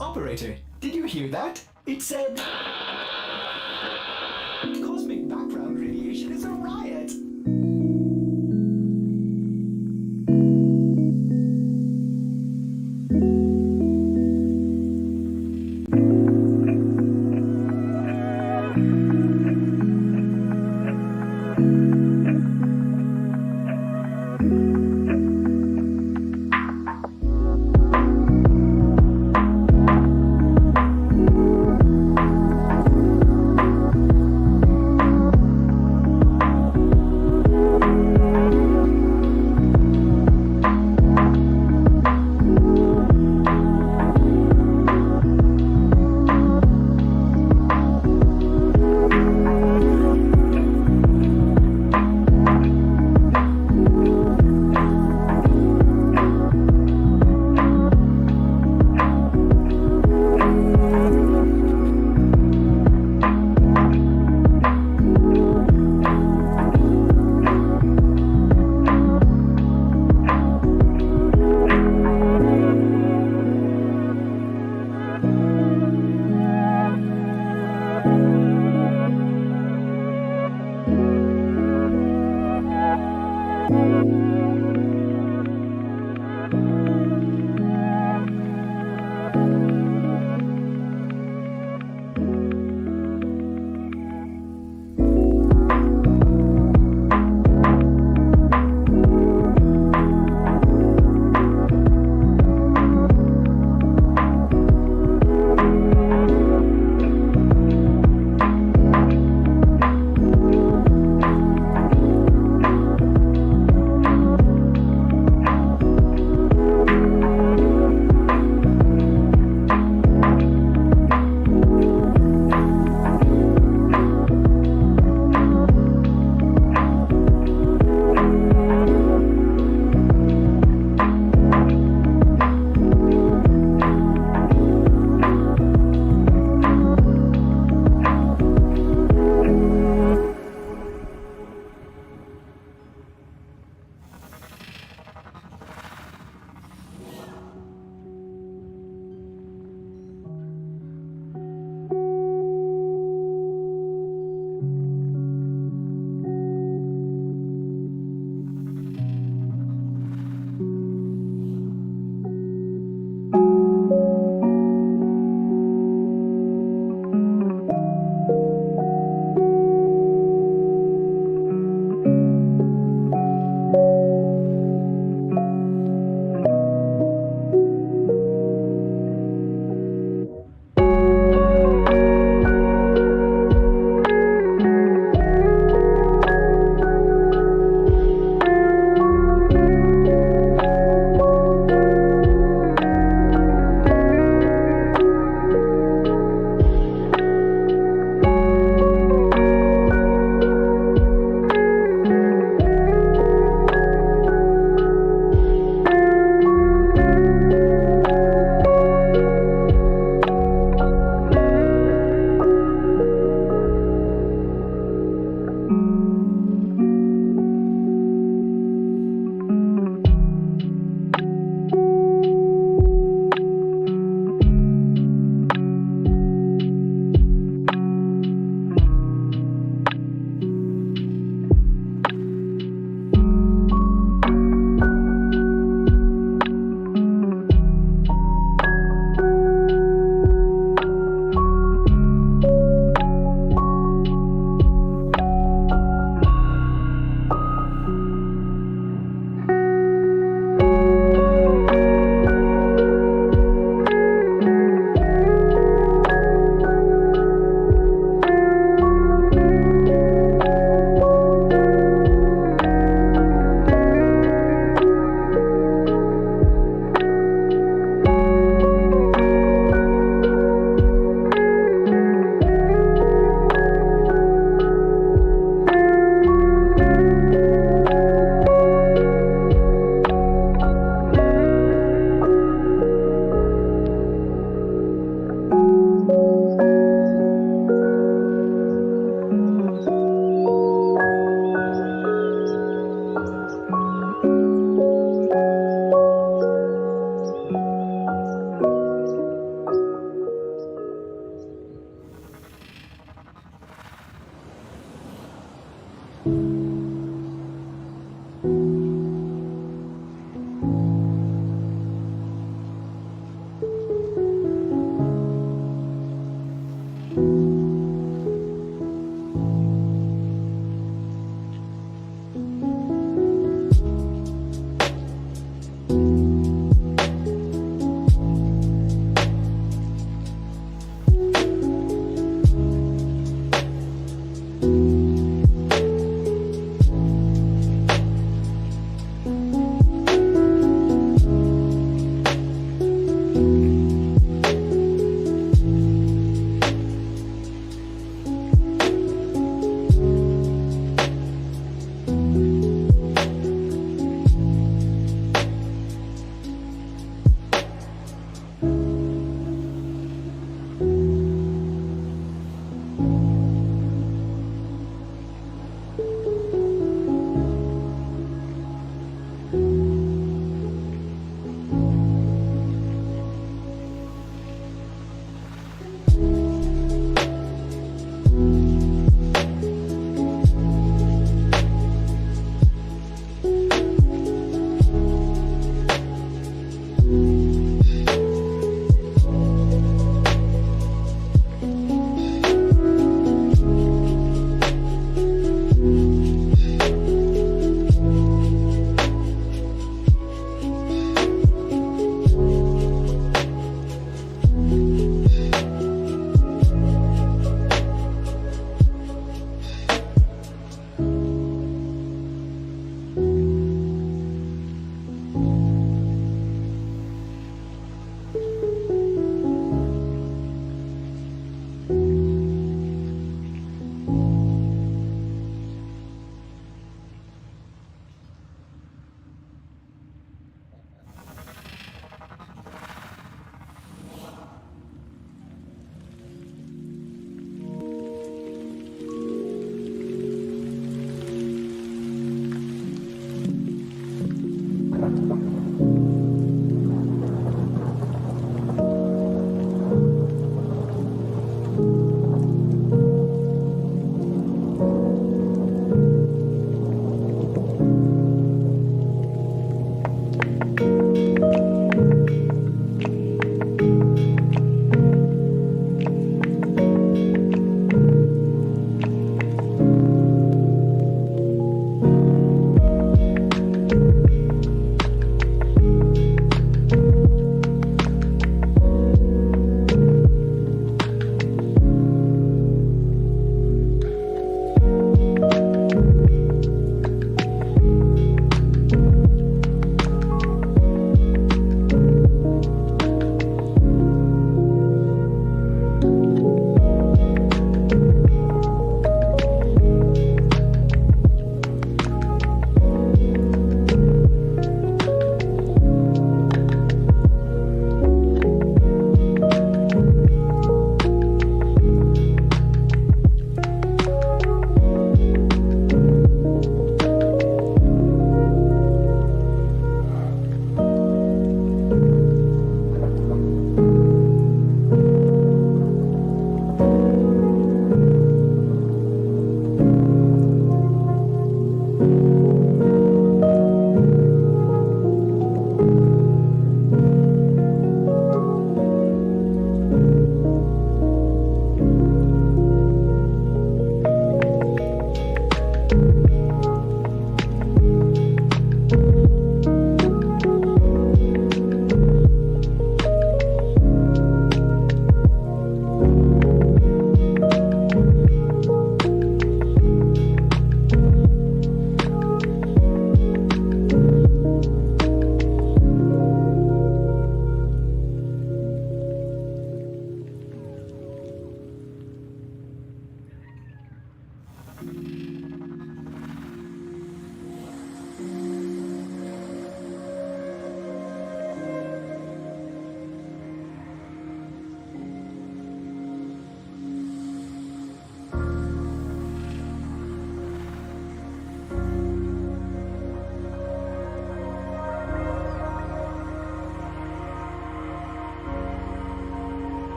Operator, did you hear that? It said... Cosmic background radiation is a riot!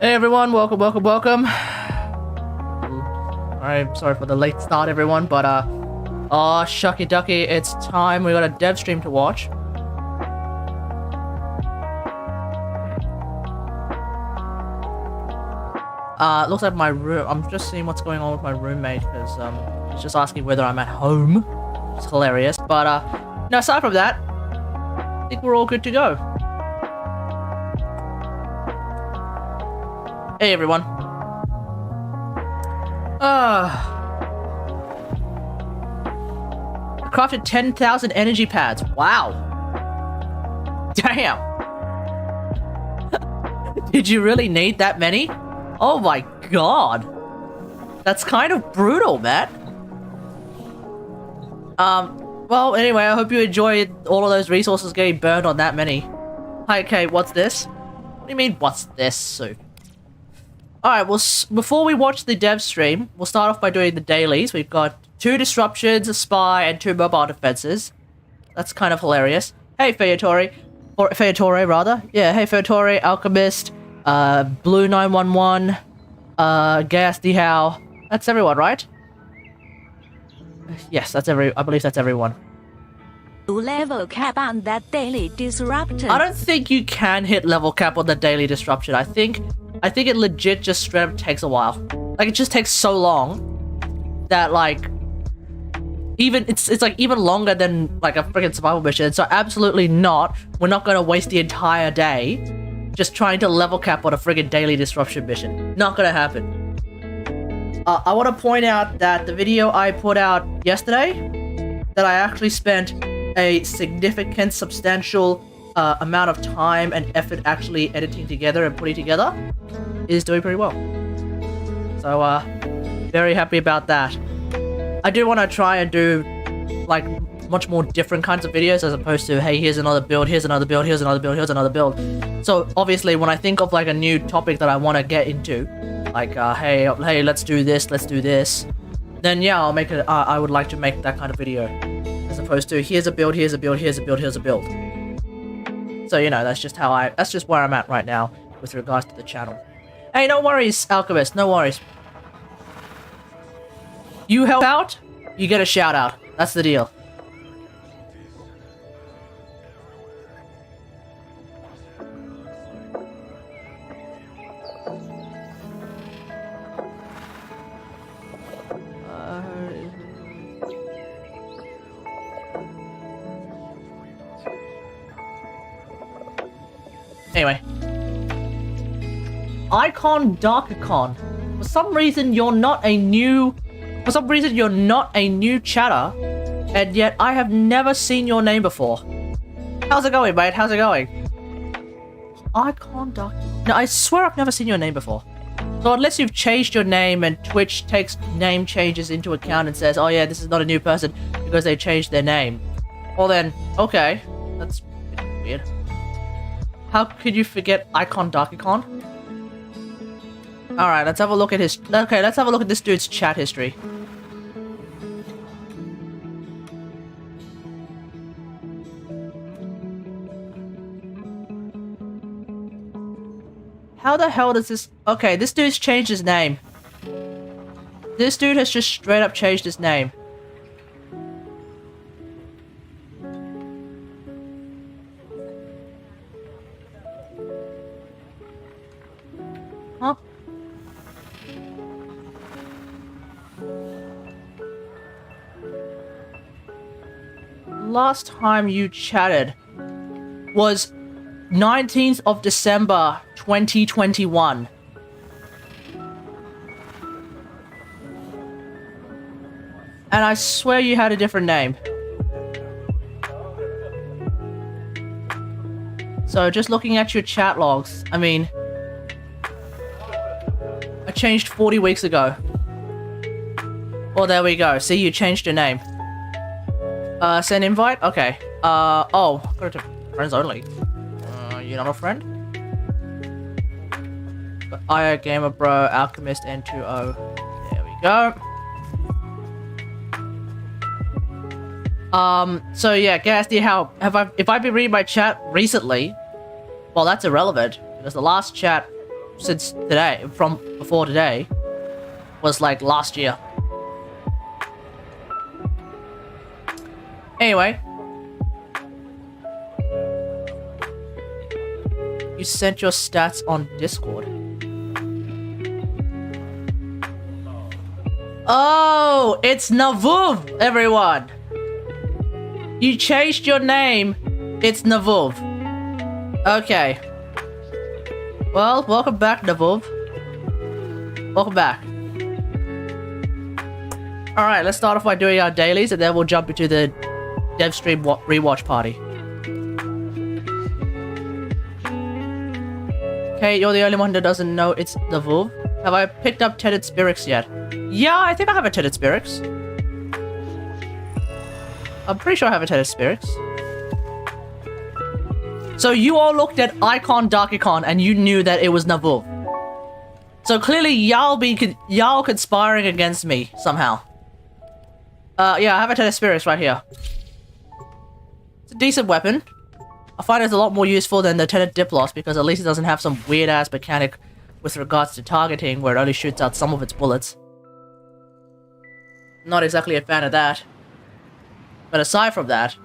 Hey everyone, welcome. I'm sorry for the late start, everyone, but oh shucky ducky, it's time. We got a dev stream to watch. Looks like my room. I'm just seeing what's going on with my roommate because he's just asking whether I'm at home. It's hilarious, but no. Aside from that, I think we're all good to go. Hey everyone. I crafted 10,000 energy pads. Wow. Damn. Did you really need that many? Oh my god. That's kind of brutal, Matt. Well, anyway, I hope you enjoyed all of those resources getting burned on that many. Hi, okay, what's this? What do you mean, what's this, Sue? Alright, well, before we watch the dev stream, we'll start off by doing the dailies. We've got 2 disruptions, a spy, and 2 mobile defenses. That's kind of hilarious. Hey, Featori. Or Featore, rather. Yeah, hey, Featore, Alchemist, Blue 911, Gas Dehow. That's everyone, right? Yes, that's I believe that's everyone. Level cap on that daily disruption. I don't think you can hit level cap on the daily disruption. I think it legit just straight up takes a while. Like, it just takes so long that, like, even it's like even longer than like a freaking survival mission. So absolutely not. We're not gonna waste the entire day just trying to level cap on a friggin' daily disruption mission. Not gonna happen. I want to point out that the video I put out yesterday, that I actually spent a significant, substantial amount of time and effort actually editing together and putting together, is doing pretty well. So, very happy about that. I do want to try and do, like, much more different kinds of videos as opposed to, hey, here's another build, here's another build, here's another build, here's another build. So, obviously, when I think of, like, a new topic that I want to get into, like, hey, let's do this, then yeah, I'll make it, I would like to make that kind of video. As opposed to, here's a build, here's a build, here's a build, here's a build. So, you know, that's just where I'm at right now with regards to the channel. Hey, no worries, Alchemist, no worries. You help out, you get a shout out. That's the deal. Anyway. Icon Darkicon. For some reason you're not a new chatter, and yet I have never seen your name before. How's it going, mate? How's it going? Icon Dark. No, I swear I've never seen your name before. So unless you've changed your name and Twitch takes name changes into account and says, oh yeah, this is not a new person because they changed their name. Well then, okay. That's weird. How could you forget Icon Darkicon? Alright, let's have a look at his... Okay, let's have a look at this dude's chat history. How the hell does this... Okay, this dude's changed his name. This dude has just straight up changed his name. Huh? Last time you chatted was 19th of December 2021. And I swear you had a different name. So just looking at your chat logs, I mean, I changed 40 weeks ago. Well, there we go. See, you changed your name. Send invite? Okay. Oh, go to friends only. You're not a friend? IO Gamer Bro, Alchemist, N2O. There we go. So yeah, Gasty, if I've been reading my chat recently, well, that's irrelevant, because the last chat since today, from before today, was like last year. Anyway. You sent your stats on Discord. Oh, it's Navuv, everyone. You changed your name. It's Navuv. Okay. Well, welcome back, Navuv. Welcome back. Alright, let's start off by doing our dailies, and then we'll jump into the DevStream rewatch party. Okay, you're the only one that doesn't know it's Navuv. Have I picked up Tenet Spirits yet? Yeah, I think I have a Tenet Spirits. I'm pretty sure I have a Tenet Spirits. So you all looked at Icon Dark Icon and you knew that it was Navuv. So clearly y'all conspiring against me somehow. Yeah, I have a Tenet Spirits right here. It's a decent weapon. I find it's a lot more useful than the Tenet Diplos because at least it doesn't have some weird ass mechanic with regards to targeting where it only shoots out some of its bullets. Not exactly a fan of that. But aside from that,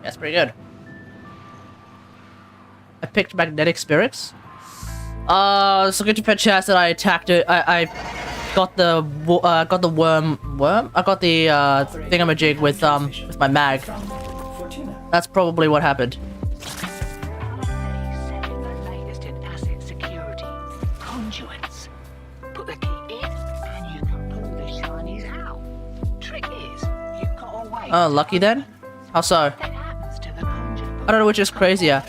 that's pretty good. I picked Magnetic Spirits. So good to pet chance that I attacked it. I got the worm. I got the thingamajig with my mag. That's probably what happened. Oh, lucky then? How so? I don't know which is crazier.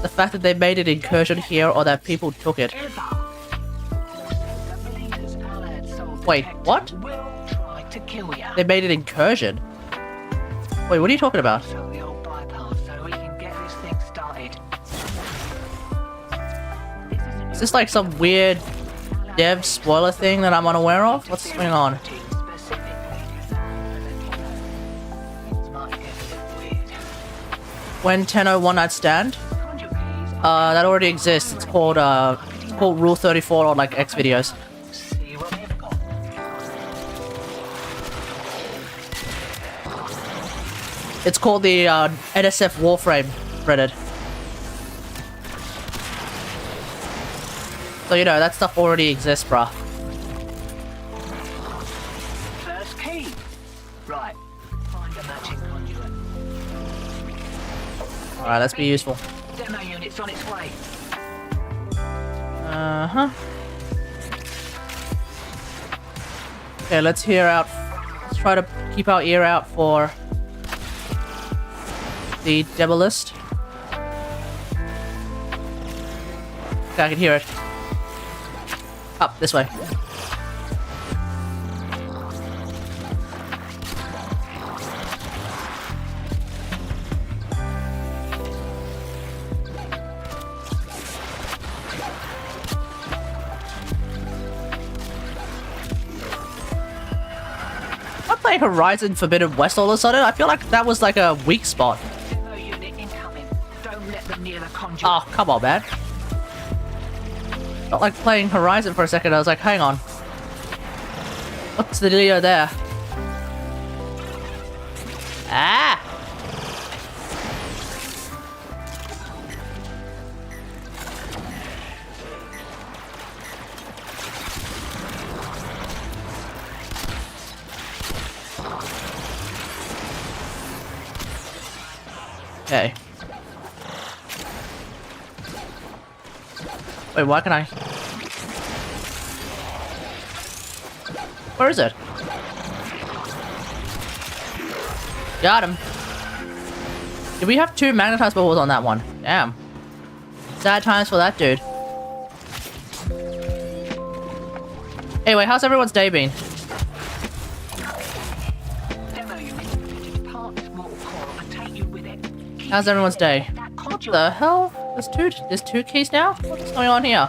The fact that they made an incursion here or that people took it. Wait, what? They made an incursion? Wait, what are you talking about? Is this like some weird dev spoiler thing that I'm unaware of? What's going on? When 10:01 night stand? That already exists. It's called Rule 34 on like X videos. It's called the NSF Warframe Reddit. So you know that stuff already exists, bruh. First key. Right. Find a matching conduit. Alright, let's be useful. Demo unit's on its way. Uh-huh. Okay, let's hear out. Let's try to keep our ear out for the Debilist. Okay, I can hear it. Up, this way. I'm playing Horizon Forbidden West all of a sudden. I feel like that was like a weak spot. Demo unit incoming. Don't let them near the conduit. Oh, come on, man. Felt like playing Horizon for a second. I was like, hang on. What's the dealio there? Ah! Okay. Wait, why can I? Where is it? Got him. Did we have 2 magnetized bubbles on that one? Damn. Sad times for that dude. Anyway, how's everyone's day been? Demo unit. Depart mortal coil and take you with it. How's everyone's day? That What conduit. the hell? There's two keys now? What's going on here?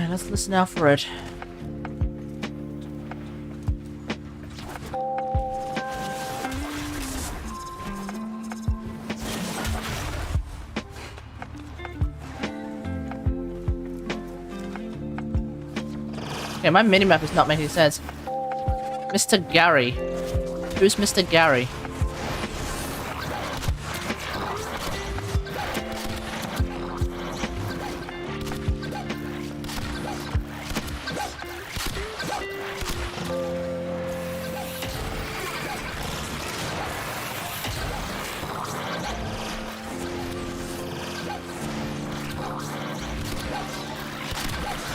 Let's listen out for it. Okay, my minimap is not making sense. Mr. Gary. Who's Mr. Gary?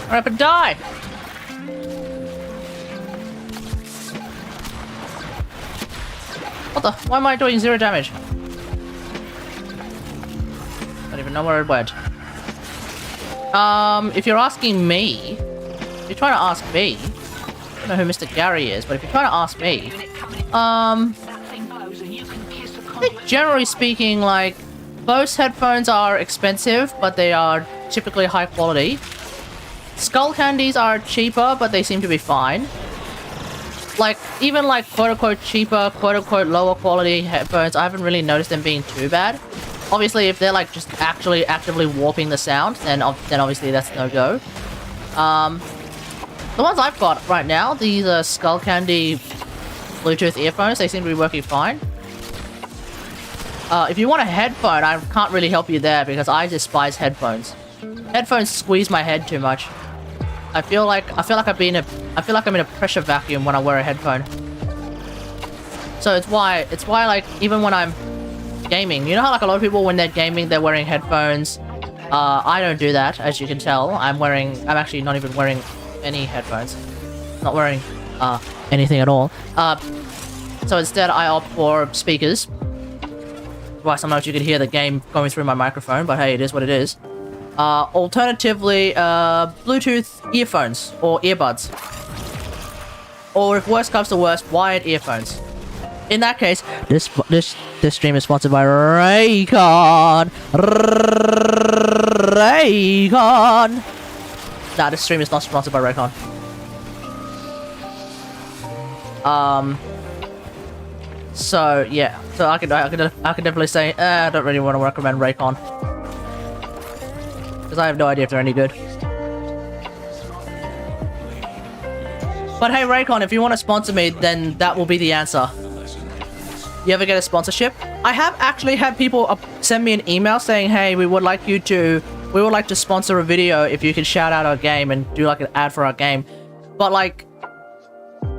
Alright, but die! What the? Why am I doing 0 damage? Don't even know where it went. If you're asking me... If you're trying to ask me... I don't know who Mr. Gary is, but if you're trying to ask me... That thing blows and you can kiss the I think generally speaking, like... Bose headphones are expensive, but they are typically high quality. Skull candies are cheaper, but they seem to be fine. Like, even like quote-unquote cheaper, quote-unquote lower quality headphones, I haven't really noticed them being too bad. Obviously, if they're like just actually actively warping the sound, then obviously that's no-go. The ones I've got right now, these are Skull Candy Bluetooth earphones, they seem to be working fine. If you want a headphone, I can't really help you there because I despise headphones. Headphones squeeze my head too much. I feel like I'm in a pressure vacuum when I wear a headphone. So it's why like even when I'm gaming, you know how like a lot of people when they're gaming they're wearing headphones. I don't do that, as you can tell. I'm actually not even wearing any headphones. Not wearing anything at all. So instead I opt for speakers. Why sometimes you can hear the game going through my microphone, but hey, it is what it is. Alternatively, Bluetooth earphones or earbuds. Or if worst comes to worst, wired earphones. In that case, this stream is sponsored by Raycon. Raycon. Nah, this stream is not sponsored by Raycon. So yeah, so I could definitely say I don't really want to recommend Raycon. Because I have no idea if they're any good. But hey Raycon, if you want to sponsor me, then that will be the answer. You ever get a sponsorship? I have actually had people send me an email saying, hey, we would like to sponsor a video if you could shout out our game and do like an ad for our game. But like,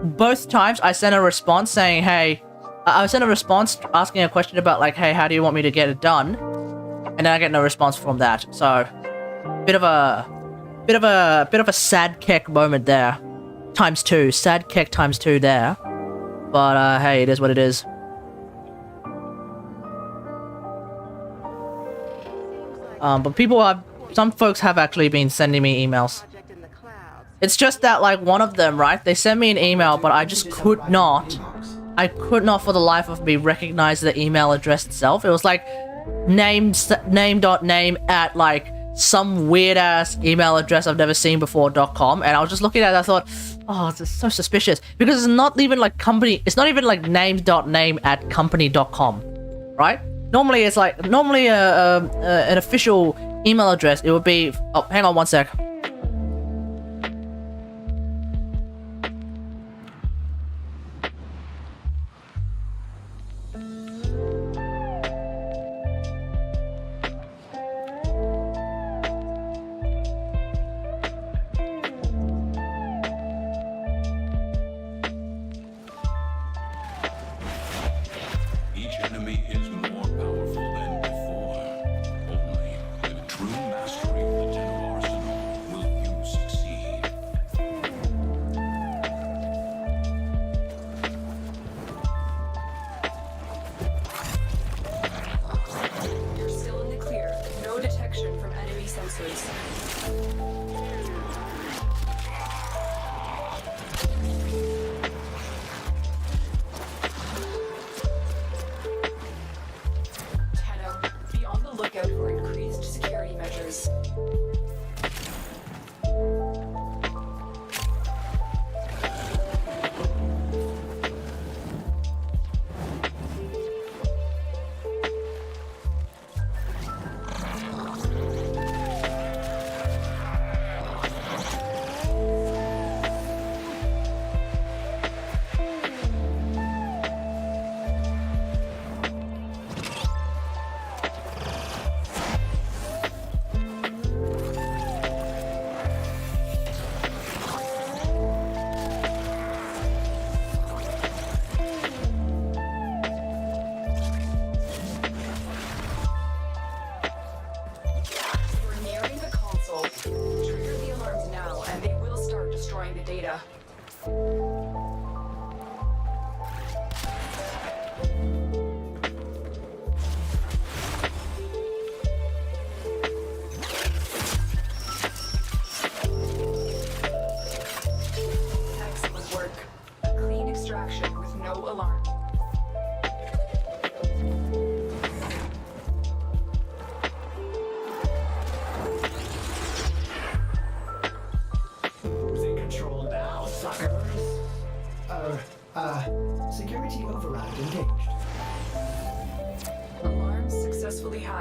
both times I sent a response saying, hey, I sent a response asking a question about like, hey, how do you want me to get it done? And then I get no response from that. So, bit of a sad kek moment there, times 2, sad kek times 2 there. But hey, it is what it is. But some folks have actually been sending me emails. It's just that like one of them, right? They sent me an email, but I just could not for the life of me recognize the email address itself. It was like name.name at like some weird ass email address I've never seen before.com, and I was just looking at it, I thought, oh, this is so suspicious because it's not even like company, it's not even like name.name at company.com, right? Normally it's like an official email address. It would be, oh, hang on one sec.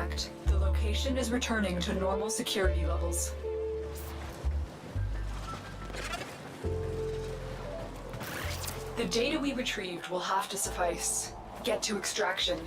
Contact. The location is returning to normal security levels. The data we retrieved will have to suffice. Get to extraction.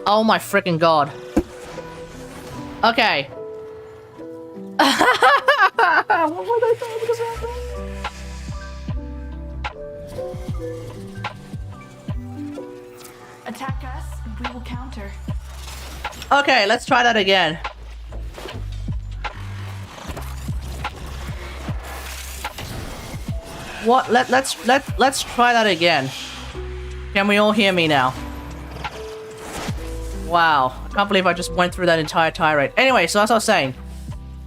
Oh my freaking god. Okay. What were they doing? Attack us, we will counter. Okay, let's try that again. What? Let's try that again. Can we all hear me now? Wow, I can't believe I just went through that entire tirade. Anyway, so as I was saying,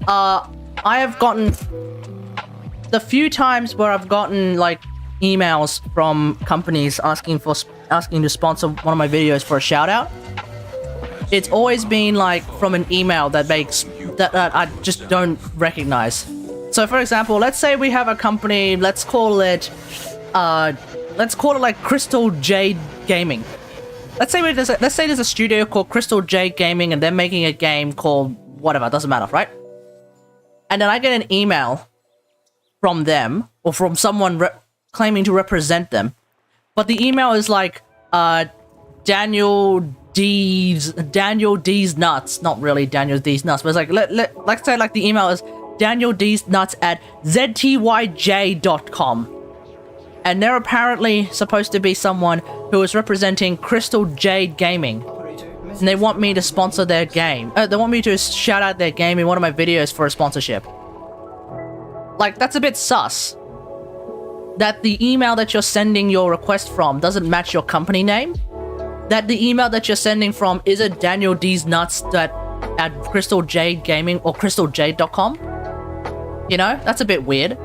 I have gotten the few times where I've gotten like emails from companies asking to sponsor one of my videos for a shout out. It's always been like from an email that I just don't recognize. So for example, let's say we have a company, let's call it like Crystal Jade Gaming. Let's say there's a studio called Crystal Jade Gaming and they're making a game called whatever, doesn't matter, right? And then I get an email from them or from someone claiming to represent them, but the email is like Daniel D's nuts, not really Daniel D's nuts, but it's like let's say like the email is Daniel D's nuts at ztyj.com. And they're apparently supposed to be someone who is representing Crystal Jade Gaming. And they want me to sponsor their game. They want me to shout out their game in one of my videos for a sponsorship. Like, that's a bit sus. That the email that you're sending your request from doesn't match your company name. That the email that you're sending from isn't Daniel D's nuts at Crystal Jade Gaming or crystaljade.com. You know, that's a bit weird.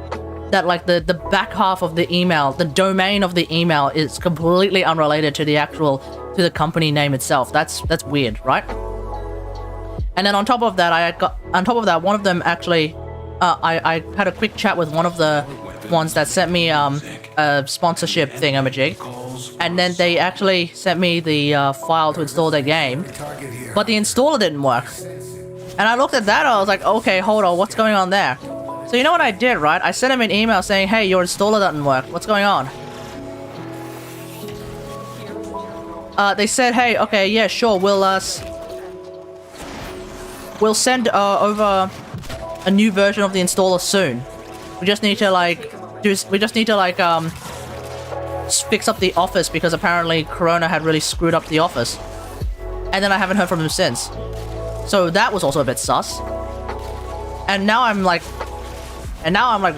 That like the back half of the email, the domain of the email is completely unrelated to the company name itself. That's weird, right? And then on top of that, one of them actually, I had a quick chat with one of the ones that sent me a sponsorship thingamajig, and then they actually sent me the file to install their game, but the installer didn't work. And I looked at that, I was like, okay, hold on, what's going on there? So you know what I did, right? I sent him an email saying, hey, your installer doesn't work. What's going on? They said, hey, okay, yeah, sure, we'll send over a new version of the installer soon. We just need to fix up the office because apparently Corona had really screwed up the office. And then I haven't heard from him since. So that was also a bit sus. And now I'm like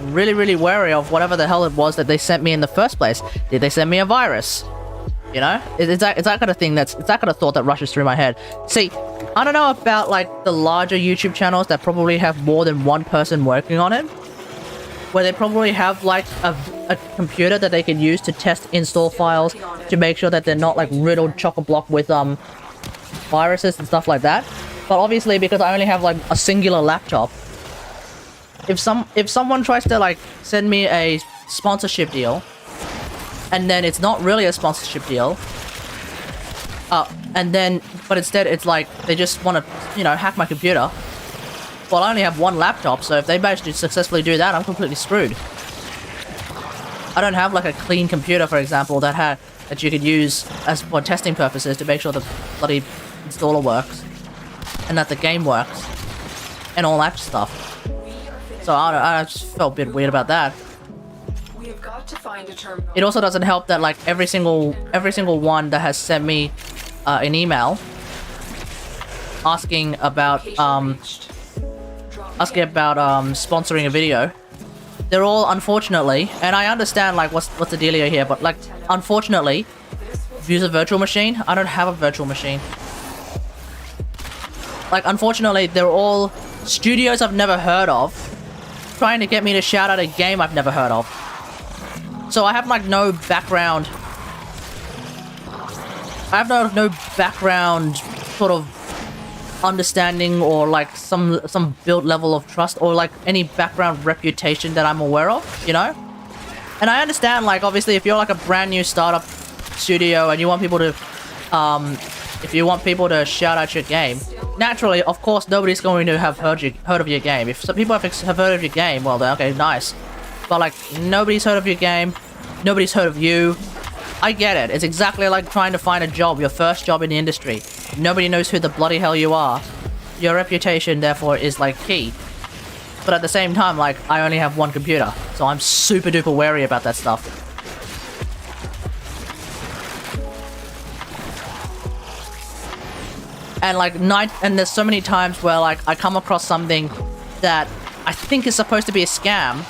really, really wary of whatever the hell it was that they sent me in the first place. Did they send me a virus? You know? It's that kind of thing it's that kind of thought that rushes through my head. See, I don't know about like the larger YouTube channels that probably have more than one person working on it. Where they probably have like a computer that they can use to test install files to make sure that they're not like riddled chock-a-block with viruses and stuff like that. But obviously because I only have like a singular laptop, if someone tries to like send me a sponsorship deal and then it's not really a sponsorship deal. But instead it's like they just want to, you know, hack my computer. Well, I only have one laptop, so if they manage to successfully do that, I'm completely screwed. I don't have like a clean computer, for example, that you could use as for testing purposes to make sure the bloody installer works and that the game works and all that stuff. So I just felt a bit weird about that. We have got to find a terminal. It also doesn't help that like every single one that has sent me an email asking about sponsoring a video. They're all, unfortunately, and I understand like what's the dealio here, but like unfortunately, use a virtual machine. I don't have a virtual machine. Like unfortunately, they're all studios I've never heard of, trying to get me to shout out a game I've never heard of. So I have like no background. I have no background sort of understanding or like some built level of trust or like any background reputation that I'm aware of, you know? And I understand like obviously if you're like a brand new startup studio and you want people to shout out your game, naturally of course nobody's going to have heard of your game. If some people have heard of your game, well then okay, nice. But like nobody's heard of your game, nobody's heard of you. I get it. It's exactly like trying to find a job, your first job in the industry. Nobody knows who the bloody hell you are. Your reputation, therefore, is like key. But at the same time, like, I only have one computer, so I'm super duper wary about that stuff. And like, there's so many times where like, I come across something that I think is supposed to be a scam.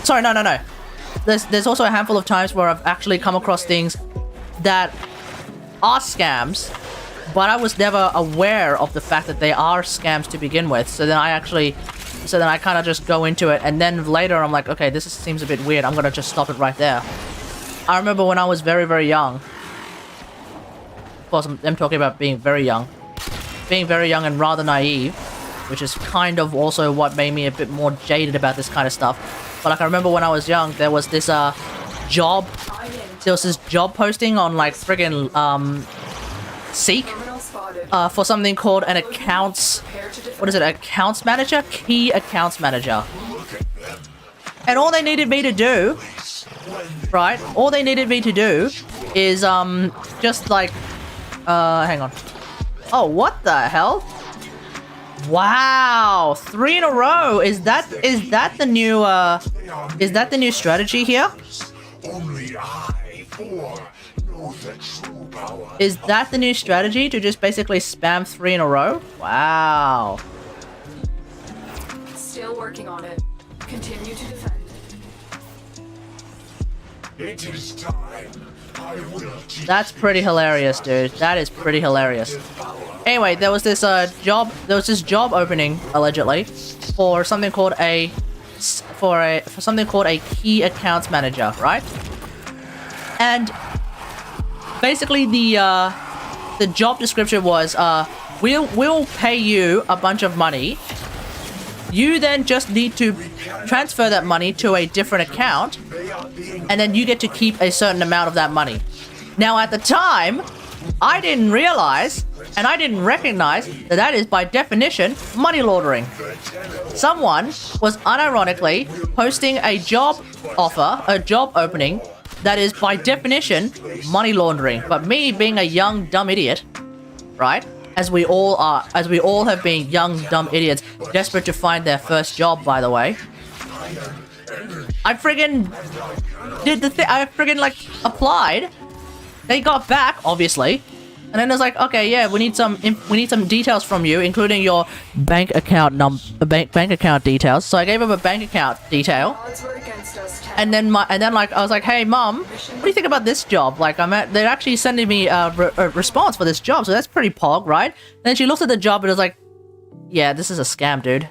Sorry, no. There's also a handful of times where I've actually come across things that are scams, but I was never aware of the fact that they are scams to begin with. So then I kind of just go into it, and then later I'm like, okay, this seems a bit weird. I'm gonna just stop it right there. I remember when I was very, very young. Of course, I'm talking about being very young and rather naive, which is kind of also what made me a bit more jaded about this kind of stuff. But like I remember when I was young, there was this job posting on like friggin' Seek for something called an accounts manager, key accounts manager. And all they needed me to do, right? All they needed me to do is just like hang on. Oh, what the hell? Wow, 3 in a row. Is that the new strategy here? Is that the new strategy to just basically spam 3 in a row? Wow. Still working on it. Continue to defend. It is time. I will teach. That's pretty hilarious, dude. That is pretty hilarious. Anyway, there was this job opening allegedly for something called a key accounts manager, right? And basically the job description was we'll pay you a bunch of money. You then just need to transfer that money to a different account, and then you get to keep a certain amount of that money. Now, at the time, I didn't realize, and I didn't recognize, that is, by definition, money laundering. Someone was unironically posting a job offer, a job opening, that is, by definition, money laundering. But me, being a young, dumb idiot, right? As we all have been young, dumb idiots, desperate to find their first job, by the way. I friggin' did the thing, I friggin' like, applied. They got back, obviously. And then it was like, okay, yeah, we need some details from you, including your bank account bank account details. So I gave him a bank account detail. And then like I was like, hey mom, what do you think about this job? Like they're actually sending me a response for this job, so that's pretty pog, right? And then she looked at the job and was like, yeah, this is a scam, dude.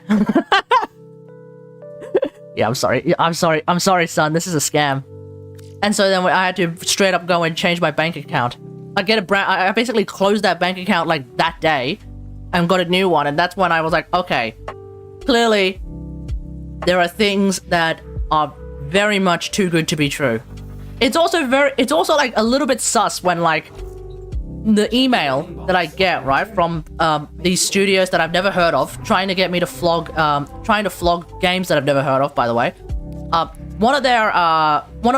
Yeah, I'm sorry, son, this is a scam. And so then I had to straight up go and change my bank account. I basically closed that bank account like that day and got a new one, and that's when I was like, okay, clearly there are things that are very much too good to be true. it's also like a little bit sus when like the email that I get, right, from these studios that I've never heard of, trying to get me to flog games that I've never heard of, by the way. One of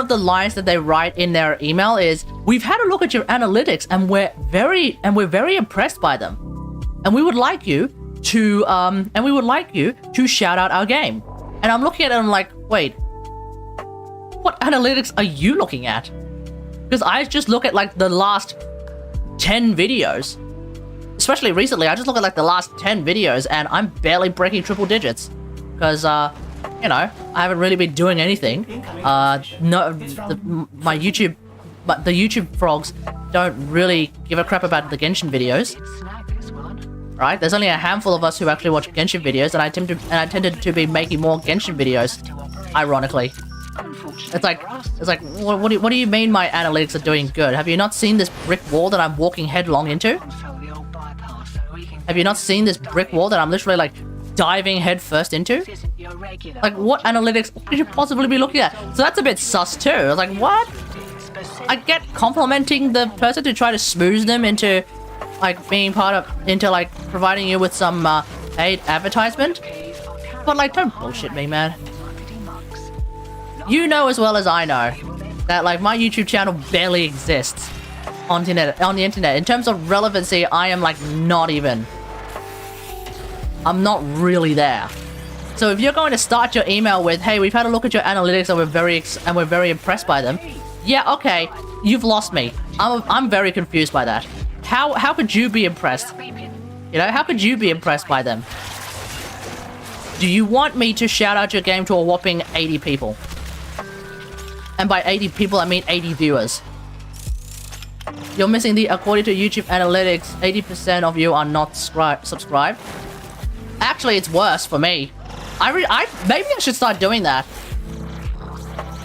the lines that they write in their email is, "We've had a look at your analytics and we're very impressed by them. And we would like you to shout out our game." And I'm looking at it and I'm like, wait, what analytics are you looking at? Because I just look at like the last 10 videos. Especially recently, I just look at like the last 10 videos and I'm barely breaking triple digits. Because, you know, I haven't really been doing anything. My YouTube, but the YouTube frogs don't really give a crap about the Genshin videos. Snag this one. Right? There's only a handful of us who actually watch Genshin videos, and I tended to be making more Genshin videos, ironically. It's like, what do you mean my analytics are doing good? Have you not seen this brick wall that I'm walking headlong into? Have you not seen this brick wall that I'm literally like diving head first into? Like, what analytics could you possibly be looking at? So that's a bit sus too. I was like, what? I get complimenting the person to try to smooth them into like being into like providing you with some paid advertisement, but like, don't bullshit me, man. You know as well as I know that like my YouTube channel barely exists on the internet. In terms of relevancy, I am like I'm not really there. So if you're going to start your email with, "Hey, we've had a look at your analytics and we're very impressed by them," yeah, okay, you've lost me. I'm very confused by that. How could you be impressed? You know, how could you be impressed by them? Do you want me to shout out your game to a whopping 80 people? And by 80 people, I mean 80 viewers. You're missing according to YouTube analytics, 80% of you are not subscribed. Actually, it's worse for me. Maybe I should start doing that.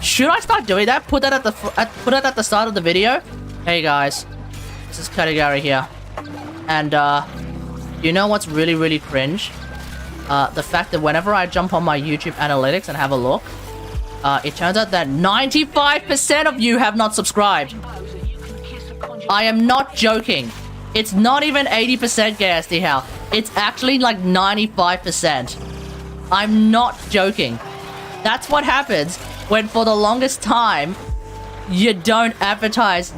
Should I start doing that? Put that at the start of the video. Hey guys, this is Kategari here, and you know what's really cringe? The fact that whenever I jump on my YouTube analytics and have a look, it turns out that 95% of you have not subscribed. I am not joking. It's not even 80% KSD Hal. It's actually like 95%. I'm not joking. That's what happens when for the longest time you don't advertise.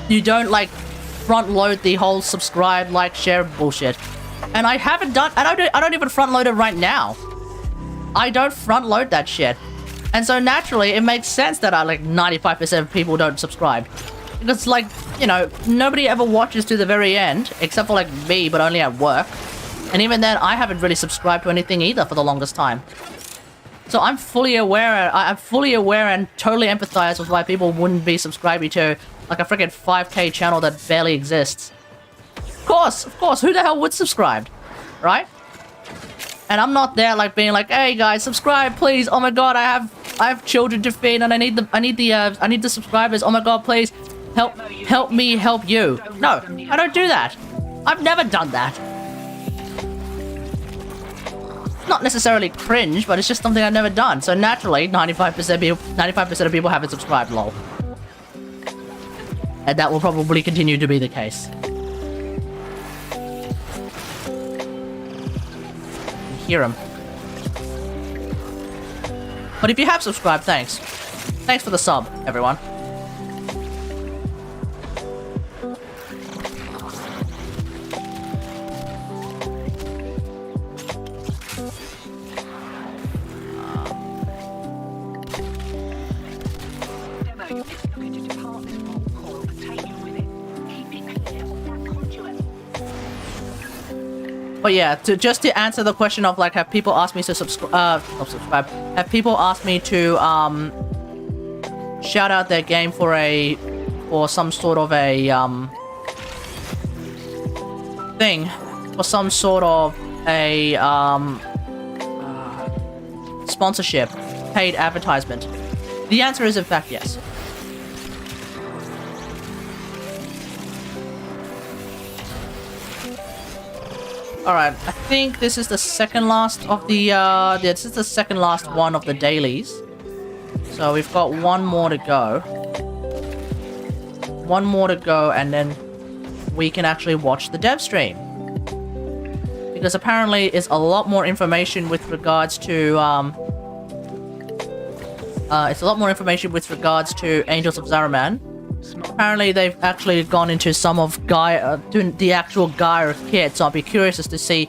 You don't like front load the whole subscribe, like, share bullshit. And I haven't done, I don't even front load it right now. I don't front load that shit. And so naturally it makes sense that like 95% of people don't subscribe. Because like, you know, nobody ever watches to the very end, except for like me, but only at work. And even then, I haven't really subscribed to anything either for the longest time. So I'm fully aware and totally empathize with why people wouldn't be subscribing to like a freaking 5K channel that barely exists. Of course, who the hell would subscribe, right? And I'm not there like being like, "Hey guys, subscribe please. Oh my god, I have children to feed and I need the subscribers. Oh my god, please help me help you." No, I don't do that. I've never done that. Not necessarily cringe, but it's just something I've never done. So naturally, 95% of people haven't subscribed, lol. And that will probably continue to be the case. You hear him. But if you have subscribed, thanks. Thanks for the sub, everyone. But yeah, just to answer the question of like, have people asked me to subscribe? Have people asked me to shout out their game for some sort of a thing, for some sort of a sponsorship, paid advertisement? The answer is in fact yes. Alright, I think this is the second last of the, this is the second last one of the dailies. So we've got one more to go. one more to go, and then we can actually watch the dev stream. Because apparently it's a lot more information with regards to Angels of Zaraman. Apparently they've actually gone into some of the actual Gaia kit, so I'll be curious as to see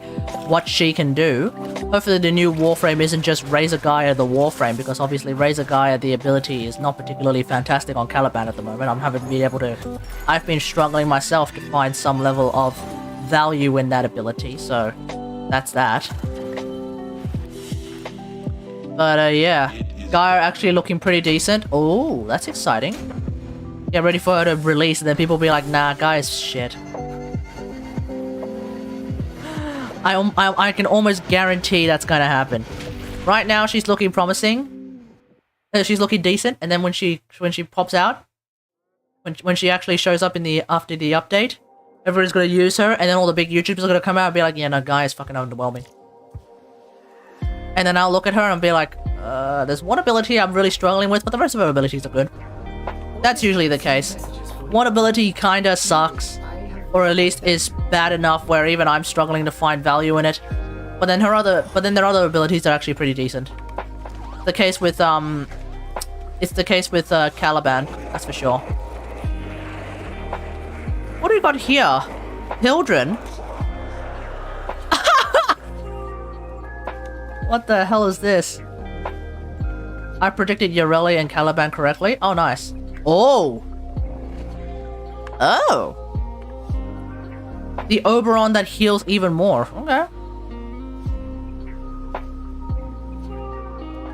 what she can do. Hopefully the new Warframe isn't just Razor Gaia the Warframe, because obviously Razor Gaia the ability is not particularly fantastic on Caliban at the moment. I've been struggling myself to find some level of value in that ability, so that's that. But yeah, Gaia actually looking pretty decent. Oh, that's exciting. Get ready for her to release, and then people will be like, nah, Gaia's shit. I can almost guarantee that's gonna happen. Right now, she's looking promising. She's looking decent, and then when she pops out, when she actually shows up after the update, everyone's gonna use her, and then all the big YouTubers are gonna come out and be like, yeah, no, Gaia's fucking underwhelming. And then I'll look at her and be like, there's one ability I'm really struggling with, but the rest of her abilities are good. That's usually the case. One ability kinda sucks, or at least is bad enough where even I'm struggling to find value in it. But then there are other abilities that are actually pretty decent. It's the case with Caliban, that's for sure. What do we got here? Hildren? What the hell is this? I predicted Yoreli and Caliban correctly. Oh, nice. Oh! Oh! The Oberon that heals even more. Okay.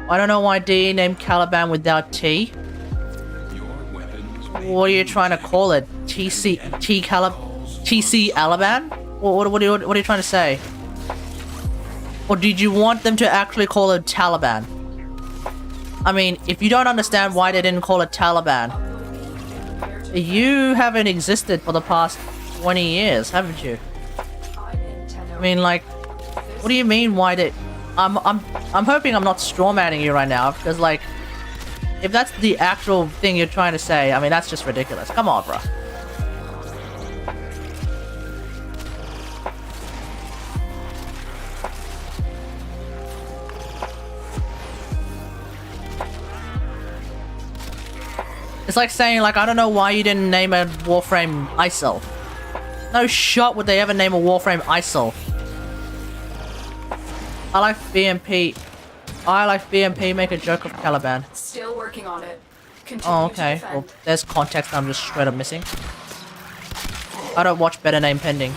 I don't know why D named Caliban without T. What are you trying to call it? TC Aliban? What are you trying to say? Or did you want them to actually call it Taliban? I mean, if you don't understand why they didn't call it Taliban, you haven't existed for the past 20 years, haven't you? I mean, like, what do you mean why did... I'm hoping I'm not strawmanning you right now, because, like, if that's the actual thing you're trying to say, I mean, that's just ridiculous. Come on, bro. It's like saying, like, I don't know why you didn't name a Warframe ISIL. No shot would they ever name a Warframe ISIL. I like BMP, make a joke of Caliban. Still working on it. Continue Oh, okay. Well, there's context I'm just straight up missing. I don't watch Better Name Pending.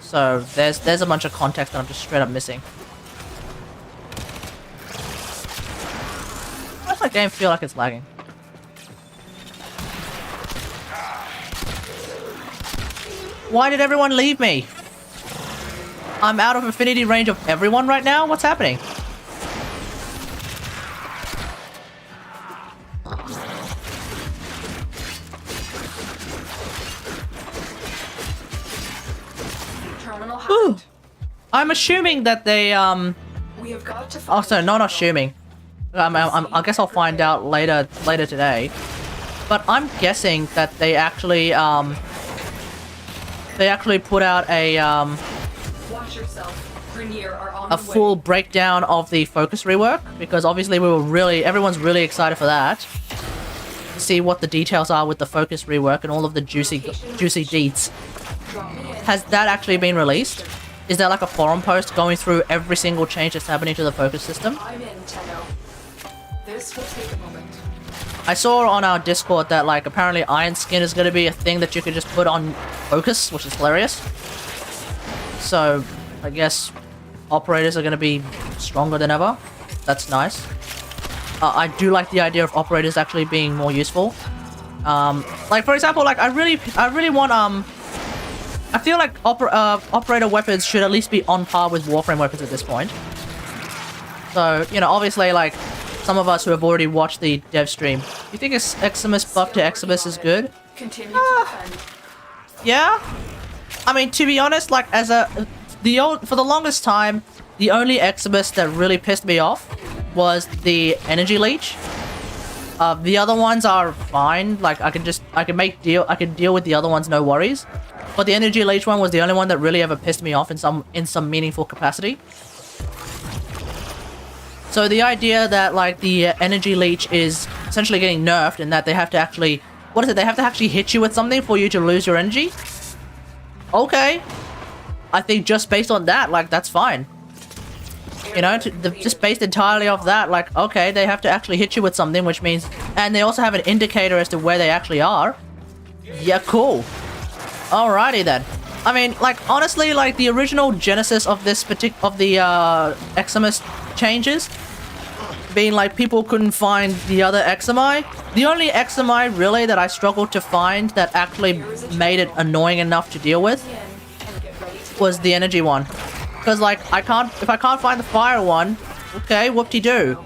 So, there's a bunch of context that I'm just straight up missing. Why does my game feel like it's lagging? Why did everyone leave me? I'm out of affinity range of everyone right now? What's happening? Terminal hacked. I'm assuming that they, We have got to Oh, find sorry, not assuming. I guess I'll find out later today. But I'm guessing that they actually put out a Watch yourself. Grenier are on a the way. full breakdown of the focus rework, because obviously everyone's really excited for that. To see what the details are with the focus rework and all of the juicy deets. Drop me in. Has that actually been released? Is there like a forum post going through every single change that's happening to the focus system? I'm in, Tenno. This will take a moment. I saw on our Discord that, like, apparently Iron Skin is going to be a thing that you could just put on focus, which is hilarious. So, I guess operators are going to be stronger than ever. That's nice. I do like the idea of operators actually being more useful. Like, for example, like, I really want, I feel like operator weapons should at least be on par with Warframe weapons at this point. So, you know, obviously, like, some of us who have already watched the dev stream, you think Eximus buff to Eximus is good? Continue to defend. Yeah? I mean, to be honest, like, for the longest time, the only Eximus that really pissed me off was the Energy Leech. The other ones are fine. Like I can deal with the other ones, no worries. But the energy leech one was the only one that really ever pissed me off in some meaningful capacity. So the idea that like the energy leech is essentially getting nerfed and that they have to actually, what is it? They have to actually hit you with something for you to lose your energy. Okay, I think just based on that, like that's fine. You know, just based entirely off that, like, okay, they have to actually hit you with something, which means... And they also have an indicator as to where they actually are. Yeah, cool. Alrighty then. I mean, like, honestly, like, the original genesis of this Eximus changes being, like, people couldn't find the other Eximi. The only Eximi, really, that I struggled to find that actually made it annoying enough to deal with was the energy one. Because, like, if I can't find the fire one, okay, whoop-de-doo.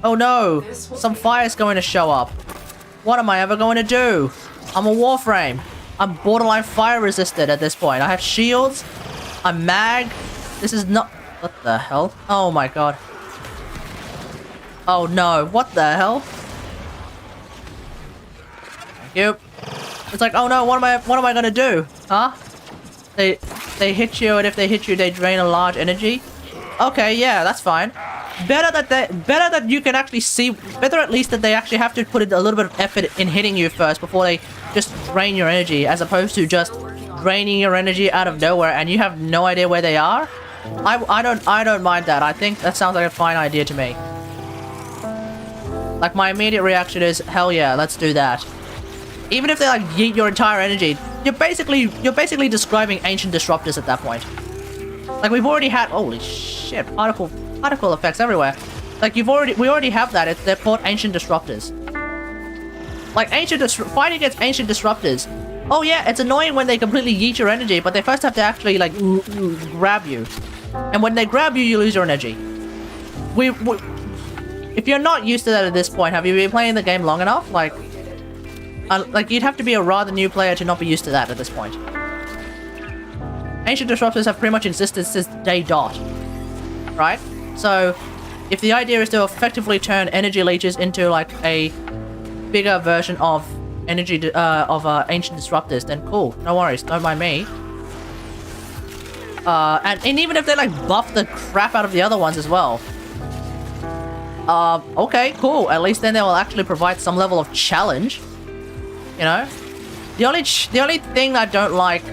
Oh no, some fire's going to show up. What am I ever going to do? I'm a Warframe. I'm borderline fire resistant at this point. I have shields. I'm mag. This is not... What the hell? Oh my god. Oh no, what the hell? Thank you. It's like, oh no, what am I gonna do? Huh? They hit you, and if they hit you, they drain a large energy. Okay, yeah, that's fine. Better that you can actually see. Better at least that they actually have to put a little bit of effort in hitting you first before they just drain your energy, as opposed to just draining your energy out of nowhere and you have no idea where they are. I don't mind that. I think that sounds like a fine idea to me. Like my immediate reaction is, hell yeah, let's do that. Even if they like yeet your entire energy, you're basically describing ancient disruptors at that point. Like we've already had, holy shit, particle effects everywhere. Like we already have that. They're called ancient disruptors. Like fighting against ancient disruptors. Oh yeah, it's annoying when they completely yeet your energy, but they first have to actually like grab you, and when they grab you, you lose your energy. If you're not used to that at this point, have you been playing the game long enough? Like you'd have to be a rather new player to not be used to that at this point. Ancient disruptors have pretty much existed since day dot, right? So, if the idea is to effectively turn energy leeches into like a bigger version of ancient disruptors, then cool, no worries, don't mind me. And even if they like buff the crap out of the other ones as well. Okay, cool. At least then they will actually provide some level of challenge. You know, the only thing I don't like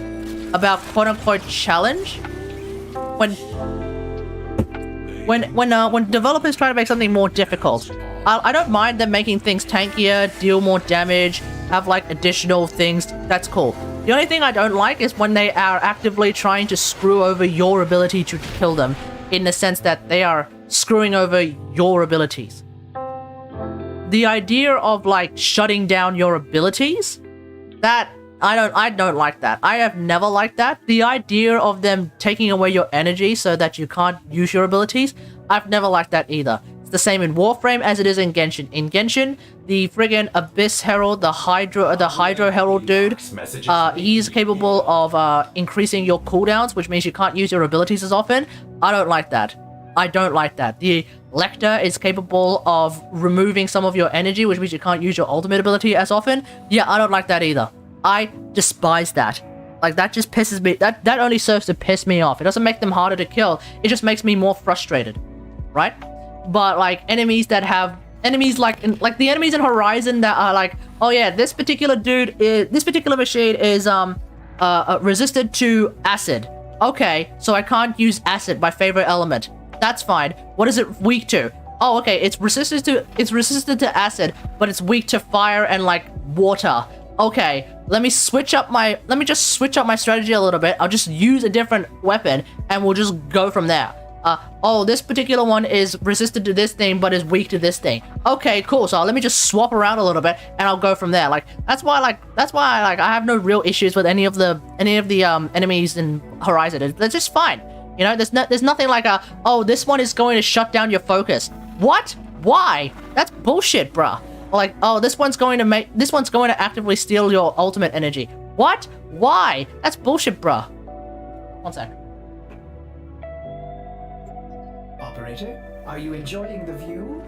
about quote-unquote challenge when developers try to make something more difficult, I don't mind them making things tankier, deal more damage, have like additional things. That's cool. The only thing I don't like is when they are actively trying to screw over your ability to kill them, in the sense that they are screwing over your abilities. The idea of like shutting down your abilities, that I don't like that. I have never liked that. The idea of them taking away your energy so that you can't use your abilities, I've never liked that either. It's the same in Warframe as it is in Genshin. In Genshin, the friggin' Abyss Herald, the Hydro Herald dude, he's capable of increasing your cooldowns, which means you can't use your abilities as often. I don't like that. I don't like that. The Lecter is capable of removing some of your energy, which means you can't use your ultimate ability as often. Yeah, I don't like that either. I despise that. Like, that just pisses me... That only serves to piss me off. It doesn't make them harder to kill. It just makes me more frustrated. Right? But, like, enemies that have... Enemies like the enemies in Horizon that are like, oh yeah, this particular machine is, resistant to acid. Okay, so I can't use acid, my favorite element. That's fine. What is it weak to? Oh, okay, it's resistant to acid, but it's weak to fire and like water. Okay, let me just switch up my strategy a little bit. I'll just use a different weapon and we'll just go from there. Oh, this particular one is resistant to this thing, but is weak to this thing. Okay, cool. So let me just swap around a little bit and I'll go from there. Like, that's why I have no real issues with any of the enemies in Horizon. They're just fine. You know, there's nothing like oh, this one is going to shut down your focus. What? Why? That's bullshit, bruh. Or like, oh, this one's going to actively steal your ultimate energy. What? Why? That's bullshit, bruh. One sec. Operator, are you enjoying the view?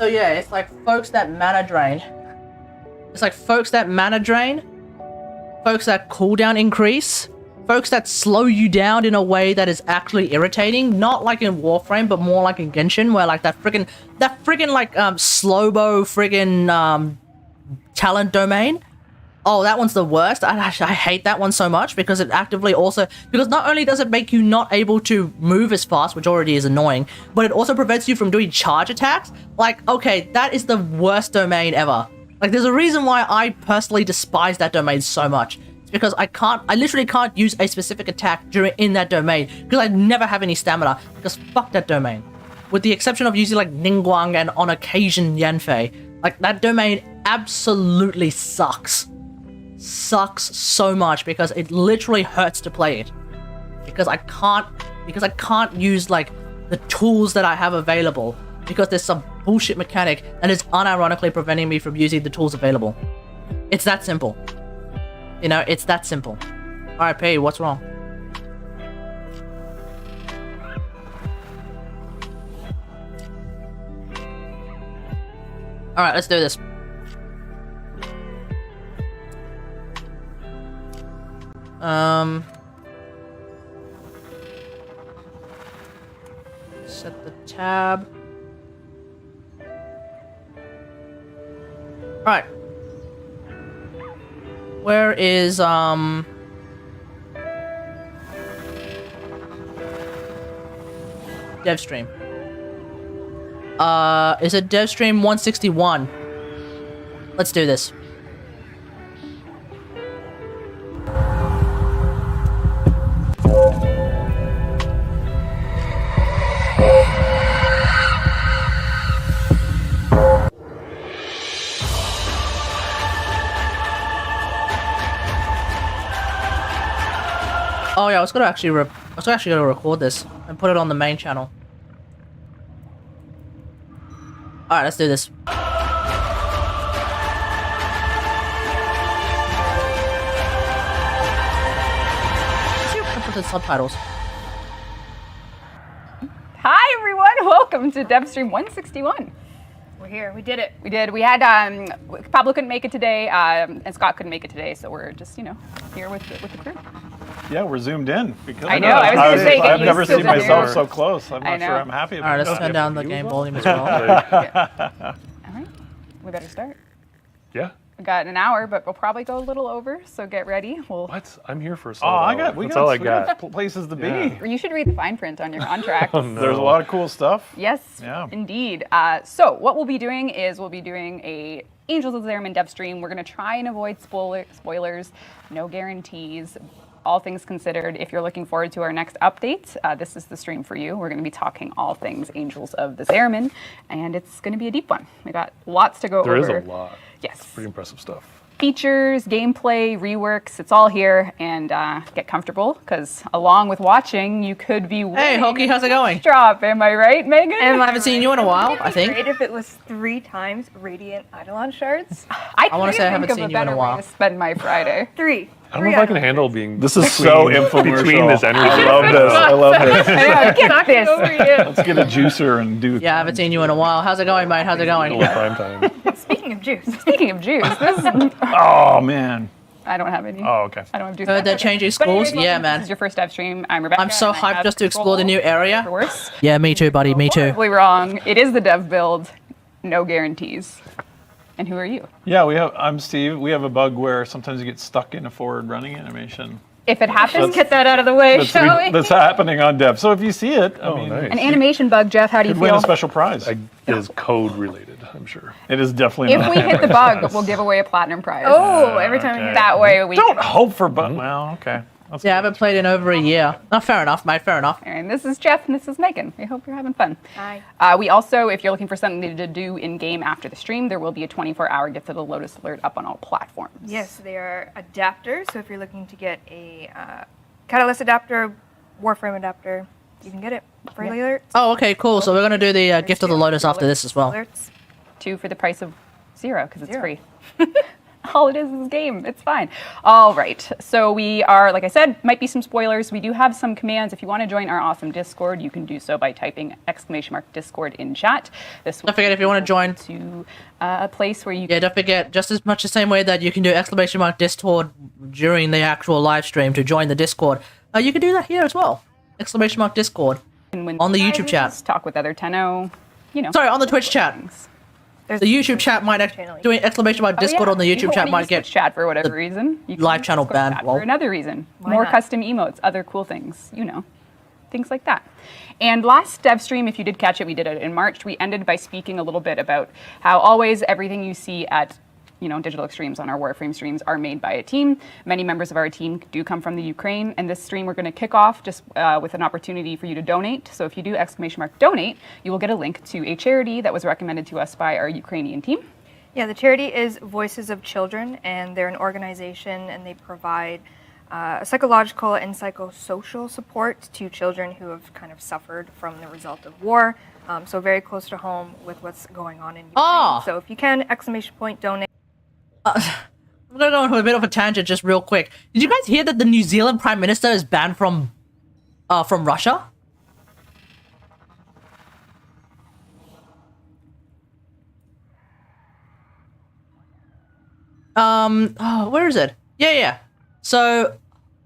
So yeah, it's like folks that mana drain. It's like folks that mana drain, folks that cooldown increase, folks that slow you down in a way that is actually irritating, not like in Warframe, but more like in Genshin, where like that freaking like slowbo friggin' talent domain. Oh, that one's the worst. I hate that one so much because it actively also, because not only does it make you not able to move as fast, which already is annoying, but it also prevents you from doing charge attacks. Like, okay, that is the worst domain ever. Like, there's a reason why I personally despise that domain so much. It's because I literally can't use a specific attack in that domain because I never have any stamina, because fuck that domain. With the exception of using like Ningguang and on occasion Yanfei. Like, that domain absolutely sucks. Sucks so much because it literally hurts to play it. Because I can't use like the tools that I have available because there's some bullshit mechanic that is unironically preventing me from using the tools available. It's that simple. You know, it's that simple. Alright, P, what's wrong? Alright, let's do this. Set the tab. Alright. Where is, DevStream? Is it DevStream 161? Let's do this. Oh yeah, I was actually gonna record this and put it on the main channel. All right, let's do this. Let's see if I can put the subtitles. Hi everyone, welcome to DevStream 161. We're here, we did it. We did. We had Pablo couldn't make it today, and Scott couldn't make it today, so we're just here with the crew. Yeah, we're zoomed in because I know. I was going to say, I've never seen myself myself so close. I'm not sure I'm happy about it. All right, let's turn down the game volume as well. All right, we better start. Yeah. We got an hour, but we'll probably go a little over, so get ready. What? I'm here for a Oh, solid hour. we That's all I got got. places to Yeah. be. You should read the fine print on your contract. Oh, no. There's a lot of cool stuff. Yes, Yeah. indeed. So what we'll be doing is we'll be doing a Angels of the Zariman DevStream. We're going to try and avoid spoilers, no guarantees. All things considered, if you're looking forward to our next update, this is the stream for you. We're going to be talking all things Angels of the Zariman, and it's going to be a deep one. We got lots to go over. There is a lot. Yes. Pretty impressive stuff. Features, gameplay, reworks, it's all here, and get comfortable, because along with watching, you could be Hey, Hoki, how's it going? Drop, am I right, Megan? I haven't seen you in a while, I think. Great if it was 3 times Radiant Eidolon shards. I wanna say I haven't think of seen a you in a better while. way to spend my Friday. 3. I don't know if I can handle being. This is so infomercial. Between this energy. I love this. I love this. Get this. Let's get a juicer and do. Yeah, I haven't seen you in a while. How's it going, mate? How's it going? Little prime time. Speaking of juice. Speaking of juice, this is, Oh man. I don't have any. Oh okay. I don't have juice. Heard they're changing But anyways, schools? Yeah, welcome. man. This is your first dev stream. I'm Rebecca. I'm so and I hyped have just to explore the new area. for worse. Yeah, me too, buddy. Me too. Horribly wrong. It is the dev build. No guarantees. And who are you? Yeah, I'm Steve. We have a bug where sometimes you get stuck in a forward running animation. If it happens, Let's get that out of the way, shall we? That's happening on Dev. So if you see it, I mean, nice. an animation bug, Jeff. How do you could win feel? a special prize. It is code related, I'm sure. It is definitely. If not we hit the bug, we'll give away a platinum prize. Oh, every time okay. we That way we Don't can. hope for, but well, okay. That's Yeah, I haven't played in over a year. Oh, fair enough, mate. Fair enough. And this is Jeff, and this is Megan. We hope you're having fun. Hi. We also, if you're looking for something to do in game after the stream, there will be a 24-hour Gift of the Lotus alert up on all platforms. Yes, they are adapters. So if you're looking to get a Catalyst adapter, Warframe adapter, you can get it. Friendly alerts. Oh, okay, cool. So we're gonna do the Gift of the Lotus after this as well. Alerts. 2 for the price of 0, because it's free. All it is a game. It's fine. All right. So we are, like I said, might be some spoilers. We do have some commands. If you want to join our awesome Discord, you can do so by typing !Discord in chat. This Don't forget if you want to join to a place where you Yeah, don't forget, just as much the same way that you can do !Discord during the actual live stream to join the Discord, you can do that here as well. !Discord can win on the YouTube prizes, chat. talk with other Tenno, you know. Sorry, on the Twitch chat. There's The YouTube chat might doing !Discord on the YouTube chat might get chat for whatever reason. You can live use channel Discord banned. chat Lol. for another reason. Why More not? custom emotes, other cool things, you know. Things like that. And last DevStream, if you did catch it, we did it in March. We ended by speaking a little bit about how always everything you see at digital extremes on our Warframe streams are made by a team. Many members of our team do come from the Ukraine, and this stream we're going to kick off just with an opportunity for you to donate. So if you do !Donate, you will get a link to a charity that was recommended to us by our Ukrainian team. Yeah, the charity is Voices of Children, and they're an organization, and they provide psychological and psychosocial support to children who have kind of suffered from the result of war. So very close to home with what's going on in Ukraine. Ah. So if you can, !Donate. I'm gonna go into a bit of a tangent just real quick. Did you guys hear that the New Zealand Prime Minister is banned from Russia? Where is it? Yeah. So,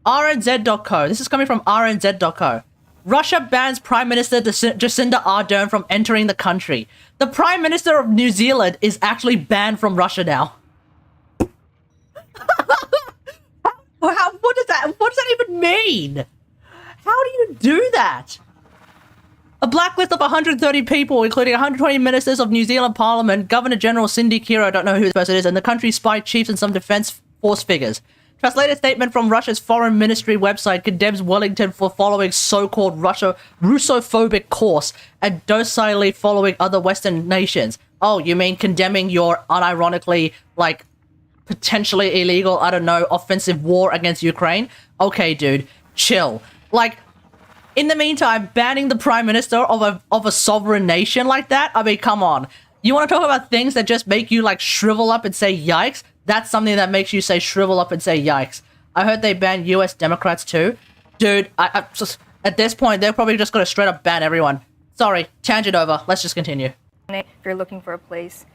rnz.co. This is coming from rnz.co. Russia bans Prime Minister Jacinda Ardern from entering the country. The Prime Minister of New Zealand is actually banned from Russia now. What does that even mean? How do you do that? A blacklist of 130 people, including 120 ministers of New Zealand Parliament, Governor General Cindy Kiro, I don't know who this person is, and the country's spy chiefs and some defense force figures. Translated statement from Russia's foreign ministry website condemns Wellington for following so-called Russophobic course and docilely following other Western nations. Oh, you mean condemning your unironically, potentially illegal, I don't know, offensive war against Ukraine? Okay, dude, chill. In the meantime, banning the prime minister of a sovereign nation like that? I mean, come on. You want to talk about things that just make you, shrivel up and say yikes? That's something that makes you say shrivel up and say yikes. I heard they banned US Democrats too. Dude, I just, at this point, they're probably just going to straight up ban everyone. Sorry, tangent over. Let's just continue. If you're looking for a place,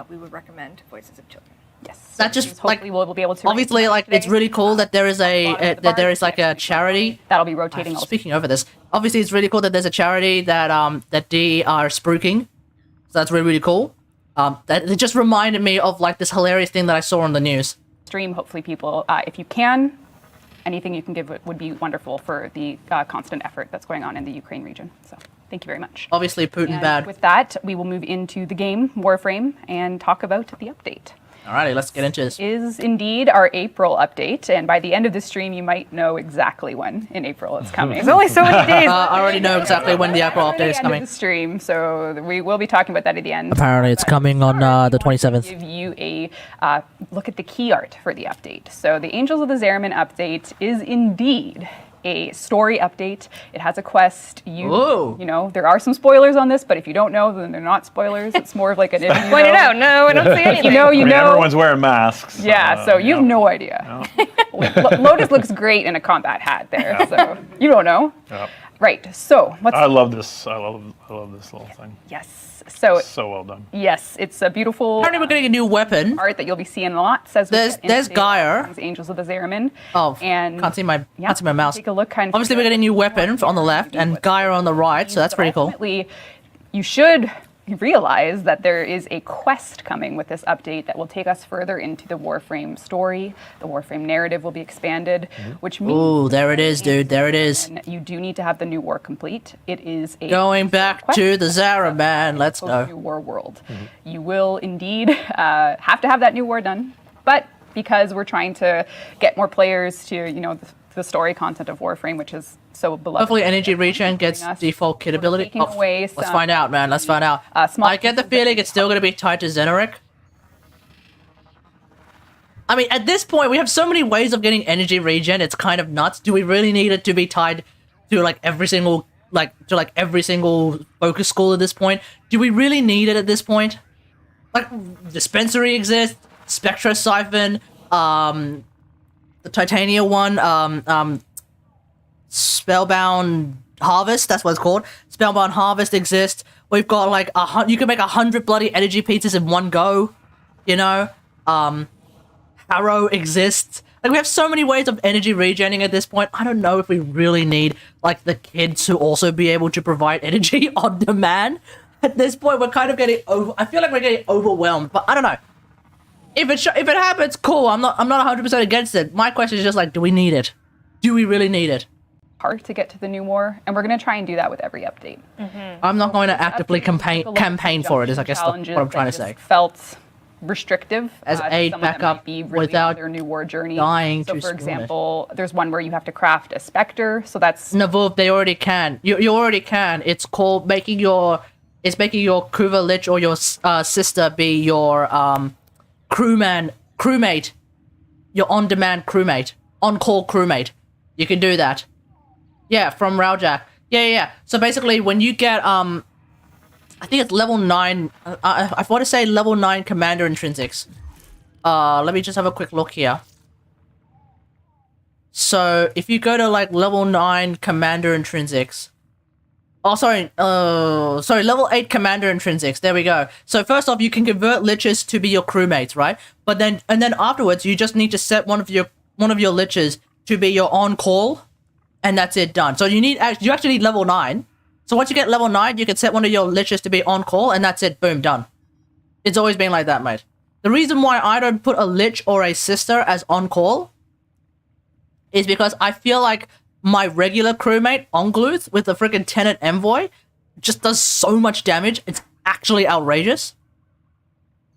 we would recommend Voices of Children. Yes. That just hopefully we'll be able to. Obviously, it's really cool that there is a charity that'll be rotating. Speaking over this, obviously it's really cool that there's a charity that that they are spruiking. So that's really cool. That it just reminded me of this hilarious thing that I saw on the news. Stream. Hopefully, people, if you can, anything you can give would be wonderful for the constant effort that's going on in the Ukraine region. So. Thank you very much. Obviously, Putin and bad. With that, we will move into the game, Warframe, and talk about the update. Alrighty, let's get into this. This is indeed our April update, and by the end of the stream, you might know exactly when in April it's coming. There's only so many days. I already know exactly when the April update is coming. End of the stream, so we will be talking about that at the end. Apparently, it's coming on the 27th. Give you a look at the key art for the update. So the Angels of the Zariman update is indeed a story update. It has a quest. You know, there are some spoilers on this, but if you don't know, then they're not spoilers. It's more of like an point it out. No, I don't see anything. You know. Everyone's wearing masks. Yeah, so you have no idea. No. Lotus looks great in a combat hat there, so you don't know. Yep. Right. So I love this. I love this little thing. Yes. So well done. Yes, it's a beautiful. Apparently, we're getting a new weapon. Art that you'll be seeing lots. As there's Geyer. Angels of the Zariman. Oh, and can't see my mouse. Take a look. Obviously, we're getting a new weapon on the left and Geyer on the right, so that's pretty cool. You should realize that there is a quest coming with this update that will take us further into the Warframe story. The Warframe narrative will be expanded, which means... Ooh, there it is, dude. There it is. You do need to have the new war complete. It is a... Going back to the Zariman. Let's go. New war world. You will indeed have to have that new war done, but because we're trying to get more players to, the story content of Warframe, which is so beloved. Hopefully energy regen gets default kit ability. Let's find out, man. Let's find out. I get the feeling it's still going to be tied to Xenoric. I mean, at this point, we have so many ways of getting energy regen, it's kind of nuts. Do we really need it to be tied to every single focus school at this point? Do we really need it at this point? Dispensary exists, Spectra Siphon, the Titania one, Spellbound Harvest, that's what it's called. Spellbound Harvest exists. We've got like you can make 100 bloody energy pieces in one go, you know? Harrow exists. Like, we have so many ways of energy regenerating at this point. I don't know if we really need, like, the kids to also be able to provide energy on demand. At this point, we're kind of getting I feel like we're getting overwhelmed, but I don't know. If it happens, cool. I'm not 100% against it. My question is just like, do we need it? Do we really need it? Hard to get to the new war, and we're going to try and do that with every update. I'm not going to actively campaign for it, is I guess what I'm trying to say. Felt restrictive as a backup without their new war journey. Dying so to for example, there's one where you have to craft a specter, so that's Navub, they already can. You already can. It's called making your Kuva Lich or your sister be your crewmate, your on-demand crewmate, on-call crewmate. You can do that. Yeah, from Rowjack. Yeah. So basically, when you get I think it's level 9. I want to say level 9 Commander Intrinsics. Let me just have a quick look here. So if you go to like level 9 Commander Intrinsics. Oh, sorry. Level 8 Commander Intrinsics. There we go. So first off, you can convert liches to be your crewmates, right? But then afterwards, you just need to set one of your liches to be your on call, and that's it, done. So you actually need level 9. So once you get level 9, you can set one of your liches to be on call, and that's it. Boom, done. It's always been like that, mate. The reason why I don't put a lich or a sister as on call is because I feel like my regular crewmate, Ongluth, with the freaking Tenant Envoy, just does so much damage. It's actually outrageous.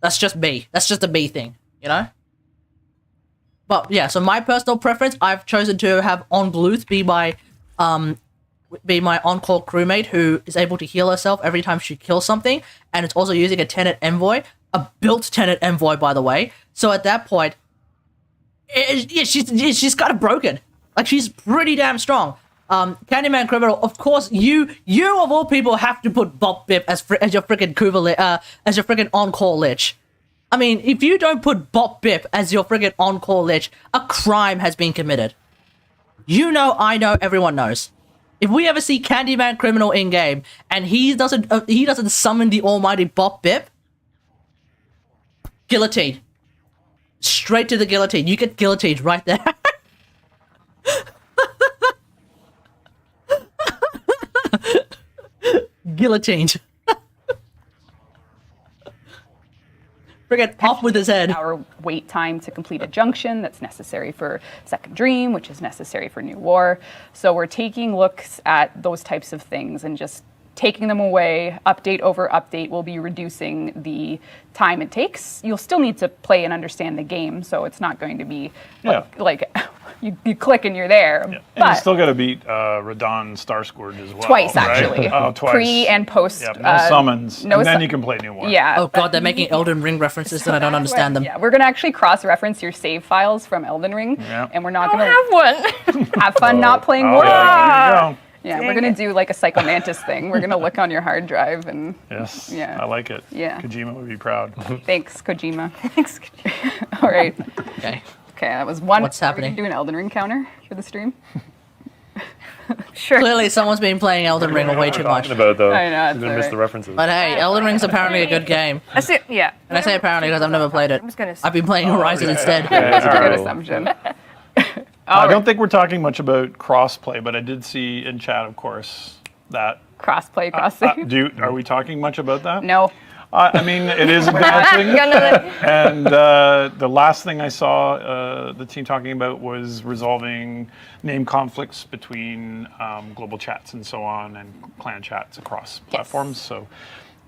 That's just me. That's just a me thing, you know? But yeah, so my personal preference, I've chosen to have Ongluth be my on-call crewmate who is able to heal herself every time she kills something, and it's also using a Tenant Envoy, a built Tenant Envoy, by the way. So at that point, she's kind of broken. Like, she's pretty damn strong. Candyman Criminal, of course, you of all people have to put Bop Bip as your freaking as your freaking on-call lich. I mean, if you don't put Bop Bip as your freaking on-call lich, a crime has been committed. You know, I know, everyone knows. If we ever see Candyman Criminal in game and he doesn't summon the almighty Bop Bip, guillotine. Straight to the guillotine. You get guillotined right there. Guillotined. Friggin' off with his head. Our wait time to complete a junction that's necessary for Second Dream, which is necessary for New War. So we're taking looks at those types of things and just taking them away. Update over update will be reducing the time it takes. You'll still need to play and understand the game, so it's not going to be like you click and you're there. Yeah. But And you still got to beat Radon Starscourge as well. twice, right? actually. Oh, twice. Pre and post. Yeah, no summons. no and then su- you can play New War. Yeah. Oh god, they're making Elden Ring references and I don't understand them. Yeah, we're gonna actually cross-reference your save files from Elden Ring, Yeah. and we're not I gonna don't have one. have fun not playing Oh, War. yeah, there you go. Yeah, Dang we're gonna it. do like a Psychomantis thing. We're gonna look on your hard drive and Yes, Yeah. I like it. Yeah. Kojima would be proud. thanks, Kojima. Thanks. All right. Okay. Okay, that was one. What's Are we happening? gonna do an Elden Ring counter for the stream? Sure. Clearly someone's been playing Elden Ring way too much. Talking about though. I know, You're it's gonna miss alright. the references. But hey, Elden Ring's apparently a good game. That's it. Yeah. And I say apparently because I've never played it. I'm just gonna. I've been playing Horizon instead. That's a all good right. assumption. I don't think we're talking much about crossplay, but I did see in chat, of course, that. Cross-play, cross-save. Are we talking much about that? No. I mean, it is advancing. And the last thing I saw the team talking about was resolving name conflicts between global chats and so on, and clan chats across platforms. So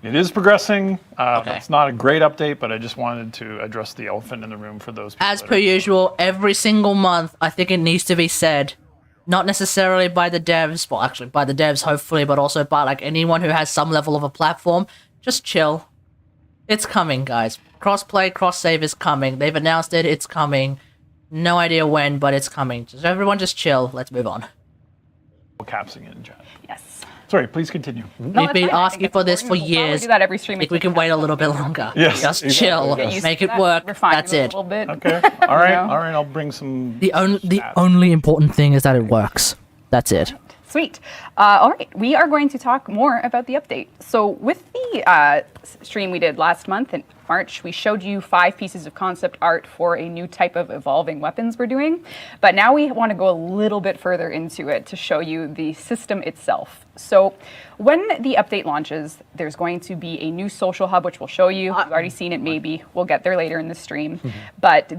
it is progressing. It's not a great update, but I just wanted to address the elephant in the room for those people. As per usual, every single month, I think it needs to be said. Not necessarily by the devs, well, actually by the devs, hopefully, but also by like anyone who has some level of a platform. Just chill. It's coming, guys. Crossplay, cross-save is coming. They've announced it. It's coming. No idea when, but it's coming. Just everyone just chill. Let's move on. Capsing it in chat. Yes. Sorry, please continue. We've that's been fine. I think asking it's for this for important. We'll probably years. do that every stream. If we can wait a little bit longer. Yes, Just exactly. chill. Get used Make to it that. work. Refine That's a it. little bit. Okay. All right. know? All right. I'll bring some. The stats. only important thing is that it works. That's it. Sweet. All right, we are going to talk more about the update. So with the stream we did last month in March, we showed you 5 pieces of concept art for a new type of evolving weapons we're doing. But now we want to go a little bit further into it to show you the system itself. So when the update launches, there's going to be a new social hub, which we'll show you. You've already seen it maybe. We'll get there later in the stream. But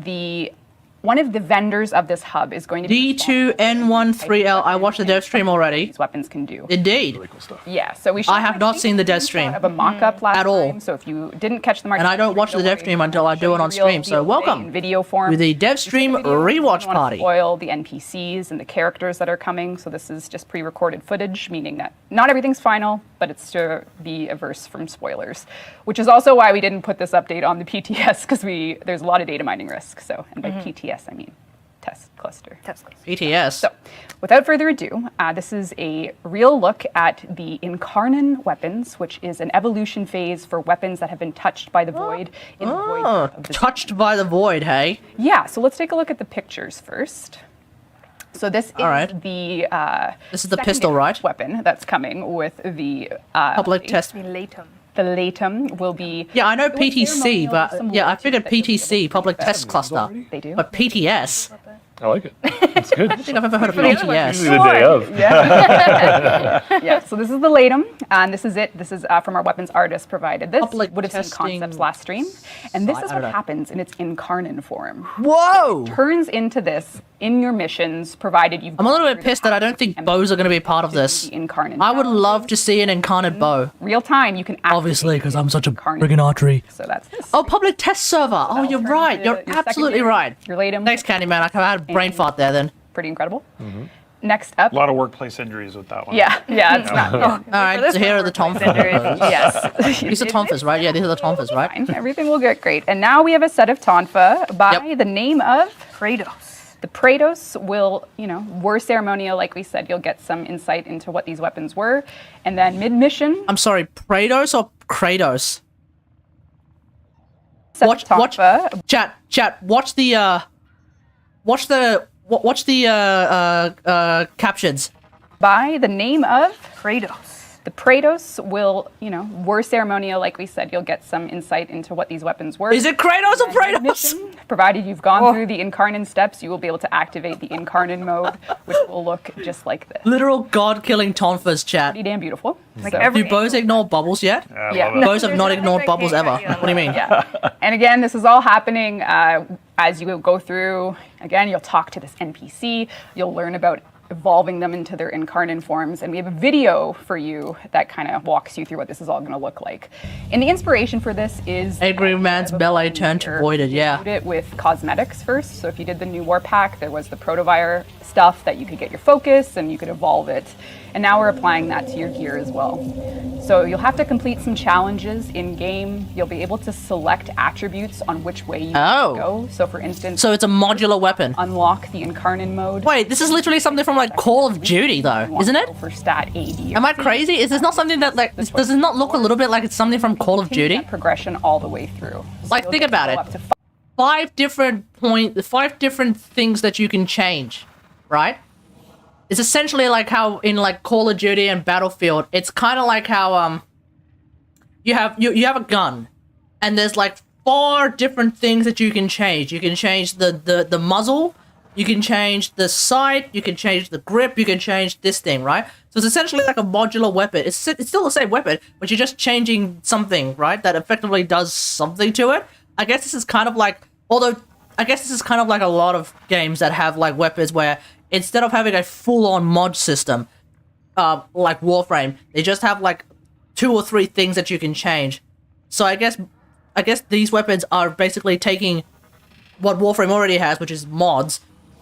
one of the vendors of this hub is going to be D2N13L. I watched the dev stream already. these weapons can do. Indeed. Really cool stuff. Yeah, so we. I have not seen the dev stream of a mock-up last at all. time, so if you didn't catch the market, And I don't watch the dev stream until I do it on stream. So welcome in video form to the dev stream rewatch party. Spoil the NPCs and the characters that are coming. So this is just pre-recorded footage, meaning that not everything's final, but it's to be averse from spoilers. Which is also why we didn't put this update on the PTS because there's a lot of data mining risk. So, and by PTS I mean test cluster. PTS. So, without further ado, this is a real look at the Incarnon weapons, which is an evolution phase for weapons that have been touched by the void. In the void of the Touched by the void, hey? Yeah, so let's take a look at the pictures first. So this is right. the This is the pistol, secondary right? weapon that's coming with the Public test. The Latum. The Latum will be. Yeah, I know There was PTC, ceremonial but with some yeah, I loyalty figured that you'll be able PTC, to public do test that. cluster. They do. But PTS, I like it. It's good. I don't think I've ever heard of Usually PTS. the day of. Yeah. Yeah, so this is the Latum, and this is it. This is from our weapons artist provided. This Public would have seen testing concepts last stream. And this site, is I what don't know. happens in its Incarnon form. Whoa! Turns into this in your missions, provided you've. I'm a little bit pissed that I don't think bows are going to be part of this. Incarnon. I would love to see an incarnate bow. Real time, you can activate Obviously, because I'm such a Incarnon. friggin' archery. So that's this. Oh, public test server. Oh, you're turn right. into You're your absolutely secondary, right. Your Latum. Thanks, Candyman. I had a brain fart there then. Pretty incredible. Next up. A lot of workplace injuries with that one. Yeah, it's not. All right, so here are the Tomfers. Yes. These are Tomfers, right? Yeah, these are the Tomfers, right? Fine. Everything will get great. And now we have a set of Tonfa by Yep. the name of Kratos. the Praetos. Were ceremonial, like we said. You'll get some insight into what these weapons were. And then mid-mission, I'm sorry, Praetos or Kratos? set Watch, of watch, Tonfa chat. Watch the captions. by the name of Kratos. the Praetos. Were ceremonial, like we said. You'll get some insight into what these weapons were. Is it Kratos or And Praetos? mission, provided you've gone through the Incarnon steps, you will be able to activate the Incarnon mode, which will look just like this. Literal god-killing Tonfers, chat. Pretty damn beautiful. Like So- every Do bows ignore bubbles yet? I Yeah. love it. Bows have not There's ignored nothing bubbles that ever. can't get What do you mean? Yeah. And again, this is all happening as you go through. Again, you'll talk to this NPC. You'll learn about evolving them into their Incarnon forms. And we have a video for you that kind of walks you through what this is all going to look like. And the inspiration for this is... Angry man's melee turned to voided, yeah. Did it with cosmetics first. So if you did the new war pack, there was the protovire stuff that you could get your focus and you could evolve it. And now we're applying that to your gear as well. So you'll have to complete some challenges in game. You'll be able to select attributes on which way you go. So for instance, So it's a modular weapon. unlock the Incarnon mode. Wait, this is literally something from like Call of Duty though, isn't it? For stat AD. Am I crazy? Is this not something that like, does it not look a little bit like it's something from Call of Duty? Progression all the way through. So Like, you'll think get to about go it. up to 5 different things that you can change, right? It's essentially like how in like Call of Duty and Battlefield, it's kind of like how you have a gun, and there's like 4 different things that you can change. You can change the muzzle, you can change the sight, you can change the grip, you can change this thing, right? So it's essentially like a modular weapon. It's still the same weapon, but you're just changing something, right? That effectively does something to it. I guess this is kind of like, although I guess this is kind of like a lot of games that have like weapons where instead of having a full-on mod system, like Warframe, they just have like 2 or 3 things that you can change. So I guess these weapons are basically taking what Warframe already has, which is mods,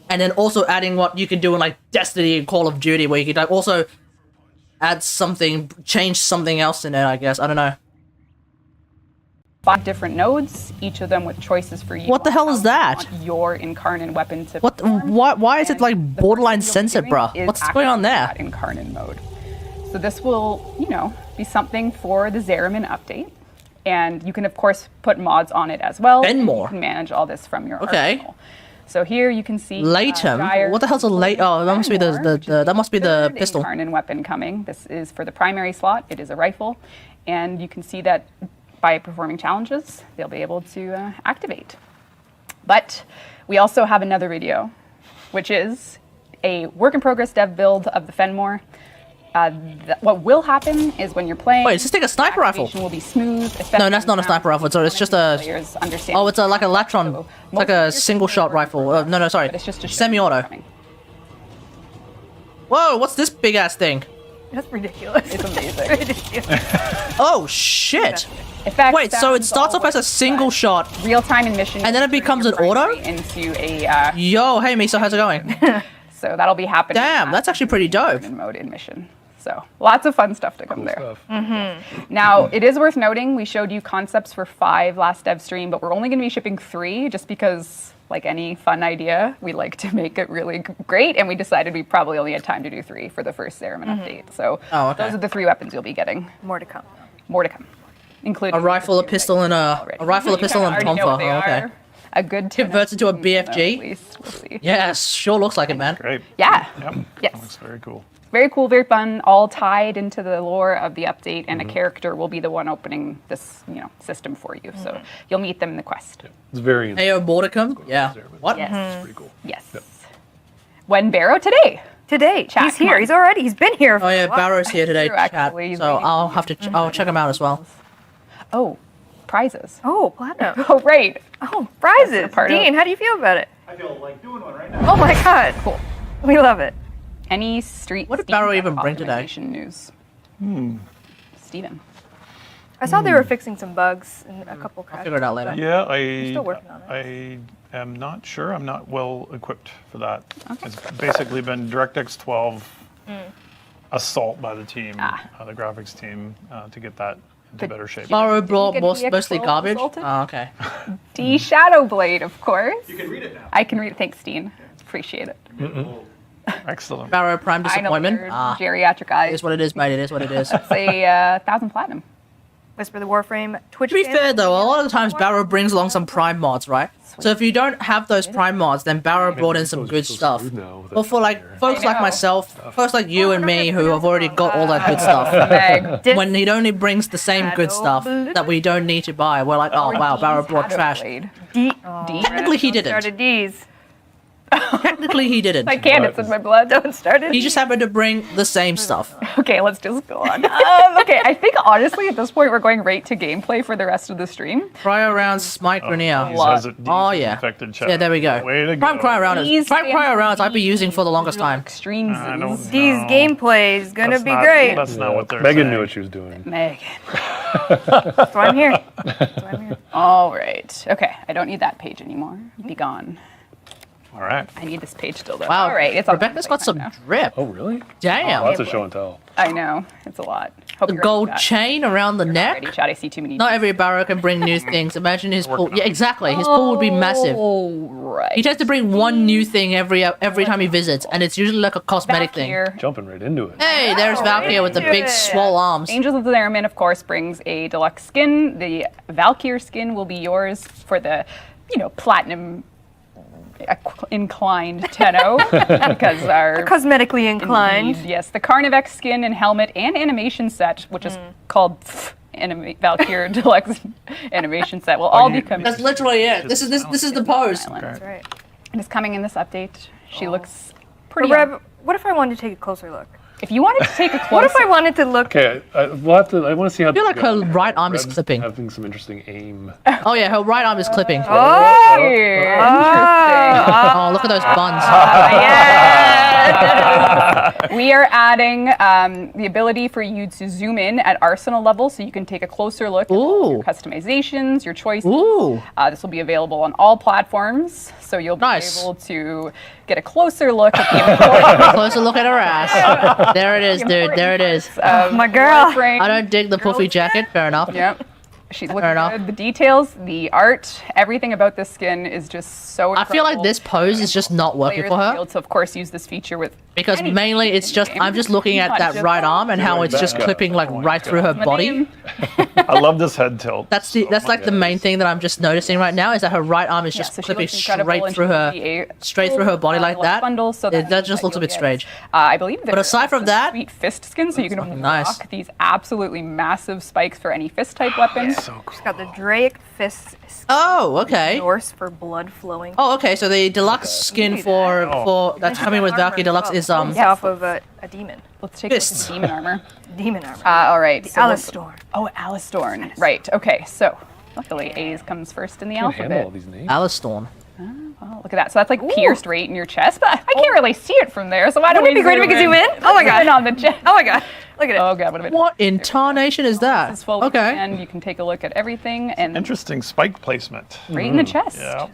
and then also adding what you can do in like Destiny and Call of Duty, where you can like also add something, change something else in it. I guess I don't know. 5 different nodes, each of them with choices for you. What the hell on is how you that? want your Incarnon weapon to What? perform. Why is it like And the borderline first thing you'll be censored, doing bruh? is What's going on there? activate that Incarnon mode. So this will, be something for the Zeramin update. And you can, of course, put mods on it as well. Fenmore. You can manage all this from your Okay. arsenal. So here you can see Latem. What the hell's a late? Oh, that must be the pistol. Karnan weapon coming. This is for the primary slot. It is a rifle, and you can see that by performing challenges, they'll be able to activate. But we also have another video, which is a work in progress dev build of the Fenmore. What will happen is when you're playing. Wait, is this thing a sniper rifle? Will be smooth. No, that's not a sniper rifle. So it's just a. Oh, it's like a Latron. It's like a single shot rifle. No, sorry. It's just a semi-auto. Whoa, what's this big ass thing? That's ridiculous. It's amazing. ridiculous. Oh shit! Effects, Wait, so it sounds, starts all off as a works, single but shot, real time in mission, and then it becomes an auto? into a. Yo, hey Miso, how's it going? So that'll be happening. Damn, that's actually pretty dope. In mode in mission. So lots of fun stuff to come there. Now, it is worth noting, we showed you concepts for 5 last dev stream, but we're only going to be shipping 3 just because, like any fun idea, we like to make it really great, and we decided we probably only had time to do 3 for the first Zeramin update. So those are the 3 weapons you'll be getting. More to come. More to come. Including a rifle, a pistol, and a rifle, a pistol, and a Tonfa. Oh, okay. A good Converts into a BFG. at least. We'll see. Yes, sure looks like it, man. Great. Yeah. Yep. Yes. That looks very cool. Very cool, very fun, all tied into the lore of the update, and a character will be the one opening this, system for you. So you'll meet them in the quest. It's very Heyo, Mordecum? Yeah. What? Yes. It's pretty cool. Yes. When Barrow today. Today, Chat, he's come here. on. He's been here. Oh yeah, Barrow's here today, True, chat. actually, he's So waiting. I'll have to. I'll check him out as well. Oh, prizes. Oh, platinum. Oh, right. Oh, prizes. part of- Dean, how do you feel about it? I feel like doing one right now. Oh my god. Cool. We love it. Any street. What did Steam Barrow Deck even bring today? optimization news? Steven. I saw they were fixing some bugs in a couple crashes. Figure it out later. Yeah, still working on I am not sure. I'm not well equipped for that. It's basically been DirectX 12 assault by the team, the graphics team, to get that into better shape. Barrow brought get mostly DX12 garbage. consultant? Oh, okay. D Shadowblade, of course. You can read it now. I can read it. Thanks, Dean. Appreciate it. Excellent. Barrow Prime disappointment. Final geriatric eyes. It is what it is, mate. It is what it is. Say 1,000 platinum. Whisper the Warframe Twitch. To be channel. fair though, a lot of the times Barrow brings along some Prime mods, right? So if you don't have those Prime mods, then Barrow brought in some good stuff. But for like folks like myself, folks like you and me who have already got all that good stuff, Meg. when he only brings the same good stuff that we don't need to buy, we're like, oh wow, Barrow brought trash. Shadowblade. D. Technically he didn't. Started D's. Technically he didn't. I can't. It's in my blood. Don't start it. He just happened to bring the same stuff. Okay, let's just go on. Okay, I think honestly at this point we're going right to gameplay for the rest of the stream. Cryo rounds, Smite Grenier. He says it Oh yeah. infected chat. Yeah, there we go. Way to Prime go. cryo round These is Prime cryo rounds I've been using for the longest time. Extremes. I don't D's know. gameplay is gonna That's be not- great. That's not what they're Megan saying. knew what she was doing. Megan. That's why I'm here. That's why I'm here. All right. Okay, I don't need that page anymore. Be gone. All right. I need this page still though. Wow. All right, it's on Rebecca's got some now. drip. Oh, really? Damn. Lots of show and tell. I know it's a lot. Hope The you're gold ready, chat. chain around the neck. Ready, chat. I see too many. Not every Barrow can bring new things. Imagine his pool. Working on Yeah, it. exactly. His pool would be massive. Oh right. He tends to bring one new thing every time he visits, and it's usually like a cosmetic Back thing. here. Jumping right into it. Hey, there's Valkyrie with the big swole arms. Angels of the Zeramin, of course, brings a deluxe skin. The Valkyr skin will be yours for the, platinum inclined Tenno because our Cosmetically inclined. Indeed, yes, the Carnivex skin and helmet and animation set, which is called Valkyr Deluxe animation set, will all be coming. That's literally it. This is the pose. That's right. It is coming in this update. She looks pretty. But Reb, what if I wanted to take a closer look? If you wanted to take a closer, What if I wanted to look? Okay, we'll have to. I want to see how. I feel like her right arm is clipping. Having some interesting aim. Oh yeah, her right arm is clipping. Oh, interesting. Oh, look at those buns. We are adding the ability for you to zoom in at arsenal level so you can take a closer look at all your customizations, your choices. Ooh. This will be available on all platforms, so you'll be able to get a closer look at the important Closer look at her ass. There it is, dude. There it is. my girl. I don't dig the puffy jacket. Fair enough. Yep. She's Fair looking enough. good. The details, the art, everything about this skin is just so I incredible. feel like this pose is just not working Players for will be her. able to, of course, use this feature with Because anything mainly in it's the just, game. I'm just looking at Not that just right arm and how it's just back. clipping like right through her my body. name. I love this head tilt. That's like the main thing that I'm just noticing right now is that her right arm is Yeah, just so she clipping looks incredible, straight and through she'll her, be a straight through her body like deluxe that. Bundle, so That means just looks a you'll bit get, strange. I believe But aside from some that, sweet fist skin, so you can fucking rock nice. these absolutely massive spikes for any fist type weapons. So cool. She's got the Drake fist Oh, okay. Norse for blood flowing. Oh, okay. So the deluxe skin for that's coming with Valkyrie Deluxe is It's off of a demon. Let's take a look at Fists. the demon armor. Demon armor. All right. So Alistorn. Oh, Alistorn. Right. Okay. So luckily, A's comes first in the Can't handle alphabet. all these names. Alistorn. Oh, look at that. So that's like pierced right in your chest, but I can't really see it from there. So why don't Wouldn't we it be great if we could zoom in? Oh my god. In on the chest. Oh my god. Look at it. Oh god, what a bit. What in tarnation is that? This is full Okay. and you can take a look at everything and Interesting spike placement. right in the chest. Yeah,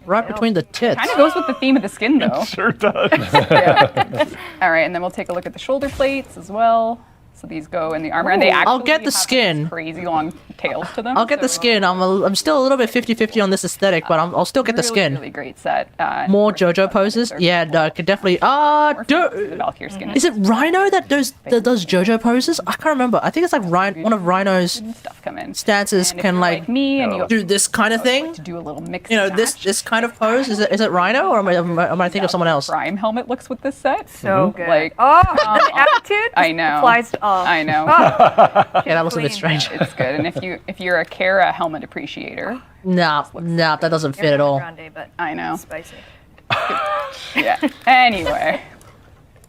Right between the tits. Kind of goes with the theme of the skin though. sure does. Yeah. All right, and then we'll take a look at the shoulder plates as well. So these go in the armor, and they actually I'll get the have skin. these crazy long tails to them. I'll get the so skin. I'm still a little bit 50-50 on this aesthetic, but I'll still get the really, skin. Really great set. More JoJo poses? Yeah, no, I could definitely. The Valkyrie skin Is it Rhino that does JoJo poses? I can't remember. I think it's like one of Rhino's stuff come in. stances And if can you're like me and you do this kind of thing. to do a little mix. You know, and this match. kind of pose. Is it Rhino or am I thinking of someone else? Prime helmet looks with this set. So good. Like, oh, the attitude. I know. Applies to all. I know. Yeah, that looks a bit strange. It's good. And if you're a Kara helmet appreciator, Nah, that doesn't fit at all. Grande, but I know. spicy. Yeah. Anyway,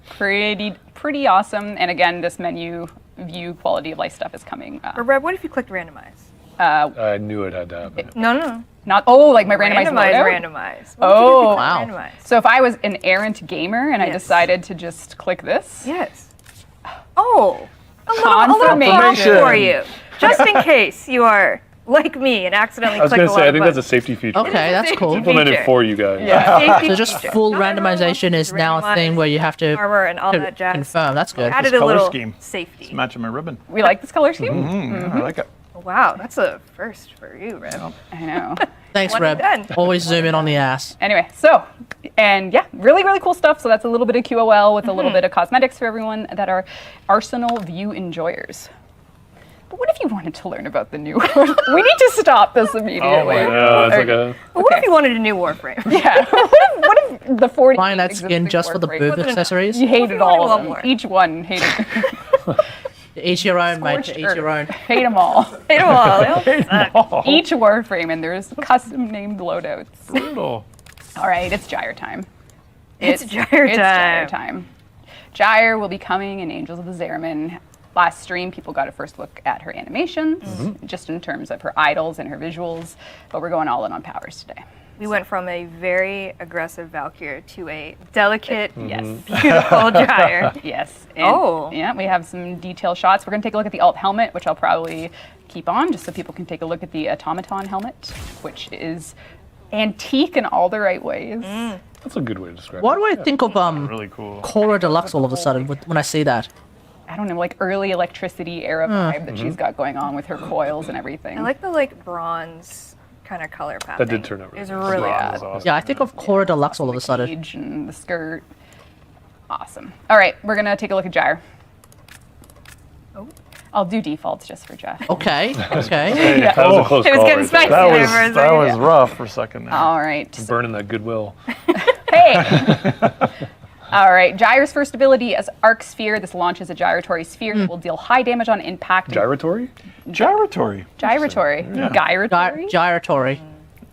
pretty awesome. And again, this menu view quality of life stuff is coming. But Reb, what if you clicked randomize? I knew it had to happen. No. Not like my randomized loadout? Randomize. Oh, wow. Randomize. So if I was an errant gamer and I Yes. decided to just click this, Yes. Oh, a little Confirmation. prompt for you, just in case you are like me and accidentally I was click going a to lot say, I of think that's a buttons. safety feature. Okay, that's cool. Implemented feature. for you guys. yeah. Safety So just feature. full Not everyone randomization is now a randomized thing where you have to armor and all that jazz. confirm. That's good. Added This a color little scheme. safety. Matching my ribbon. We like this color scheme. I like it. Wow, that's a first for you, Reb. I know. Thanks, One Reb. and done. Always zoom in on the ass. Anyway, so, and yeah, really, really cool stuff. So that's a little bit of QOL with a little bit of cosmetics for everyone that are Arsenal View enjoyers. But what if you wanted to learn about the new one? We need to stop this immediately. Oh my Yeah, it's like a. But what if you wanted a new Warframe? Yeah. what if the 40 Buying that skin just for the boob accessories? You hated you wanted all of one them. more? Each one hated. Each your own, mate. Scorched Each your own. Hate them all. Hate 'em all. They all suck. Each Warframe, and there's custom named loadouts. Brutal. All right, it's Gyre time. It's Gyre It's time. Gyre time. Gyre will be coming in Angels of the Zeramin. Last stream, people got a first look at her animations, just in terms of her idols and her visuals, but we're going all in on powers today. We went from a very aggressive Valkyrie to a delicate, Yes. beautiful Gyre. Yes. And, Oh. Yeah, we have some detailed shots. We're going to take a look at the alt helmet, which I'll probably keep on just so people can take a look at the automaton helmet, which is antique in all the right ways. That's a good way to describe Why it. do I think of Really cool. Cora Deluxe all of a sudden when I see that? I don't know, like early electricity era vibe that she's got going on with her coils and everything. I like the bronze kind of color palette. That did turn out really It's nice. really Bronze good. is awesome. Yeah, I think of Cora Deluxe all of a sudden. Cage and the skirt. Awesome. All right, we're gonna take a look at Gyre. Oh. I'll do defaults just for Jeff. Okay, okay. Hey, that was a close It was call getting right there. spicy That there was for a that second. was rough for a second there. All right. Burning that goodwill. Hey. All right. Gyre's first ability is Arc Sphere. This launches a gyratory sphere that will deal high damage on impact. Gyratory? Gyratory. Gyratory. Gyratory. Gyratory.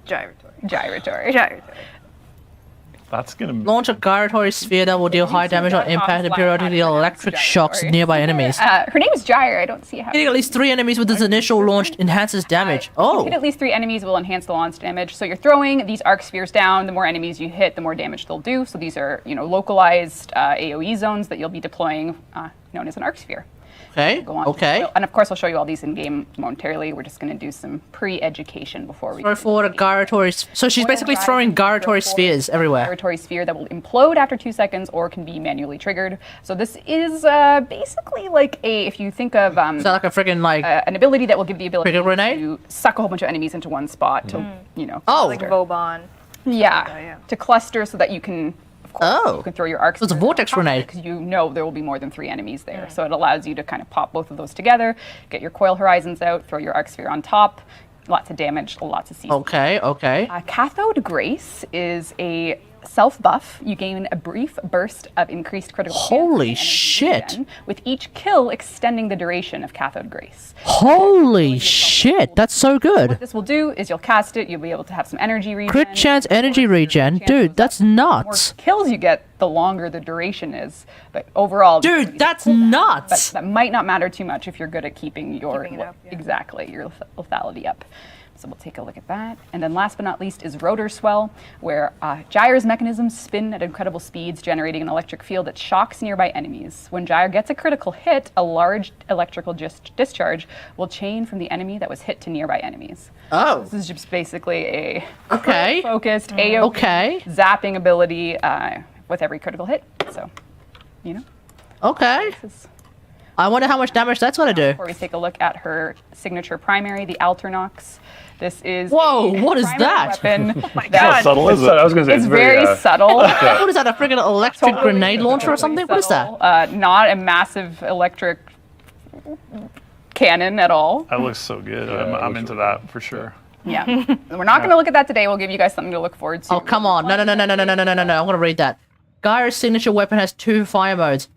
Gyratory. Gyratory. Gyratory. That's gonna Launch a gyratory sphere that will deal high damage on impact and periodically deal electric shocks to nearby enemies. Her name is Gyre. I don't see how. Hitting at least 3 enemies with this initial launch enhances damage. Oh, Hit at least 3 enemies will enhance the launch damage. So you're throwing these arc spheres down. The more enemies you hit, the more damage they'll do. So these are, localized AOE zones that you'll be deploying, known as an arc sphere. Okay. Go on to Okay. spoil- And of course, I'll show you all these in game momentarily. We're just going to do some pre-education before we. Throw forward a gyratory. So she's basically throwing gyratory spheres everywhere. Gyratory sphere that will implode after 2 seconds or can be manually triggered. So this is basically like if you think of Is that like a freaking like? an ability that will give the ability Trigger grenade? to suck a whole bunch of enemies into one spot to, Oh. Like Vauban. yeah, to cluster so that you can. Of course, you can throw your arcs. So it's a vortex grenade. Because you know there will be more than 3 enemies there. So it allows you to kind of pop both of those together, get your coil horizons out, throw your arc sphere on top. Lots of damage, lots of CC. Okay. Okay. Cathode Grace is a self buff. You gain a brief burst of increased critical chance Holy and energy shit. regen, with each kill extending the duration of Cathode Grace. Holy shit! That's so good. What this will do is you'll cast it, you'll be able to have some energy regen. Crit chance, energy regen, dude. That's The more nuts. kills you get, the longer the duration is. But overall, Dude, that's nuts. But that might not matter too much if you're good at keeping your Keeping it up, yeah. exactly your lethality up. So we'll take a look at that. And then last but not least is rotor swell, where Gyre's mechanisms spin at incredible speeds, generating an electric field that shocks nearby enemies. When Gyre gets a critical hit, a large electrical discharge will chain from the enemy that was hit to nearby enemies. Oh. This is just basically a Okay. focused AoE Okay. zapping ability with every critical hit. So, Okay. this is I wonder how much damage that's gonna do. before we take a look at her signature primary, the Alternox. This is Whoa, a what is primary that? Weapon my that- God. Subtle is it? I was gonna say It's very subtle. What is that? A freaking electric grenade launcher or something? What is that? Not a massive electric cannon at all. That looks so good. I'm into that for sure. Yeah. We're not going to look at that today. We'll give you guys something to look forward to. Oh, come on. No. I want to read that. Gyro's signature weapon has 2 fire modes.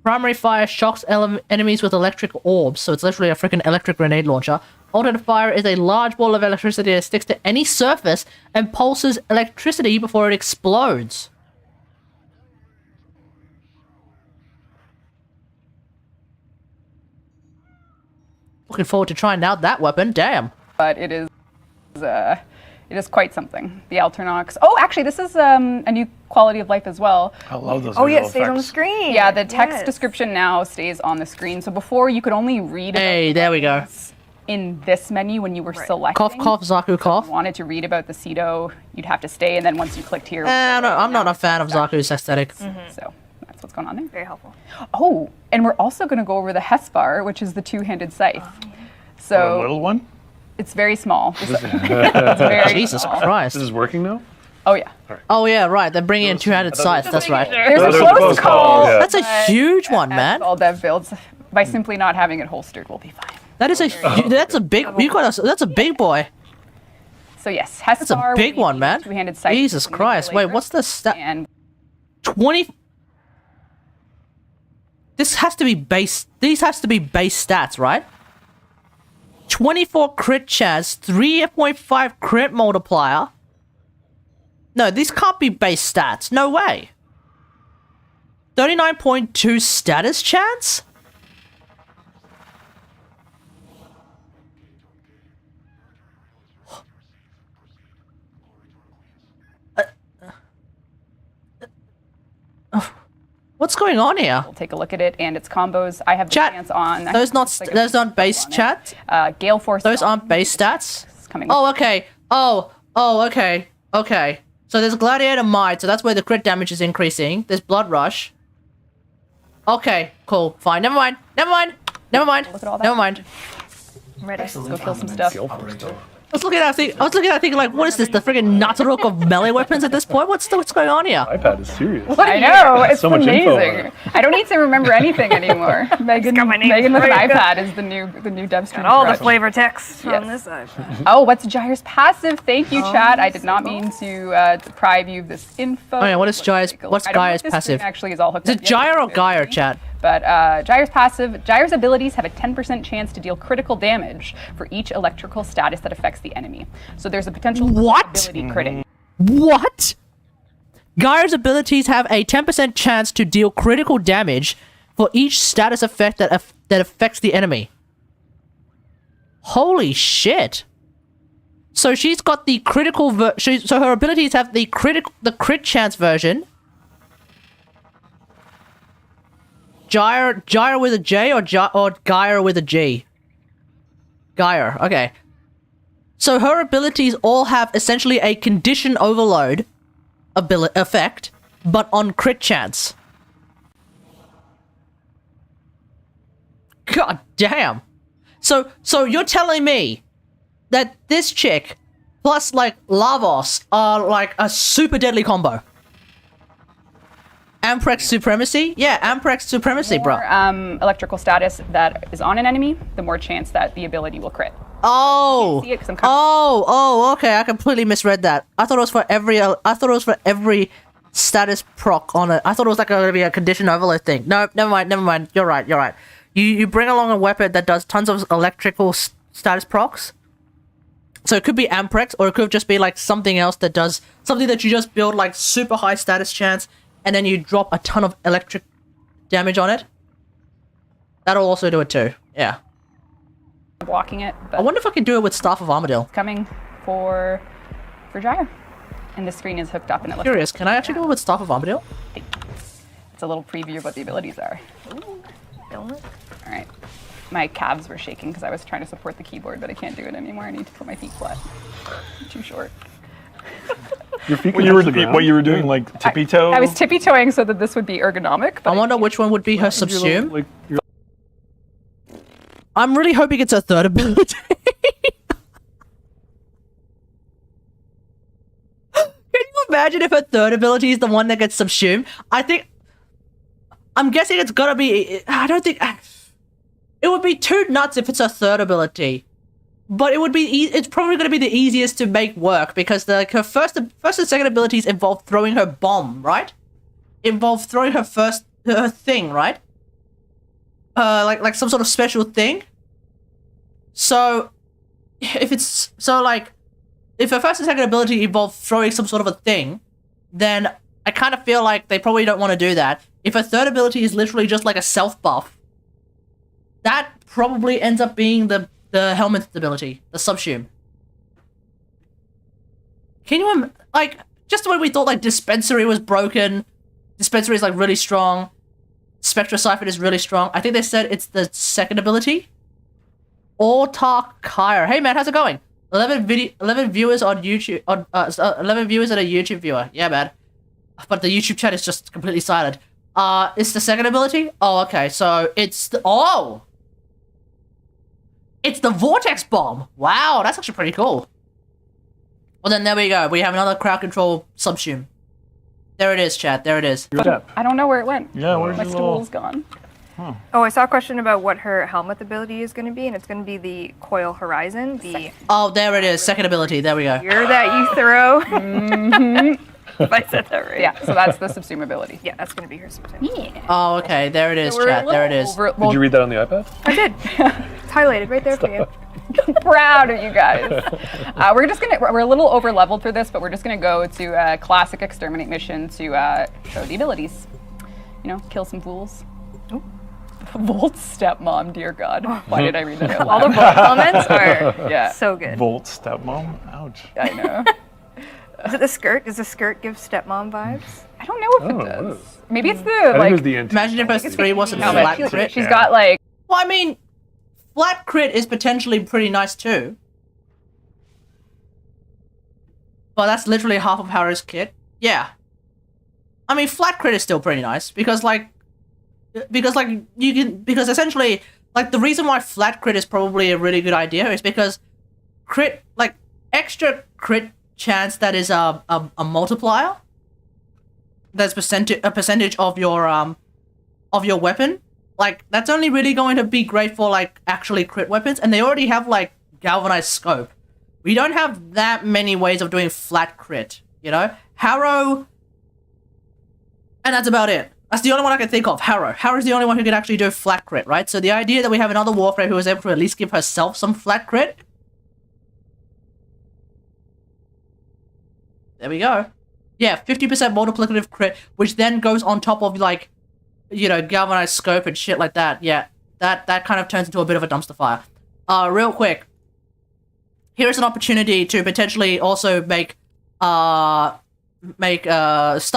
Primary fire shocks enemies with electric orbs, so it's literally a freaking electric grenade launcher. Alternate fire is a large ball of electricity that sticks to any surface and pulses electricity before it explodes. Looking forward to trying out that weapon. Damn. But it is quite something. The Alternox. Oh, actually, this is a new quality of life as well. I love those. Oh yeah, it visual stays on the effects. screen. Yeah, the text Yes. description now stays on the screen. So before you could only read about Hey, there we go. in this menu when you were selecting. Cough, cough, Zaku, If cough. you wanted to read about the Cedo, you'd have to stay, and then once you clicked here. I'm not a fan of Zaku's aesthetic. So that's what's going on there. Very helpful. Oh, and we're also going to go over the Hespar, which is the 2-handed scythe. The So little one. it's very small. It's very Jesus small. Christ. This is working now? Oh yeah. Oh yeah, right. They're bringing in 2-handed scythes. That's right. There's Those a are close close call. calls, yeah. That's a huge one, man. All dev builds. By simply not having it holstered, we'll be fine. That is that's a big. You got that's a big boy. So yes, Hespar. That's a big one, man. 2-handed scythe. Jesus Christ. Wait, what's the stat? And 20. This has to be base. These has to be base stats, right? 24 crit chance, 3.5 crit multiplier. No, these can't be base stats. No way. 39.2 status chance? What's going on here? we'll take a look at it and its combos. I have the Chat, stance on. Those aren't base chat. Gale Force. Those aren't base stats. Coming. Oh, okay. Okay. So there's Gladiator Might, so that's where the crit damage is increasing. There's Blood Rush. Okay, cool, fine. Never mind. Look at all that. Never mind. I'm ready. Let's go kill some stuff. I was looking at it thinking like, what is this? The friggin' Nataruk of melee weapons at this point? What's going on here? iPad is serious. I know, it's So much info on amazing. it. I don't need to remember anything anymore. Megan got my name with an right. iPad is the new DevStream. All the crutch. flavor text Yes. on this iPad. Oh, what's Gyre's passive? Thank you, chat. I did not mean to deprive you of this info. Oh yeah, what is Let's Gyre's? take a look. What's I don't know if Gyre's this passive? screen actually is all hooked Is up it yet. Gyre or Bear Gyre, with me. chat? But Gyre's passive, Gyre's abilities have a 10% chance to deal critical damage for each electrical status that affects the enemy. So there's a potential What? ability critting. What? Gyre's abilities have a 10% chance to deal critical damage for each status effect that affects the enemy. Holy shit. So she's got the critical so her abilities have the crit chance version. Gyre with a J or Gyre with a G? Gyre, okay. So her abilities all have essentially a condition overload effect, but on crit chance. God damn. So you're telling me that this chick plus like Lavos are like a super deadly combo? Amprex Supremacy? Yeah, Amprex Supremacy, bro. Electrical status that is on an enemy, the more chance that the ability will crit. Oh. See it 'cause I'm okay. I completely misread that. I thought it was for every status proc on it. I thought it was like going to be a condition overload thing. No, never mind. You're right. You bring along a weapon that does tons of electrical status procs. So it could be Amprex, or it could just be like something else that does something that you just build like super high status chance, and then you drop a ton of electric damage on it. That'll also do it too. Yeah. Blocking it. But I wonder if I can do it with Staff of Armadillo. coming for Gyre. And the screen is hooked up and it looks Curious, can I actually do it with Staff of Armadillo? it's a little preview of what the abilities are. Don't it? All right. My calves were shaking because I was trying to support the keyboard, but I can't do it anymore. I need to put my feet flat. I'm too short. Your feet What you were doing, like tippy toe? I was tippy-toeing so that this would be ergonomic. But I wonder which one would be her subsume. Like, you're I'm really hoping it's her third ability. Can you imagine if her third ability is the one that gets subsumed? I'm guessing it's gotta be. I don't think. It would be too nuts if it's her third ability. But it would be. It's probably going to be the easiest to make work because her first and second abilities involve throwing her bomb, right? Involve throwing her thing, right? Like some sort of special thing. So, if her first and second ability involve throwing some sort of a thing, then I kind of feel like they probably don't want to do that. If her third ability is literally just like a self buff, that probably ends up being the helmet ability, the subsume. Can you just when we thought like Dispensary was broken, Dispensary is like really strong, Spectra Siphon is really strong. I think they said it's the second ability. Autarkire. Hey man, how's it going? 11 viewers on YouTube. 11 viewers and a YouTube viewer. Yeah, man. But the YouTube chat is just completely silent. It's the second ability. Oh, okay. So it's it's the Vortex Bomb. Wow, that's actually pretty cool. Well, then there we go. We have another crowd control subsume. There it is, chat. There it is. I don't know where it went. Yeah, where's My your stool's gone. Oh, I saw a question about what her helmet ability is going to be, and it's going to be the Coil Horizon. Oh, there it is. Second ability. There we go. Spear that you throw. If I said that right. Yeah, so that's the subsume ability. Yeah, that's going to be her subsume. Yeah. Oh, okay. There it is, So we're a chat. There it little is. Did you read that on the iPad? I did. It's highlighted right there for you. Proud of you guys. We're a little over leveled for this, but we're just gonna go to a classic exterminate mission to show the abilities. You know, kill some fools. Ooh. Volt stepmom, dear God. Why did I read that out All loud? the Volt comments are Yeah. so good. Volt stepmom? Ouch. I know. Is it the skirt? Does the skirt give stepmom vibes? I don't know if Oh, it what does. is- Maybe it's I the think it was like. the NT. Imagine if her 3 wasn't helmet. flat crit. She's got like. Well, I mean, flat crit is potentially pretty nice too. But that's literally half of Harrow's kit. Yeah. I mean, flat crit is still pretty nice because essentially, like, the reason why flat crit is probably a really good idea is because crit, like, extra crit chance that is a multiplier. That's a percentage of your weapon. Like, that's only really going to be great for, like, actually crit weapons, and they already have, like, galvanized scope. We don't have that many ways of doing flat crit, you know? Harrow, and that's about it. That's the only one I can think of, Harrow. Harrow's the only one who can actually do flat crit, right? So the idea that we have another Warframe who was able to at least give herself some flat crit. There we go. Yeah, 50% multiplicative crit, which then goes on top of, like, you know, galvanized scope and shit like that. Yeah, that kind of turns into a bit of a dumpster fire. Real quick. Here's an opportunity to potentially also make Stuff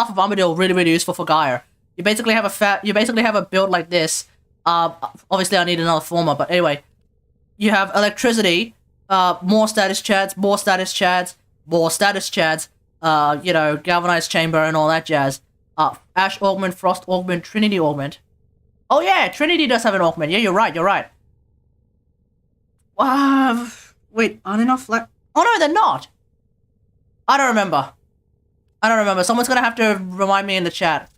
of Armadillo really, really useful for Gaia. You basically have a build like this. Obviously I need another former, but anyway, you have electricity, more status chads, more status chads, more status chads, you know, galvanized chamber and all that jazz. Ash augment, frost augment, trinity augment. Oh yeah, trinity does have an augment. Yeah, you're right. Wait, aren't enough like? Oh no, they're not. I don't remember. Someone's gonna have to remind me in the chat.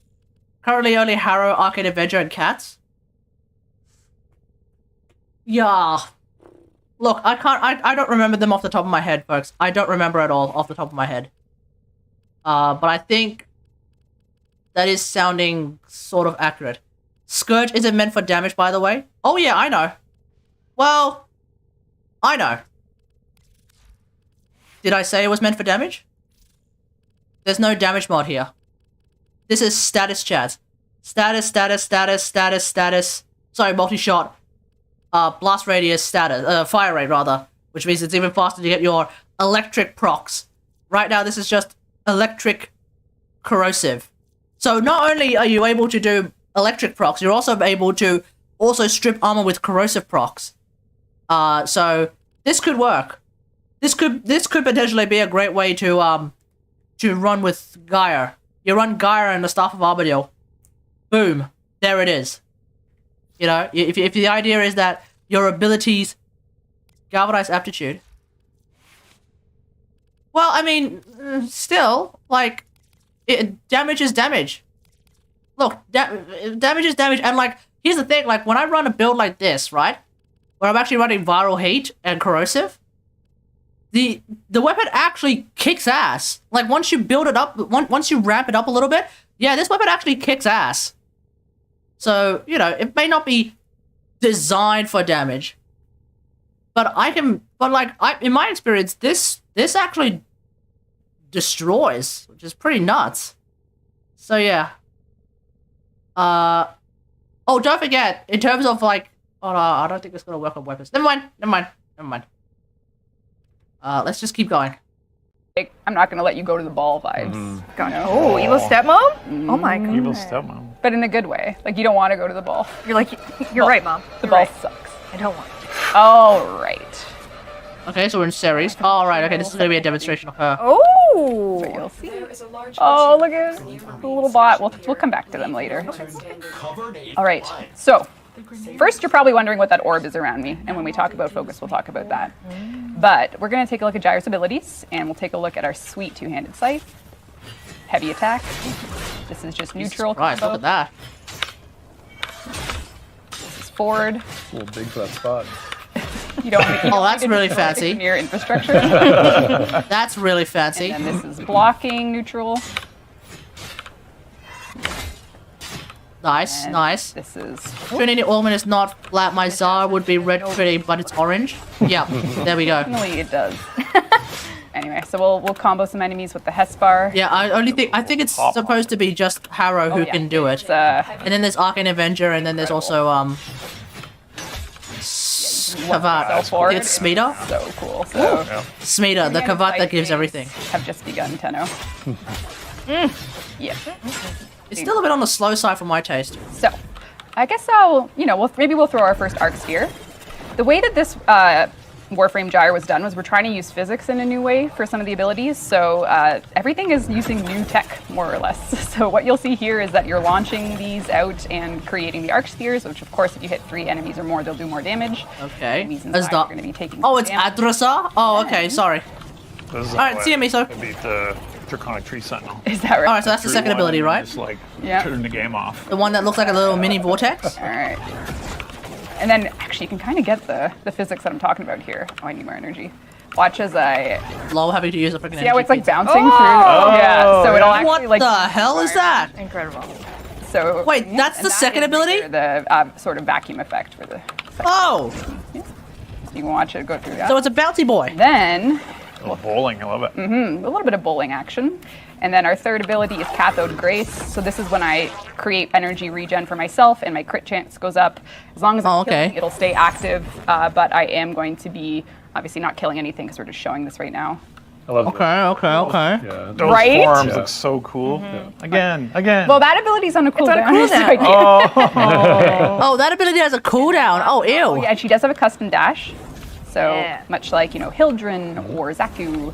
Currently only Harrow, Arcade Adventure, and Cats. Yeah. Look, I don't remember them off the top of my head, folks. I don't remember at all off the top of my head. But I think that is sounding sort of accurate. Scourge isn't meant for damage, by the way. Oh yeah, I know. Well, I know. Did I say it was meant for damage? There's no damage mod here. This is status chads. Status. Sorry, multi-shot. Blast radius status. Fire rate, rather. Which means it's even faster to get your electric procs. Right now, this is just electric corrosive. So not only are you able to do electric procs, you're also able to also strip armor with corrosive procs. So this could work. This could potentially be a great way to run with Gaia. You run Gaia and the Staff of Armadillo. Boom. There it is. You know, if the idea is that your abilities galvanize aptitude. Well, I mean, still, like, damage is damage. Look, damage is damage, and like, here's the thing, like, when I run a build like this, right? Where I'm actually running viral heat and corrosive, the weapon actually kicks ass. Like, once you build it up, once you ramp it up a little bit, yeah, this weapon actually kicks ass. So, you know, it may not be designed for damage, but in my experience, this actually destroys, which is pretty nuts. So yeah. Oh, don't forget, in terms of like, oh no, I don't think it's gonna work on weapons. Never mind. Let's just keep going. I'm not gonna let you go to the ball vibes. Oh, evil stepmom? Oh my god. Evil stepmom. But in a good way. Like, you don't want to go to the ball. You're like, you're right, Mom. The You're ball right. sucks. I don't want to. All right. Okay, so we're in series. All right. Okay, this is gonna be a demonstration of her. Oh! So you'll see. There is a large Oh, look percentage at of the little bot. We'll come back to them later. All right. So, first, you're probably wondering what that orb is around me, and when we talk about focus, we'll talk about that. But we're going to take a look at Gyro's abilities, and we'll take a look at our sweet two-handed scythe, heavy attack. This is just neutral Right, combo. look at that. This is forward. It's a little big for that spot. You don't. Oh, that's really fancy. Near infrastructure. That's really fancy. And then this is blocking neutral. Nice, And nice. This is Trinity Orman is not flat. My Zara would be red Trinity, but it's orange. Yeah, there we go. Normally it does. Anyway, so we'll combo some enemies with the Hespar. Yeah, I think it's supposed to be just Harrow who yeah. can do it. It's, And then there's Arcane Avenger, and then there's also Kavat. I think it's Smeeta. so cool. So Smeeta, the Kavat that gives everything. have just begun, Tenno. Yeah. It's still a bit on the slow side for my taste. So, I guess maybe we'll throw our first arcs here. The way that this Warframe Gyre was done was we're trying to use physics in a new way for some of the abilities. So everything is using new tech, more or less. So what you'll see here is that you're launching these out and creating the arc spheres, which of course, if you hit 3 enemies or more, they'll do more damage. Okay. Enemies inside are going to be taking Oh, it's damage. Adrasa? Oh, okay, sorry. This is Alright, see you, Miso. I beat the Draconic Tree Sentinel. Is that right? Alright, so that's the second 3-1 ability, and right? Just like Yeah. turn the game off. The one that looks like a little mini vortex? All right. And then actually you can kind of get the physics that I'm talking about here. Oh, I need more energy. Watch as I Lol, having to use a freaking see how it's like feed. bouncing through. Yeah. So it'll actually What like the hell is that? Incredible. So Wait, that's and the that second is ability? The sort of vacuum effect for the second. Oh! So you can watch it go through that. So it's a bouncy boy. Then Oh, bowling, I love it. a little bit of bowling action. And then our third ability is Cathode Grace. So this is when I create energy regen for myself and my crit chance goes up. As long as I'm killing, it'll stay active, but I am going to be obviously not killing anything because we're just showing this right now. I love Okay, that. okay, okay. Yeah. Those Right? forms Yeah. look so cool. Again. Well, that ability's on a cooldown. on a cooldown. so I can't- Oh, that ability has a cooldown. Oh, ew. Oh, yeah, and she does have a custom dash. So Yeah. much like, Hildren or Zaku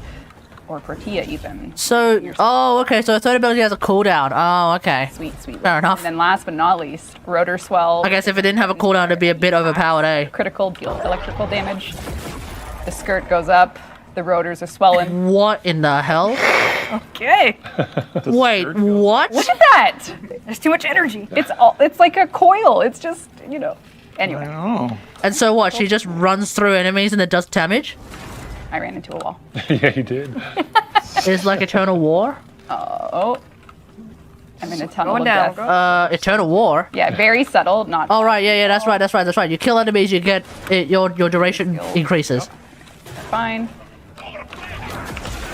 or Protea even. So, oh, okay. So the third ability has a cooldown. Oh, okay. Sweet. Fair enough. And then last but not least, Rotor Swell. I guess if it didn't have a cooldown, it'd be a bit overpowered, eh? Critical, deal electrical damage. The skirt goes up. The rotors are swelling. What in the hell? Okay. Wait, what? Look at that! There's too much energy. It's like a coil. It's just, Anyway, Oh. And so what? She just runs through enemies and it does damage? I ran into a wall. Yeah, you did. It's like Eternal War? Oh. I'm in a tunnel Going of down. death. Eternal War? Yeah, very subtle, not... Oh, right, yeah, that's right. You kill enemies, you get, your duration increases. Fine.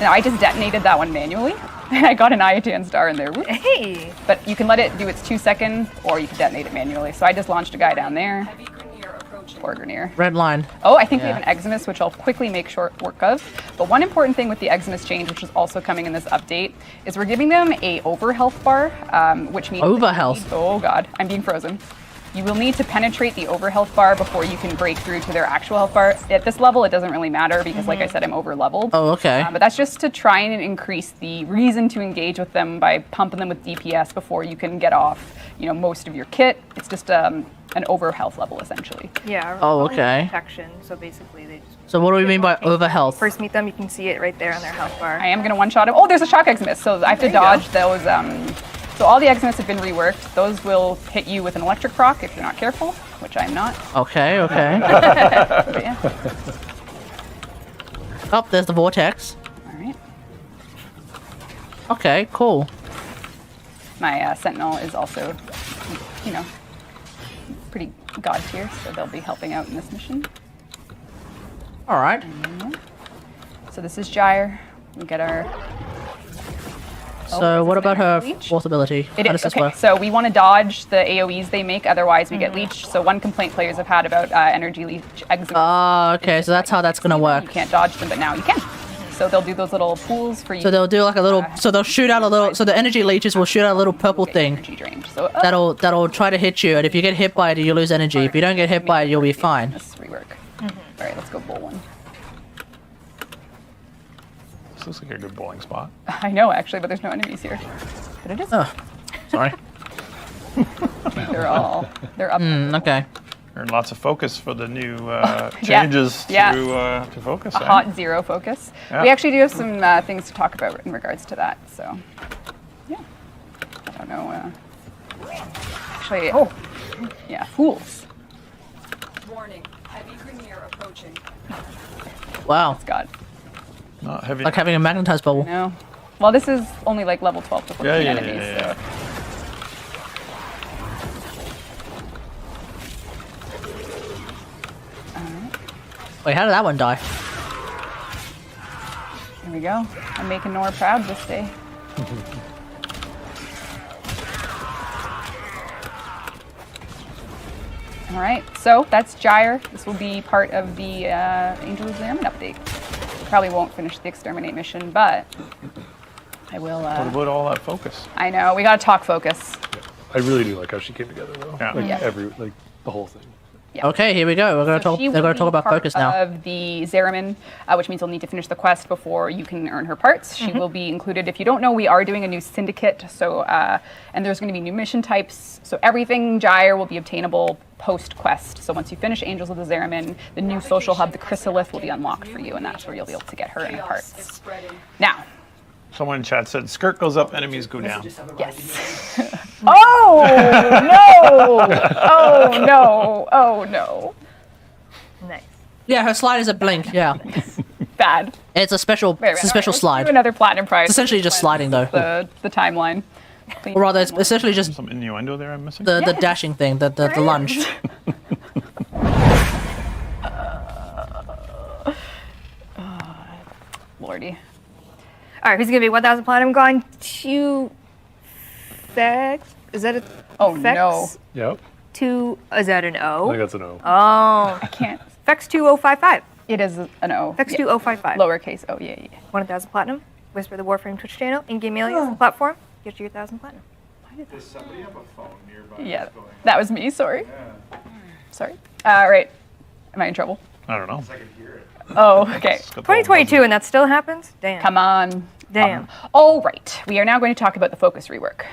Now, I just detonated that one manually. I got an Iatan star in there. Whoops. Hey. But you can let it do its 2 seconds, or you can detonate it manually. So I just launched a guy down there. Poor Grenier. Red line. Oh, I think we have an Eximus, which I'll quickly make short work of. But one important thing with the Eximus change, which is also coming in this update, is we're giving them a over health bar, which means... Over health? Oh god, I'm being frozen. You will need to penetrate the over health bar before you can break through to their actual health bar. At this level, it doesn't really matter because, like I said, I'm over leveled. Oh, okay. But that's just to try and increase the reason to engage with them by pumping them with DPS before you can get off, most of your kit. It's just an over health level essentially. Yeah. Oh, okay. Protection. So basically, they just So what do we mean by over health? first meet them. You can see it right there on their health bar. I am gonna one-shot him. Oh, there's a shock Eximus, so I have to dodge those. So all the Eximus have been reworked. Those will hit you with an electric proc if you're not careful, which I'm not. Okay. But yeah. Oh, there's the vortex. All right. Okay, cool. My Sentinel is also, pretty god tier, so they'll be helping out in this mission. All right. So this is Gyre. We get our... So what about her Leech? fourth ability? How does this Okay, work? so we want to dodge the AoEs they make, otherwise we get leeched. So one complaint players have had about energy leech Eximus. Ah, okay, so that's how that's gonna You work. can't dodge them, but now you can. So they'll do those little pools for you. So they'll do like a little, so they'll shoot out a little, so the energy leeches will shoot out a little purple get thing energy drained. So that'll try to hit you, and if you get hit by it, you lose energy. If you don't get hit by it, you'll be fine. Let's rework. All right, let's go bull one. This looks like a good bowling spot. I know actually, but there's no enemies here. But it is. Oh, sorry. They're up. Okay. Earned lots of focus for the new changes Yeah. to focus. Hot zero focus. Yeah. We actually do have some things to talk about in regards to that. So, yeah. I don't know. Actually, yeah, fools. Warning, heavy Grenier approaching. Wow. God. Not heavy. Like having a magnetized bubble. No. Well, this is only like level 12 to 14 Yeah. enemies. So. Wait, how did that one die? Here we go. I'm making Nora proud this day. All right, so that's Gyre. This will be part of the Angel of Zariman update. Probably won't finish the Exterminate mission, but I will. What about all that focus? I know, we gotta talk focus. I really do like how she came together though. Yeah. Like Yeah. the whole thing. Yeah. Okay, here we go. We're gonna talk. She They're will gonna talk be about part focus now. Of the Zariman, which means you'll need to finish the quest before you can earn her parts. She will be included. If you don't know, we are doing a new syndicate, so and there's going to be new mission types. So everything Gyre will be obtainable post quest. So once you finish Angels of the Zariman, the new social hub, the Chrysalith, will be unlocked for you, and that's where you'll be able to get her and her Chaos is parts. spreading. Now, Someone in chat said, skirt goes up, enemies go down. yes. Oh no! Oh no! Oh no! Nice. Yeah, her slide is a blink. Yeah, Bad. it's a special. Very It's a bad. special Alright, let's slide. do another platinum prize. It's essentially just sliding though. The timeline. Or rather, it's essentially just Some innuendo there I'm missing. the dashing thing, the lunge. Lordy. All right, who's gonna be 1,000 platinum going to Vex? Is that a Oh Vex? no. Yep. Is that an I O? think that's an O. Oh, I can't. Vex 2055. It is an O. Vex 2055. Lowercase O, yeah. 1,000 platinum. Whisper the Warframe Twitch channel. In-game alias. Platform. Get you 1,000 platinum. Does somebody have a phone nearby? Yeah, that's going that was me, sorry. Yeah. Sorry. Right. Am I in trouble? I don't know. I can hear it. Oh, okay. 2022 and that still happens? Damn. Come on. Damn. All right. We are now going to talk about the focus rework.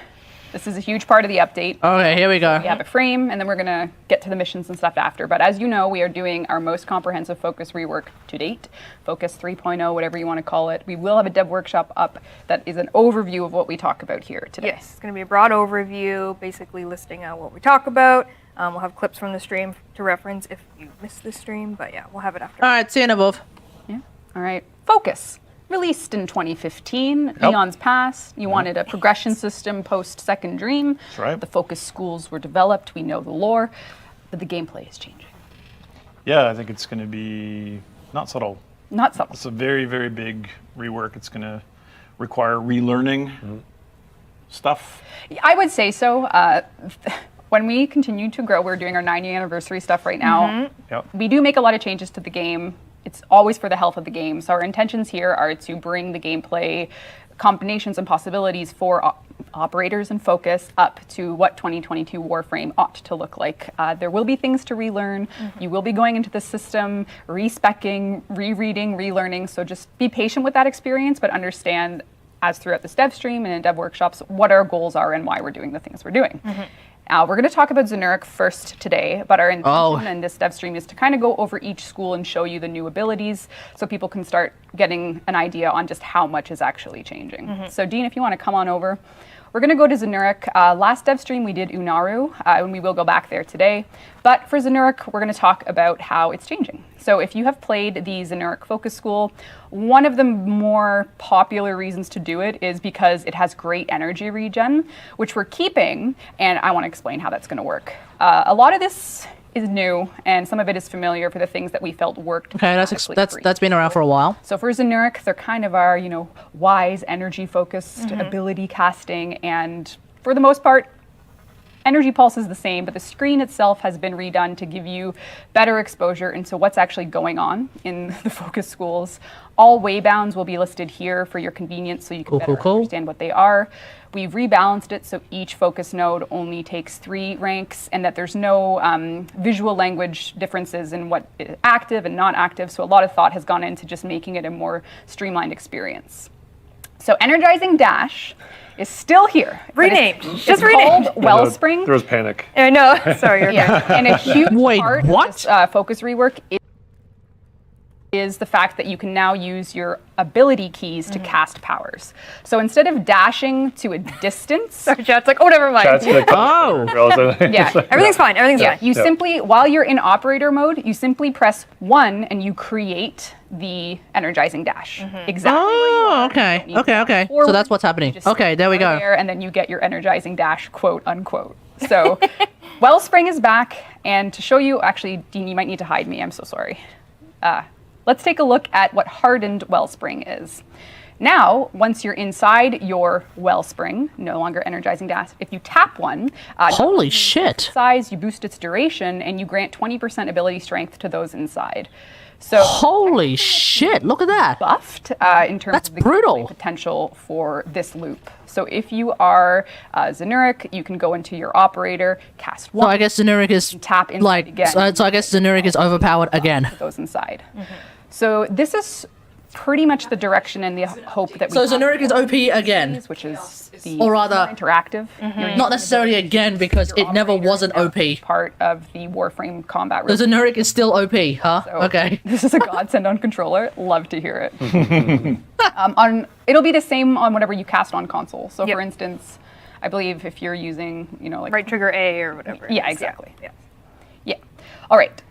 This is a huge part of the update. Okay, here we go. We have a frame, and then we're going to get to the missions and stuff after. But as you know, we are doing our most comprehensive focus rework to date. Focus 3.0, whatever you want to call it. We will have a dev workshop up that is an overview of what we talk about here today. Yes, it's going to be a broad overview, basically listing out what we talk about. We'll have clips from the stream to reference if you missed the stream, but yeah, we'll have it after. All right, see you in above. Yeah. All right. Focus. Released in 2015, eons past. You wanted a progression system post Second Dream. That's right. The focus schools were developed. We know the lore, but the gameplay is changing. Yeah, I think it's going to be not subtle. Not subtle. It's a very, very big rework. It's going to require relearning stuff. I would say so. When we continue to grow, we're doing our 90th anniversary stuff right now. Yep. We do make a lot of changes to the game. It's always for the health of the game. So our intentions here are to bring the gameplay combinations and possibilities for operators and focus up to what 2022 Warframe ought to look like. There will be things to relearn. You will be going into the system, respecking, rereading, relearning. So just be patient with that experience, but understand, as throughout this dev stream and in dev workshops, what our goals are and why we're doing the things we're doing. We're going to talk about Xenuric first today, but our intention in this dev stream is to kind of go over each school and show you the new abilities so people can start getting an idea on just how much is actually changing. So Dean, if you want to come on over. We're going to go to Xenuric. Last dev stream we did Unaru, and we will go back there today. But for Xenuric, we're going to talk about how it's changing. So if you have played the Xenuric Focus School, one of the more popular reasons to do it is because it has great energy regen, which we're keeping, and I want to explain how that's going to work. A lot of this is new, and some of it is familiar for the things that we felt worked. Okay, that's been around for a while. So for Xenuric, they're kind of our, wise, energy-focused ability casting, and for the most part, Energy Pulse is the same, but the screen itself has been redone to give you better exposure into what's actually going on in the focus schools. All waybounds will be listed here for your convenience so you can better understand what they are. We've rebalanced it so each focus node only takes 3 ranks and that there's no visual language differences in what is active and not active. So a lot of thought has gone into just making it a more streamlined experience. So Energizing Dash is still here. Renamed. Just renamed. Wellspring. There was panic. I know. Sorry, you're Yeah, and a huge part what? of this focus rework is the fact that you can now use your ability keys to cast powers. So instead of dashing to a distance, Sorry, chat's like, oh, never mind. That's like, yeah, Everything's fine. Everything's fine. you simply, while you're in operator mode, you simply press 1 and you create the energizing dash. Exactly. Oh, okay. Okay. So that's what's happening. Okay, there we go. And then you get your energizing dash, quote unquote. So Wellspring is back, and to show you, actually, Dean, you might need to hide me. I'm so sorry. Let's take a look at what hardened Wellspring is. Now, once you're inside your Wellspring, no longer energizing dash, if you tap one, holy shit! Size, you boost its duration, and you grant 20% ability strength to those inside. So holy shit! Look at that. Buffed in terms of the brutal potential for this loop. So if you are Xenuric, you can go into your operator, cast 1. So I guess Xenuric is tap inside again. So I guess Xenuric is overpowered again. Goes inside. So this is pretty much the direction and the hope that we. So Xenuric is OP again, which is the or rather interactive. Not necessarily again because it never wasn't OP. Part of the Warframe combat. The Xenuric is still OP, huh? So okay. This is a godsend on controller. Love to hear it. It'll be the same on whatever you cast on console. So for instance, I believe if you're using, like right trigger A or whatever. Yeah, exactly. Yeah. All right.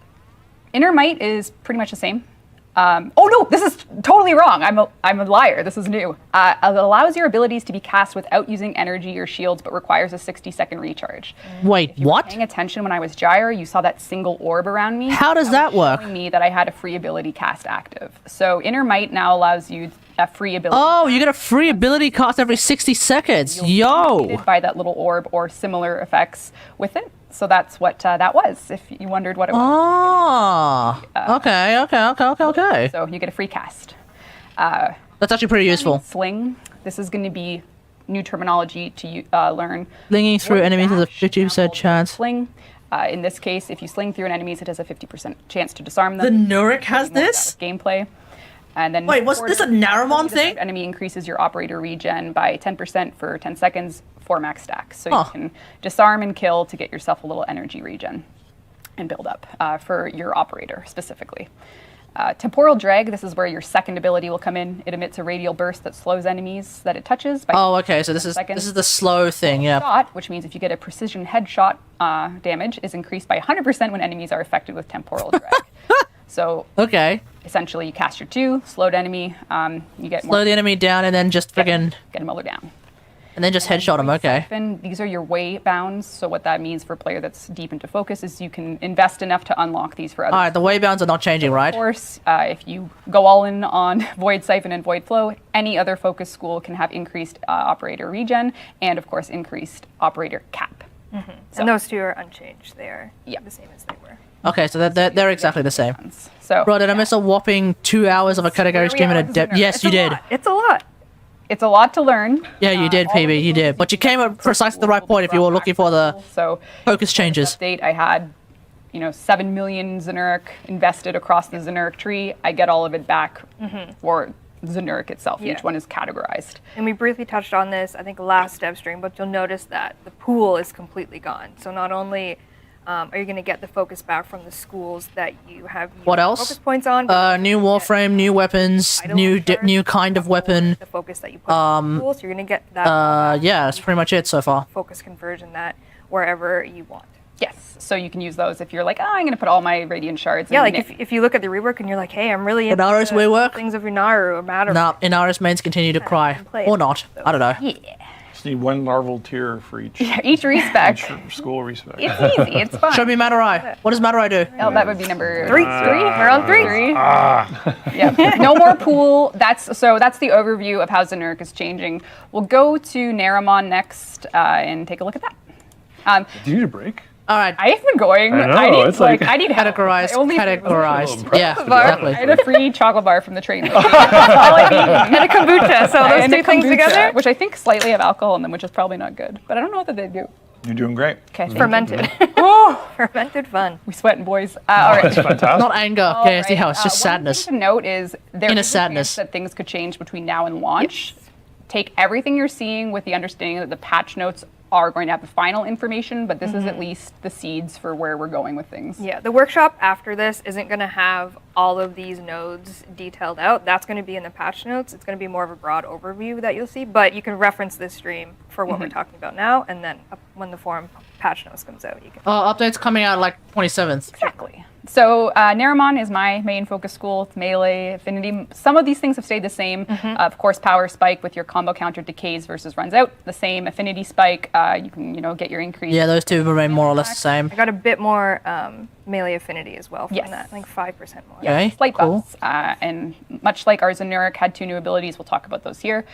Inner Might is pretty much the same. Oh no, this is totally wrong. I'm a liar. This is new. It allows your abilities to be cast without using energy or shields, but requires a 60-second recharge. Wait, what? Paying attention when I was Gyre, you saw that single orb around me. How does that work? Showing me that I had a free ability cast active. So Inner Might now allows you a free ability. Oh, you get a free ability cast every 60 seconds. Yo! By that little orb or similar effects with it. So that's what that was, if you wondered what it was. Oh, okay. So you get a free cast. That's actually pretty useful. Sling. This is going to be new terminology to learn. Slinging through enemies has a 50% chance. Sling. In this case, if you sling through an enemy, it has a 50% chance to disarm The them. Nurek has this? Gameplay. And then Wait, was this a Naramon thing? Enemy increases your operator regen by 10% for 10 seconds for max stack. So you can disarm and kill to get yourself a little energy regen and build up for your operator specifically. Temporal drag, this is where your second ability will come in. It emits a radial burst that slows enemies that it touches by okay, so this is the slow thing, yeah. Shot, which means if you get a precision headshot, damage is increased by 100% when enemies are affected with temporal drag. So essentially you cast your 2, slowed enemy, you get slow the enemy down and then just friggin' get him lower down. And then just headshot him, okay. These are your way bounds. So what that means for a player that's deep into focus is you can invest enough to unlock these for others. Alright, the way bounds are not changing, right? Of course, if you go all in on Void Siphon and Void Flow, any other focus school can have increased operator regen and, of course, increased operator cap. So, and those two are unchanged. They are the same as they were. Okay, so they're exactly the same. So, bro, did I miss a whopping 2 hours of a Kategari stream in a depth? Yes, you did. It's a lot. It's a lot to learn. Yeah, you did, PB, you did. But you came at precisely the right point if you were looking for the focus changes. Update, I had, 7 million Zenuric invested across the Zenuric tree. I get all of it back for Zenuric itself. Each one is categorized. And we briefly touched on this, I think, last DevStream, but you'll notice that the pool is completely gone. So not only are you going to get the focus back from the schools that you have focus points on? New warframe, new weapons, new kind of weapon. The focus that you put on the school, so you're going to get that. Yeah, that's pretty much it so far. Focus conversion that wherever you want. Yes, so you can use those if you're like, I'm going to put all my Radiant Shards in. Yeah, like if you look at the rework and you're like, hey, I'm really into Inaris rework? Things of Inaru or Matter. Nah, Inaris mains continue to cry. Or not. I don't know. Yeah. Just need one larval tier for each. Each respec. Each school respec. It's easy. It's fun. Show me Matarai. What does Matarai do? Oh, that would be number 3. We're on 3. Yeah. No more pool. That's the overview of how Zenuric is changing. We'll go to Naramon next and take a look at that. Do you need a break? All right. I've been going. I know, I need categorized. Yeah, exactly. I had a free chocolate bar from the train. And a kombucha. So those two things together, which I think slightly have alcohol in them, which is probably not good. But I don't know what they do. You're doing great. Okay. Fermented. Fermented fun. We sweating, boys. All right. That's fantastic. Not anger. Okay, see how it's just sadness. One thing to note is there is a sadness chance that things could change between now and launch. Yes. Take everything you're seeing with the understanding that the patch notes are going to have the final information, but this is at least the seeds for where we're going with things. Yeah, the workshop after this isn't going to have all of these nodes detailed out. That's going to be in the patch notes. It's going to be more of a broad overview that you'll see, but you can reference this stream for what we're talking about now, and then when the forum patch notes comes out, you can... update's coming out like 27th. Exactly. So Naramon is my main focus school. It's melee, affinity. Some of these things have stayed the same. Of course, power spike with your combo counter decays versus runs out. The same affinity spike. You can get your increase. Yeah, those two remain more or less the same. I got a bit more melee affinity as well from that. I think 5% more. Okay, slight cool. buffs. And much like our Zenuric had 2 new abilities, we'll talk about those here.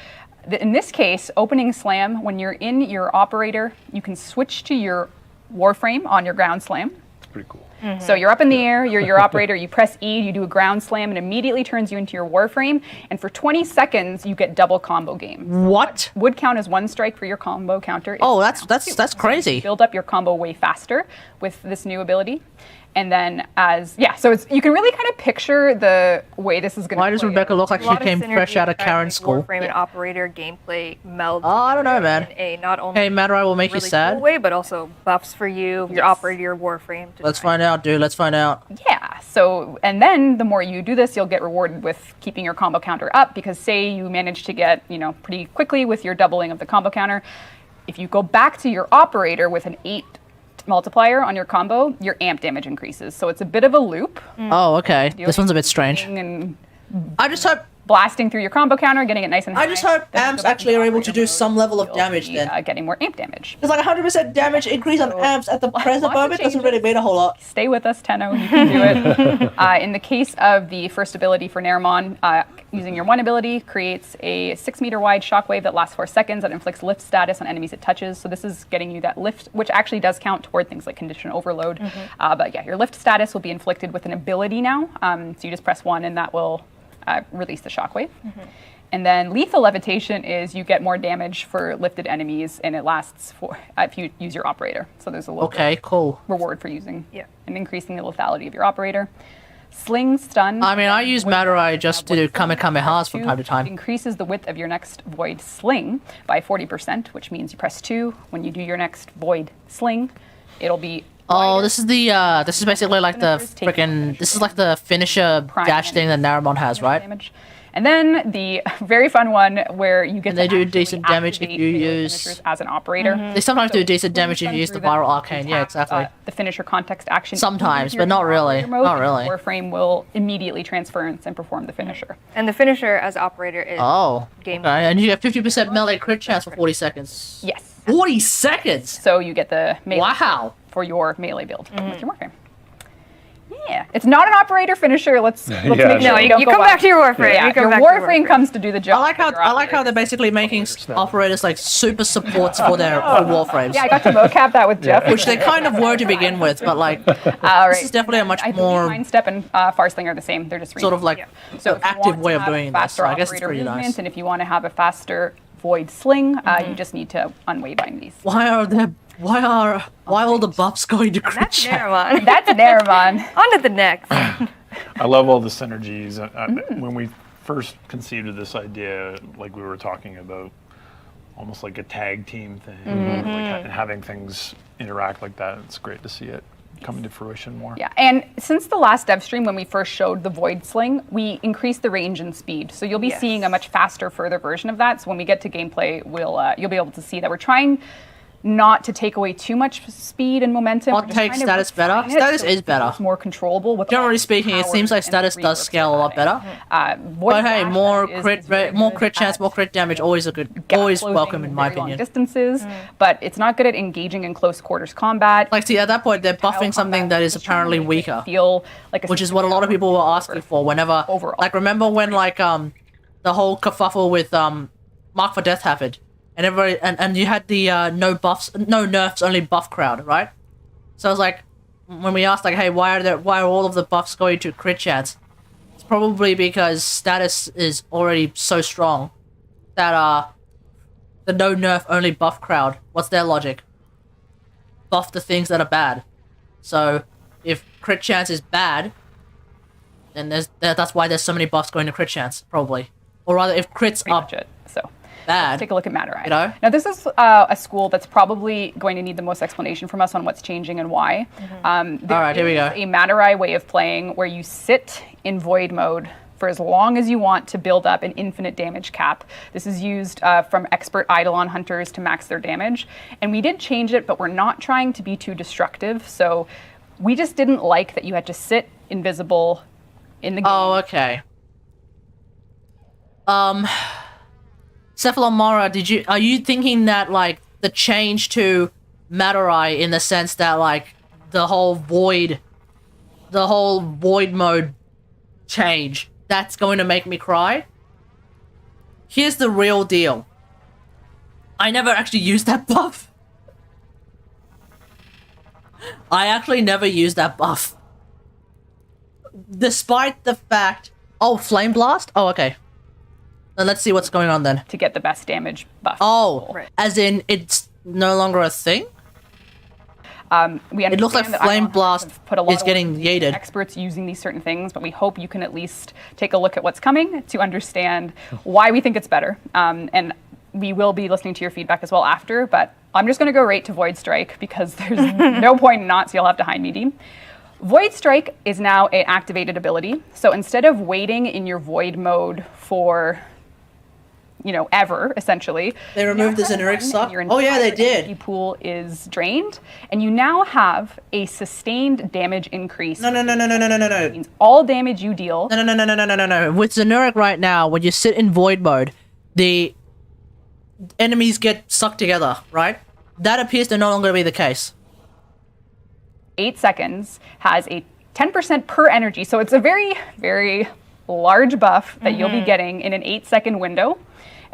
In this case, opening slam, when you're in your operator, you can switch to your warframe on your ground slam. It's pretty cool. So you're up in the air, you're your operator, you press E, you do a ground slam, and immediately turns you into your warframe. And for 20 seconds, you get double combo game. What? Would count as 1 strike for your combo counter. Oh, that's crazy. Build up your combo way faster with this new ability. And then so you can really kind of picture the way this is going to Why does Rebecca look like she came fresh out of Karen's school? Warframe and operator gameplay meld. Oh, I don't know, man. In a not only Matarai will make really you sad. Cool way, but also buffs for you, your operator, your warframe. Let's find out, dude. Let's find out. Yeah. So, and then the more you do this, you'll get rewarded with keeping your combo counter up, because say you manage to get, pretty quickly with your doubling of the combo counter. If you go back to your operator with an 8 multiplier on your combo, your amp damage increases. So it's a bit of a loop. Oh, okay. This one's a bit strange. And I just hope blasting through your combo counter, getting it nice and high. I just hope Then amps go back actually into are able to operator do mode, some level of you'll damage be, then. getting more amp damage. It's like 100% damage increase on amps at the present lots of moment doesn't really changes. mean a whole lot. Stay with us, Tenno. You can do it. In the case of the first ability for Naramon, using your one ability creates a 6-meter wide shockwave that lasts 4 seconds that inflicts lift status on enemies it touches. So this is getting you that lift, which actually does count toward things like condition overload. But yeah, your lift status will be inflicted with an ability now. So you just press 1 and that will release the shockwave. And then lethal levitation is you get more damage for lifted enemies, and it lasts for if you use your operator. So there's a little bit Cool. reward for using and increasing the lethality of your operator. Sling stun. I mean, I use Madurai just to do Kamehamehas from time to It time. increases the width of your next void sling by 40%, which means you press 2. When you do your next void sling, it'll be Oh, wider. this is basically like the freaking, this is like the finisher dash thing that Naramon has, right? Damage. And then the very fun one where you get And they to do actually decent damage if activate you melee use- finishers as an operator. They sometimes do decent when you damage if stun you use the through them, viral arcane, yeah, tap, exactly. The finisher context action. Sometimes, if you're but not in really, operator mode, not really. Warframe will immediately transference and perform the finisher. And the finisher as operator is Oh, game. okay, and you get 50% melee crit chance for 40 seconds. Yes. 40 seconds? So you get the melee Wow. for your melee build with your Warframe. Yeah, it's not an operator finisher. Let's make sure No, we you don't go come back to your Warframe. Yeah, You come your back to your Warframe comes to do the job. I like how of your I like how operator. they're basically making operators like super supports for their Warframes. Yeah, I got to mocap that with Jeff. Which they kind of were to begin with, but like All this is definitely a much I more believe Mind Step and Farsling are the same. They're just sort of like so an if you active want way to of have doing this. faster So I guess it's operator pretty movement, nice. And if you want to have a faster void sling, you just need to unwaybind these. Why all the buffs going to crit That's chance? Naramon. That's Naramon. On to the next. I love all the synergies. When we first conceived of this idea, like we were talking about, almost like a tag team thing, like having things interact like that. It's great to see it coming to fruition more. Yeah, and since the last DevStream, when we first showed the Void Sling, we increased the range and speed. So you'll be seeing a much faster, further version of that. So when we get to gameplay, you'll be able to see that we're trying not to take away too much speed and momentum. What takes status better? Status is better. It's more controllable. With Generally speaking, it seems like status does scale a lot better. But hey, more crit chance, more crit damage, always welcome in my opinion. Distances, but it's not good at engaging in close quarters combat. Like, see, at that point, they're buffing something that is apparently weaker, Feel like which is what a lot of people were asking for. Whenever, like, remember when like the whole kerfuffle with Mark for Death happened, and everybody and you had the no nerfs, only buff crowd, right? So I was like, when we asked like, hey, why are all of the buffs going to crit chance? It's probably because status is already so strong that the no nerf only buff crowd, what's their logic? Buff the things that are bad. So if crit chance is bad, then that's why there's so many buffs going to crit chance, probably. Or rather, if crits are bad, let's take a look at Madurai. You know? Now this is a school that's probably going to need the most explanation from us on what's changing and why. All right, here we go. A Madurai way of playing where you sit in void mode for as long as you want to build up an infinite damage cap. This is used from expert Eidolon hunters to max their damage. And we did change it, but we're not trying to be too destructive. So we just didn't like that you had to sit invisible in the game. Oh, okay. Cephalomora, are you thinking that like the change to Madurai in the sense that like the whole void mode change, that's going to make me cry? Here's the real deal. I never actually used that buff. I actually never used that buff. Despite the fact... Oh, Flame Blast? Oh, okay. Then let's see what's going on then. To get the best damage buff. Oh, as in it's no longer a thing? It looks like Flame Blast is getting yeeted. Experts using these certain things, but we hope you can at least take a look at what's coming to understand why we think it's better. And we will be listening to your feedback as well after, but I'm just going to go right to Void Strike because there's no point in not, so you'll have to hide me, Dean. Void Strike is now an activated ability. So instead of waiting in your Void mode for ever, essentially. They removed the generic stuff? Oh yeah, they did. Energy pool is drained, and you now have a sustained damage increase. No. It means all damage you deal. No. With generic right now, when you sit in void mode, the enemies get sucked together, right? That appears to no longer be the case. 8 seconds has a 10% per energy, so it's a very, very large buff that you'll be getting in an 8-second window.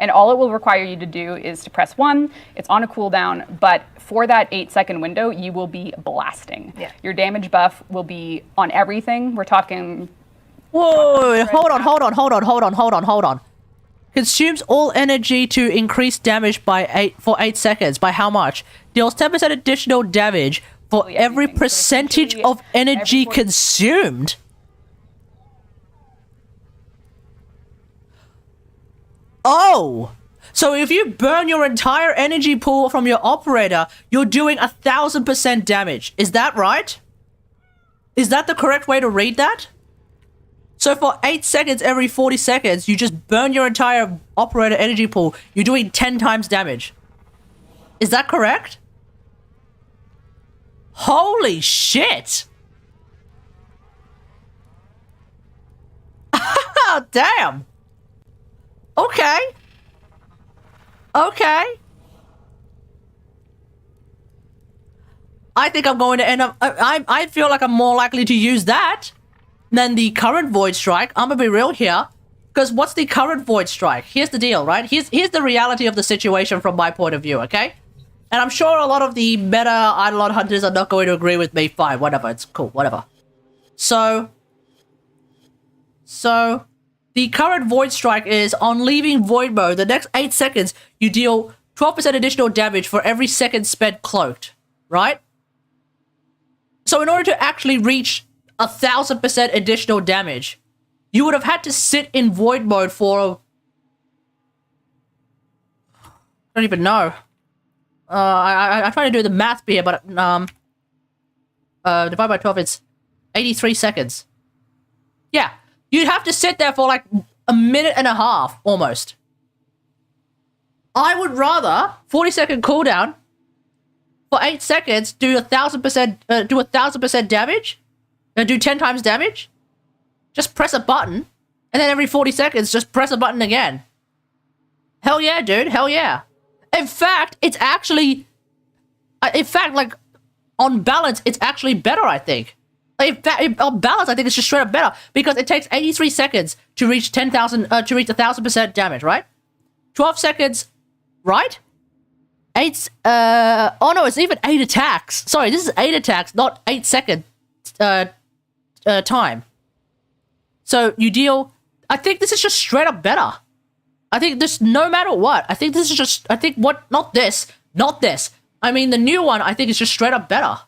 And all it will require you to do is to press 1. It's on a cooldown, but for that 8-second window, you will be blasting. Yeah. Your damage buff will be on everything. We're talking... Whoa, hold on. Consumes all energy to increase damage for 8 seconds. By how much? Deals 10% additional damage for every everything. So percentage essentially, of energy every- consumed. Oh! So if you burn your entire energy pool from your operator, you're doing 1,000% damage. Is that right? Is that the correct way to read that? So for 8 seconds every 40 seconds, you just burn your entire operator energy pool. You're doing 10 times damage. Is that correct? Holy shit! Damn! Okay. I think I'm going to end up... I feel like I'm more likely to use that than the current Void Strike. I'm gonna be real here. Because what's the current Void Strike? Here's the deal, right? Here's the reality of the situation from my point of view, okay? And I'm sure a lot of the meta Eidolon hunters are not going to agree with me. Fine, whatever. It's cool, whatever. So... The current Void Strike is, on leaving Void Mode, the next 8 seconds, you deal 12% additional damage for every second spent cloaked, right? So in order to actually reach 1,000% additional damage, you would have had to sit in Void Mode for... I don't even know. I'm trying to do the math here, but... divided by 12, it's 83 seconds. Yeah. You'd have to sit there for like a minute and a half, almost. I would rather 40-second cooldown for 8 seconds, do 1,000% damage, and do 10 times damage. Just press a button, and then every 40 seconds, just press a button again. Hell yeah, dude. Hell yeah. In fact, it's actually... like, on balance, it's actually better, I think. On balance, I think it's just straight up better because it takes 83 seconds to reach 1,000% damage, right? 12 seconds, right? 8. Oh no, it's even 8 attacks. Sorry, this is 8 attacks, not 8 second time. So you deal. I think this is just straight up better. I think this, no matter what. I think this is just. I think what? Not this. I mean, the new one. I think is just straight up better.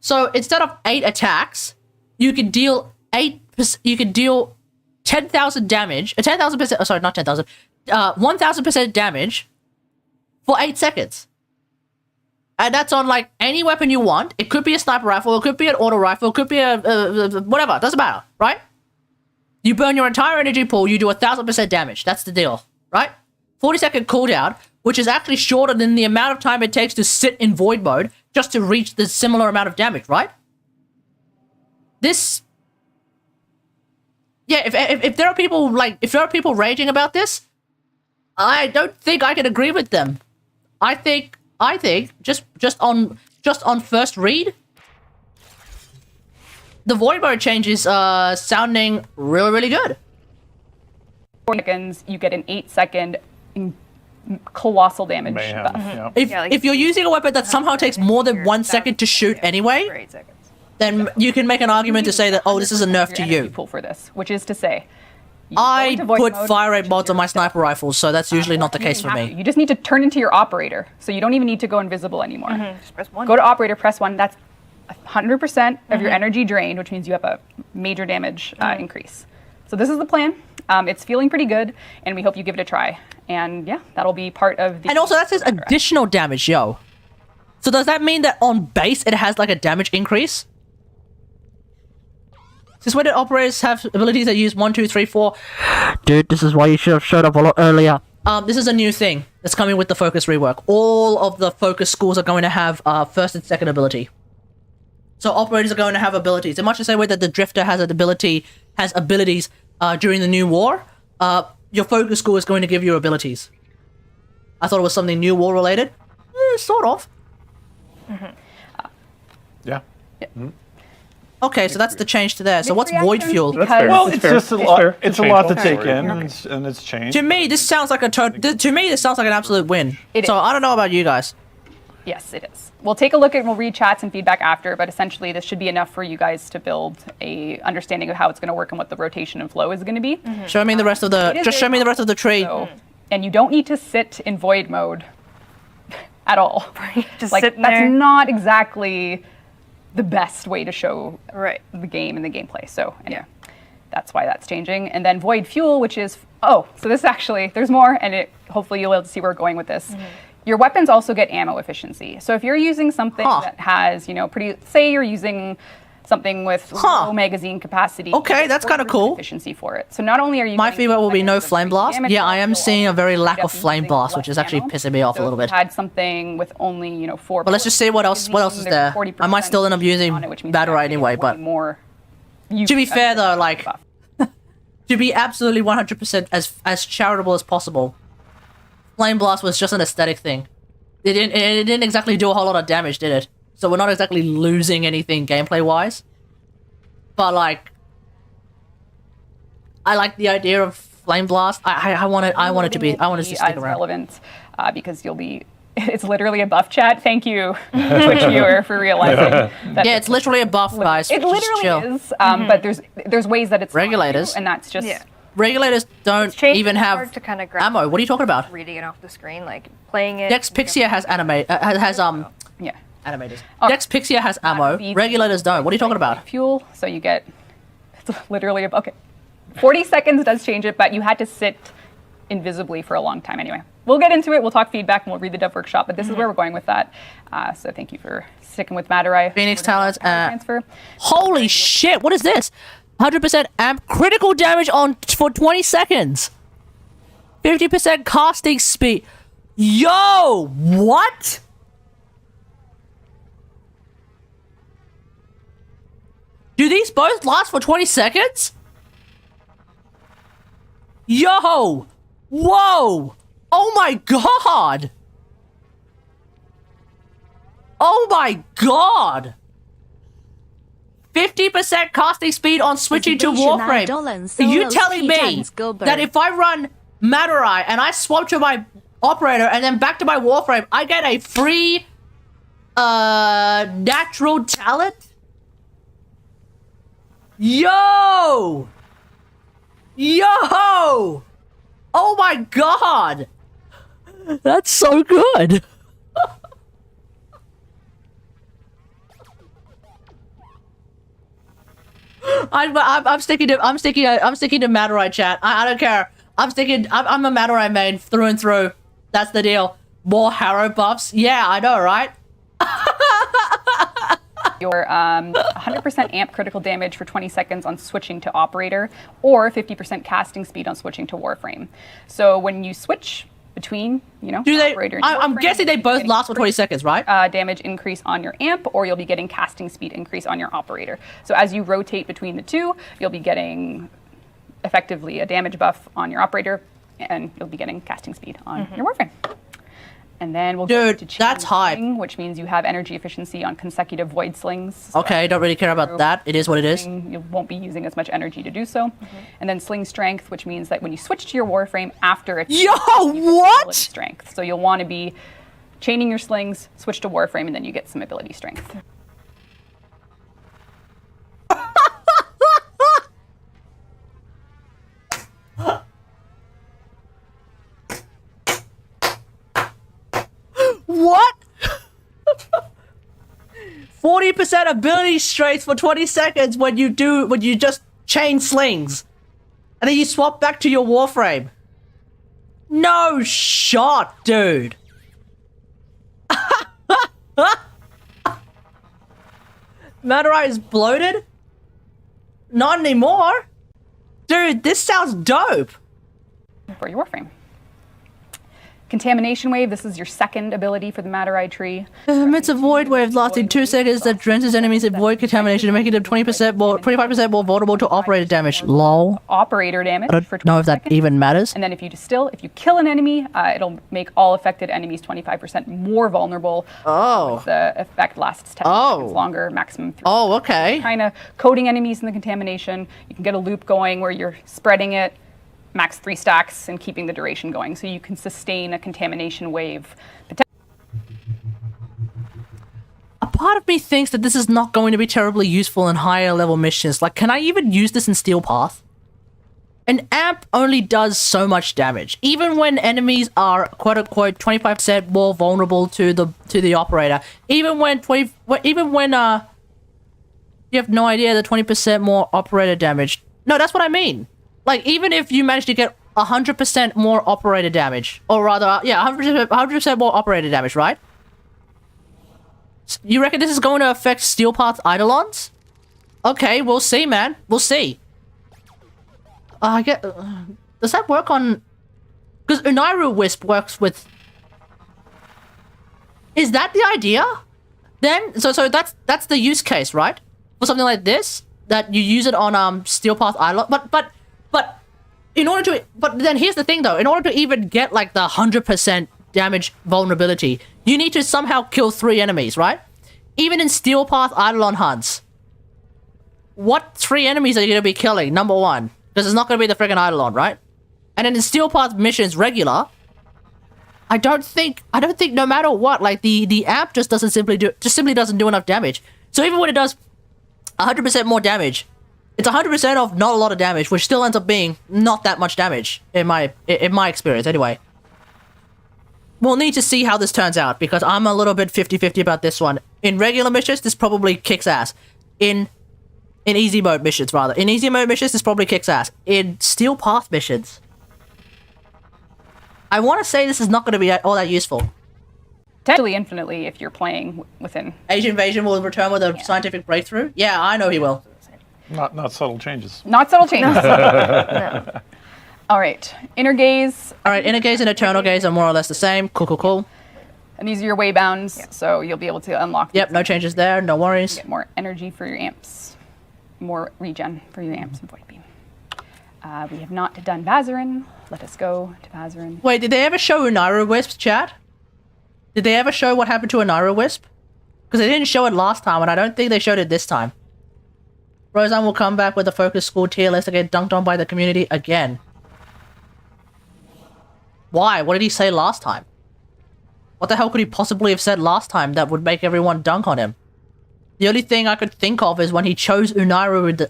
So instead of 8 attacks, you can deal 8. You can deal 10,000 damage. 10,000%. Sorry, not 10,000. 1,000% damage for 8 seconds. And that's on like any weapon you want. It could be a sniper rifle. It could be an auto rifle. It could be a whatever. Doesn't matter, right? You burn your entire energy pool. You do 1,000% damage. That's the deal, right? 40-second cooldown, which is actually shorter than the amount of time it takes to sit in void mode just to reach the similar amount of damage, right? This, yeah. If there are people raging about this, I don't think I can agree with them. I think just on first read, the void mode change is sounding really, really good. 4 seconds, you get an 8-second colossal damage buff. Yeah. If you're using a weapon that somehow takes more than 1 second to shoot anyway, then you can make an argument to say that, oh, this is a nerf to you. Pool for this, which is to say, I put fire rate mods on my sniper rifles, so that's usually not the case for me. You just need to turn into your operator, so you don't even need to go invisible anymore. Just press 1. Go to operator, press 1. That's 100% of your energy drained, which means you have a major damage increase. So this is the plan. It's feeling pretty good, and we hope you give it a try. And yeah, that'll be part of the... And also that says additional damage, yo. So does that mean that on base it has like a damage increase? Since when did operators have abilities that use 1, 2, 3, 4 dude. This is why you should have showed up a lot earlier. This is a new thing that's coming with the focus rework. All of the focus schools are going to have first and second ability. So operators are going to have abilities. In much the same way that the drifter has abilities during the new war, your focus school is going to give you abilities. I thought it was something new war related. Sort of. Yeah. Okay, so that's the change to there. So what's Mixed void reactions fuel? because- That's fair. Well, That's it's fair. just a That's lot. fair. It's a Okay. lot to Okay. take Okay. in, and it's changed. To me, this sounds like to me, this sounds like an absolute win. It So is. I don't know about you guys. Yes, it is. We'll take a look and we'll read chats and feedback after, but essentially this should be enough for you guys to build a understanding of how it's going to work and what the rotation and flow is going to be. Show me the rest of the. It is Just very show me the rest of the tree. So, and you don't need to sit in void mode at all. Just Like sitting that's there. not exactly the best way to show Right. the game and the gameplay. So anyway, that's why that's changing. And then void fuel, which is so this actually there's more, and it hopefully you'll be able to see where we're going with this. Your weapons also get ammo efficiency. So if you're using something that has, say you're using something with low magazine capacity. Okay, you get that's kinda 40% cool. Efficiency for it. So not only are you My getting feedback will be no seconds of flame blast. damage, Yeah, I am you'll seeing a also very lack end of up flame using blast, which less is actually ammo. pissing me off a So little if bit. you had something with only 4. But let's just see what else is magazine, there. there's I might still end up 40% using on it, which means Battery you're anyway, getting but way more. to be fair though, like to be absolutely 100% as charitable as possible, flame blast was just an aesthetic thing. It didn't exactly do a whole lot of damage, did it? So we're not exactly losing anything gameplay wise. But like, I like the idea of flame blast. I want it to stick as around. relevant because you'll be. It's literally a buff chat. Thank you, Twitch viewer, for realizing that. Yeah, it's literally a buff, guys. It Just literally chill. is, but there's ways that it's not Regulators. true, and that's just Regulators don't Changed even it's have hard to kind of grab ammo. What are you talking about? reading it off the screen, like playing it. Dex Pixia has yeah. animators. Oh. Dex Pixia has ammo. beats- Regulators don't. What are you talking about? Fuel, so you get. It's literally okay. 40 seconds does change it, but you had to sit invisibly for a long time anyway. We'll get into it. We'll talk feedback and we'll read the dev workshop. But this is where we're going with that. So thank you for sticking with Madurai. Phoenix Talents. Transfer. Holy shit! What is this? 100% amp critical damage for 20 seconds. 50% casting speed. Yo, what? Do these both last for 20 seconds? Yo! Whoa! Oh my god! Oh my god! 50% casting speed on switching to Warframe. Are you telling me that if I run Madurai and I swap to my operator and then back to my Warframe, I get a free natural talent? Yo! Yo! Oh my god! That's so good! I'm sticking to Madurai chat. I don't care. I'm a Madurai main through and through. That's the deal. More Harrow buffs? Yeah, I know, right? Your 100% amp critical damage for 20 seconds on switching to operator, or 50% casting speed on switching to Warframe. So when you switch between, operator and I'm Warframe, guessing they you'll be both getting last for 20 seconds, right? damage increase on your amp, or you'll be getting casting speed increase on your operator. So as you rotate between the two, you'll be getting effectively a damage buff on your operator, and you'll be getting casting speed on your Warframe. And then we'll get to chain that's hype. sling, which means you have energy efficiency on consecutive void slings. So Okay, don't really care about that. It is what it is. you won't be using as much energy to do so. And then sling strength, which means that when you switch to your Warframe after it's what? strength. So you'll want to be chaining your slings, switch to Warframe, and then you get some ability strength. What? 40% ability strength for 20 seconds when you just chain slings. And then you swap back to your Warframe. No shot, dude. Madurai is bloated? Not anymore. Dude, this sounds dope. for your Warframe. Contamination Wave, this is your second ability for the Matter-Eye tree. Emits a void wave lasting 2 seconds that drenches enemies in void contamination, making them 25% more vulnerable to operator damage. Lol. Operator damage I don't for 20 know if that seconds. even matters. And then if you kill an enemy, it'll make all affected enemies 25% more vulnerable. Oh. The effect lasts 10 seconds longer, maximum 3. Oh, okay. Kind of coating enemies in the contamination. You can get a loop going where you're spreading it, max 3 stacks, and keeping the duration going, so you can sustain a contamination wave. A part of me thinks that this is not going to be terribly useful in higher level missions. Like, can I even use this in Steel Path? An amp only does so much damage. Even when enemies are quote unquote 25% more vulnerable to the operator. Even when you have no idea the 20% more operator damage. No, that's what I mean. Like, even if you manage to get 100% more operator damage, or rather, yeah, 100% more operator damage, right? You reckon this is going to affect Steel Path Eidolons? Okay, we'll see, man. We'll see. Does that work on... Because Uniru Wisp works with... Is that the idea? Then, so that's the use case, right? For something like this? That you use it on Steel Path Eidolon, but in order to, but then here's the thing though, in order to even get like the 100% damage vulnerability, you need to somehow kill 3 enemies, right? Even in Steel Path Eidolon hunts, what 3 enemies are you going to be killing? Number 1, because it's not going to be the friggin' Eidolon, right? And then in Steel Path missions regular, I don't think no matter what, like the amp just simply doesn't do enough damage. So even when it does 100% more damage, it's 100% of not a lot of damage, which still ends up being not that much damage, in my experience, anyway. We'll need to see how this turns out, because I'm a little bit 50-50 about this one. In regular missions, this probably kicks ass. In easy mode missions, rather. In easy mode missions, this probably kicks ass. In Steel Path missions, I want to say this is not going to be all that useful. Potentially infinitely if you're playing within... Age Invasion will return with a scientific breakthrough? Yeah, I know he will. Not subtle changes. Not subtle changes. No. All right, Inner Gaze. All right, Inner Gaze and Eternal Gaze are more or less the same. Cool. And these are your waybounds, so you'll be able to unlock them. Yep, no changes there, no worries. Get more energy for your amps. More regen for your amps and Void Beam. We have not done Vazarin. Let us go to Vazarin. Wait, did they ever show Uniru Wisp, chat? Did they ever show what happened to Uniru Wisp? Because they didn't show it last time, and I don't think they showed it this time. Roseanne will come back with a focus school tier list to get dunked on by the community again. Why? What did he say last time? What the hell could he possibly have said last time that would make everyone dunk on him? The only thing I could think of is when he chose Uniru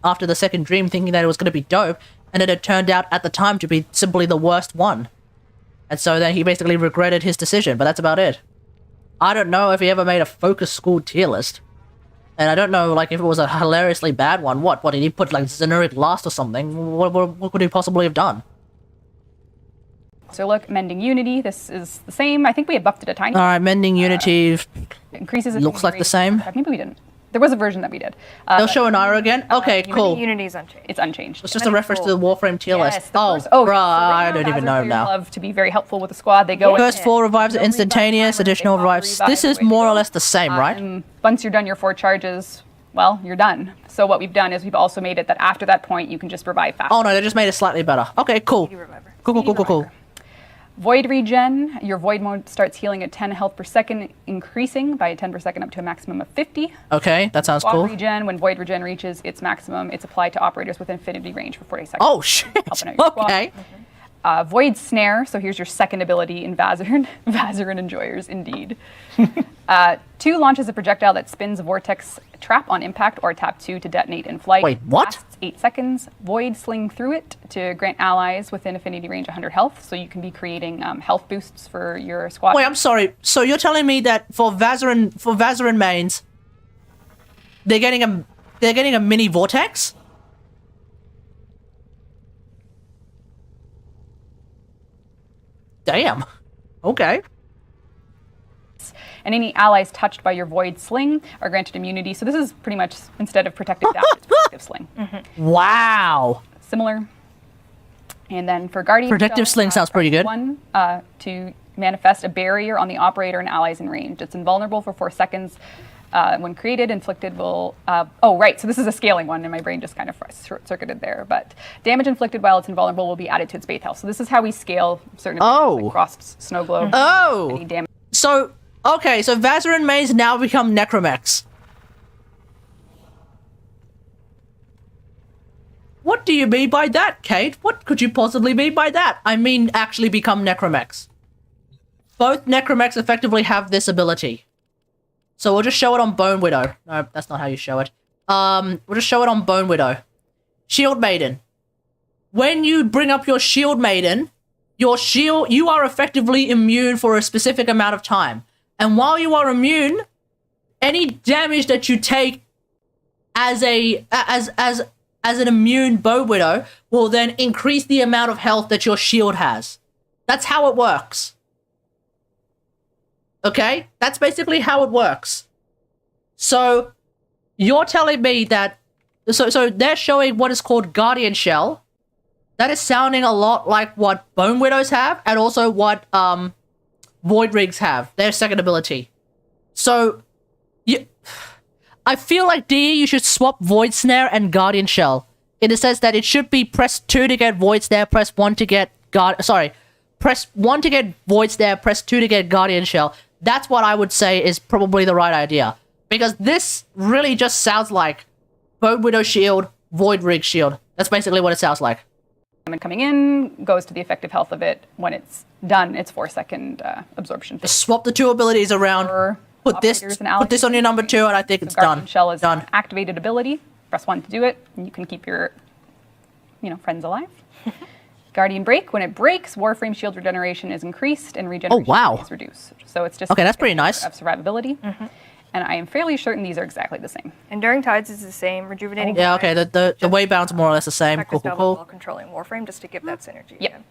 after the second dream, thinking that it was going to be dope, and it had turned out at the time to be simply the worst one. And so then he basically regretted his decision, but that's about it. I don't know if he ever made a focus school tier list. And I don't know, like, if it was a hilariously bad one. What did he put, like, Zenuric last or something? What could he possibly have done? So look, Mending Unity, this is the same. I think we had buffed it a tiny. Alright, Mending Unity increases looks like the same. Maybe we didn't. There was a version that we did. They'll show an arrow again? Okay, cool. Unity's unchanged. It's unchanged. It's just a reference to the Warframe tier list. Oh, so I don't even know now. Love to be very helpful with the squad. They go First 4 revives are instantaneous, additional revives. This is more or less the same, right? And once you're done your 4 charges, well, you're done. So what we've done is we've also made it that after that point, you can just revive faster. Oh no, they just made it slightly better. Okay, cool. Cool. Void regen, your void mode starts healing at 10 health per second, increasing by 10 per second up to a maximum of 50. Okay, that sounds Swap cool. regen, when void regen reaches its maximum, it's applied to operators within infinity range for 40 seconds. Oh shit, okay. Void snare, so here's your second ability in Vazarin. Vazarin enjoyers, indeed. 2 launches a projectile that spins a vortex trap on impact or tap 2 to detonate in flight. Wait, what? Lasts 8 seconds. Void sling through it to grant allies within affinity range 100 health, so you can be creating health boosts for your squad. Wait, I'm sorry. So you're telling me that for Vazarin mains, they're getting a mini vortex? Damn. Okay. And any allies touched by your void sling are granted immunity. So this is pretty much, instead of protective dash, it's protective sling. Wow. Similar. And then for Guardian Protective Shell, Sling sounds pretty good. One, to manifest a barrier on the operator and allies in range. It's invulnerable for 4 seconds. When created, inflicted will... oh, right, so this is a scaling one, and my brain just kind of short-circuited there. But damage inflicted while it's invulnerable will be added to its base health. So this is how we scale certain abilities, like Frost, Snow Globe. Oh! Any damage. So, okay, so Vazarin mains now become Necromechs. What do you mean by that, Kate? What could you possibly mean by that? I mean actually become Necromechs. Both Necromechs effectively have this ability. So we'll just show it on Bone Widow. No, that's not how you show it. We'll just show it on Bone Widow. Shield Maiden. When you bring up your Shield Maiden, your shield, you are effectively immune for a specific amount of time. And while you are immune, any damage that you take as an immune Bone Widow will then increase the amount of health that your shield has. That's how it works. Okay? That's basically how it works. So, you're telling me that... So they're showing what is called Guardian Shell. That is sounding a lot like what Bone Widows have, and also what Void Rigs have, their second ability. So, I feel like, D, you should swap Void Snare and Guardian Shell. In the sense that it should be press 2 to get Void Snare, press 1 to get press 1 to get Void Snare, press 2 to get Guardian Shell. That's what I would say is probably the right idea. Because this really just sounds like Bone Widow Shield, Void Rig Shield. That's basically what it sounds like. Damage coming in goes to the effective health of it. When it's done, it's 4-second absorption. Just swap the two abilities around. Put this on your number 2, and I think it's done. Shell is done. An activated ability. Press 1 to do it, and you can keep your, friends alive. Guardian Break. When it breaks, Warframe shield regeneration is increased and regeneration is reduced. So it's just okay. That's pretty nice. Of survivability. And I am fairly certain these are exactly the same. Enduring Tides is the same. Rejuvenating. Yeah. Okay. The waybound's more or less the same. Cool. While controlling Warframe, just to give that synergy. Yep.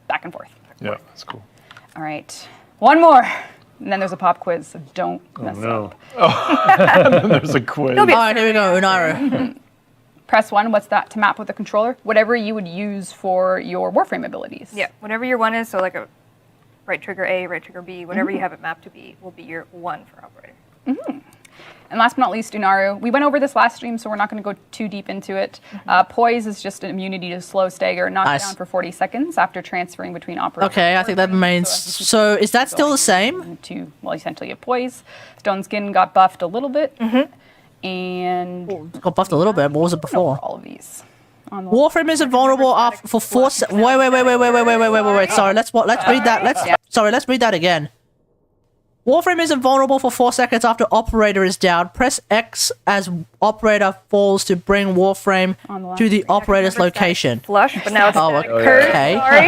Back and forth. Yeah, that's cool. All right. One more. And then there's a pop quiz, so don't mess up. Oh, there's a quiz. All right, here we go, Unaru. Press 1, what's that, to map with the controller? Whatever you would use for your Warframe abilities. Yeah, whatever your 1 is, so like a right trigger A, right trigger B, whatever you have it mapped to be, will be your 1 for operator. And last but not least, Unaru. We went over this last stream, so we're not going to go too deep into it. Poise is just an immunity to slow stagger, knocked down for 40 seconds after transferring between operators. Okay, I think that means... So, is that still the same? Essentially a Poise. Stone Skin got buffed a little bit. And... Got buffed a little bit. What was it before? All of these. Warframe is invulnerable for 4 seconds. Wait. Sorry, let's read that. Let's read that again. Warframe is invulnerable for 4 seconds after operator is down. Press X as operator falls to bring Warframe to the operator's location. Flush, but now it's okay. Sorry.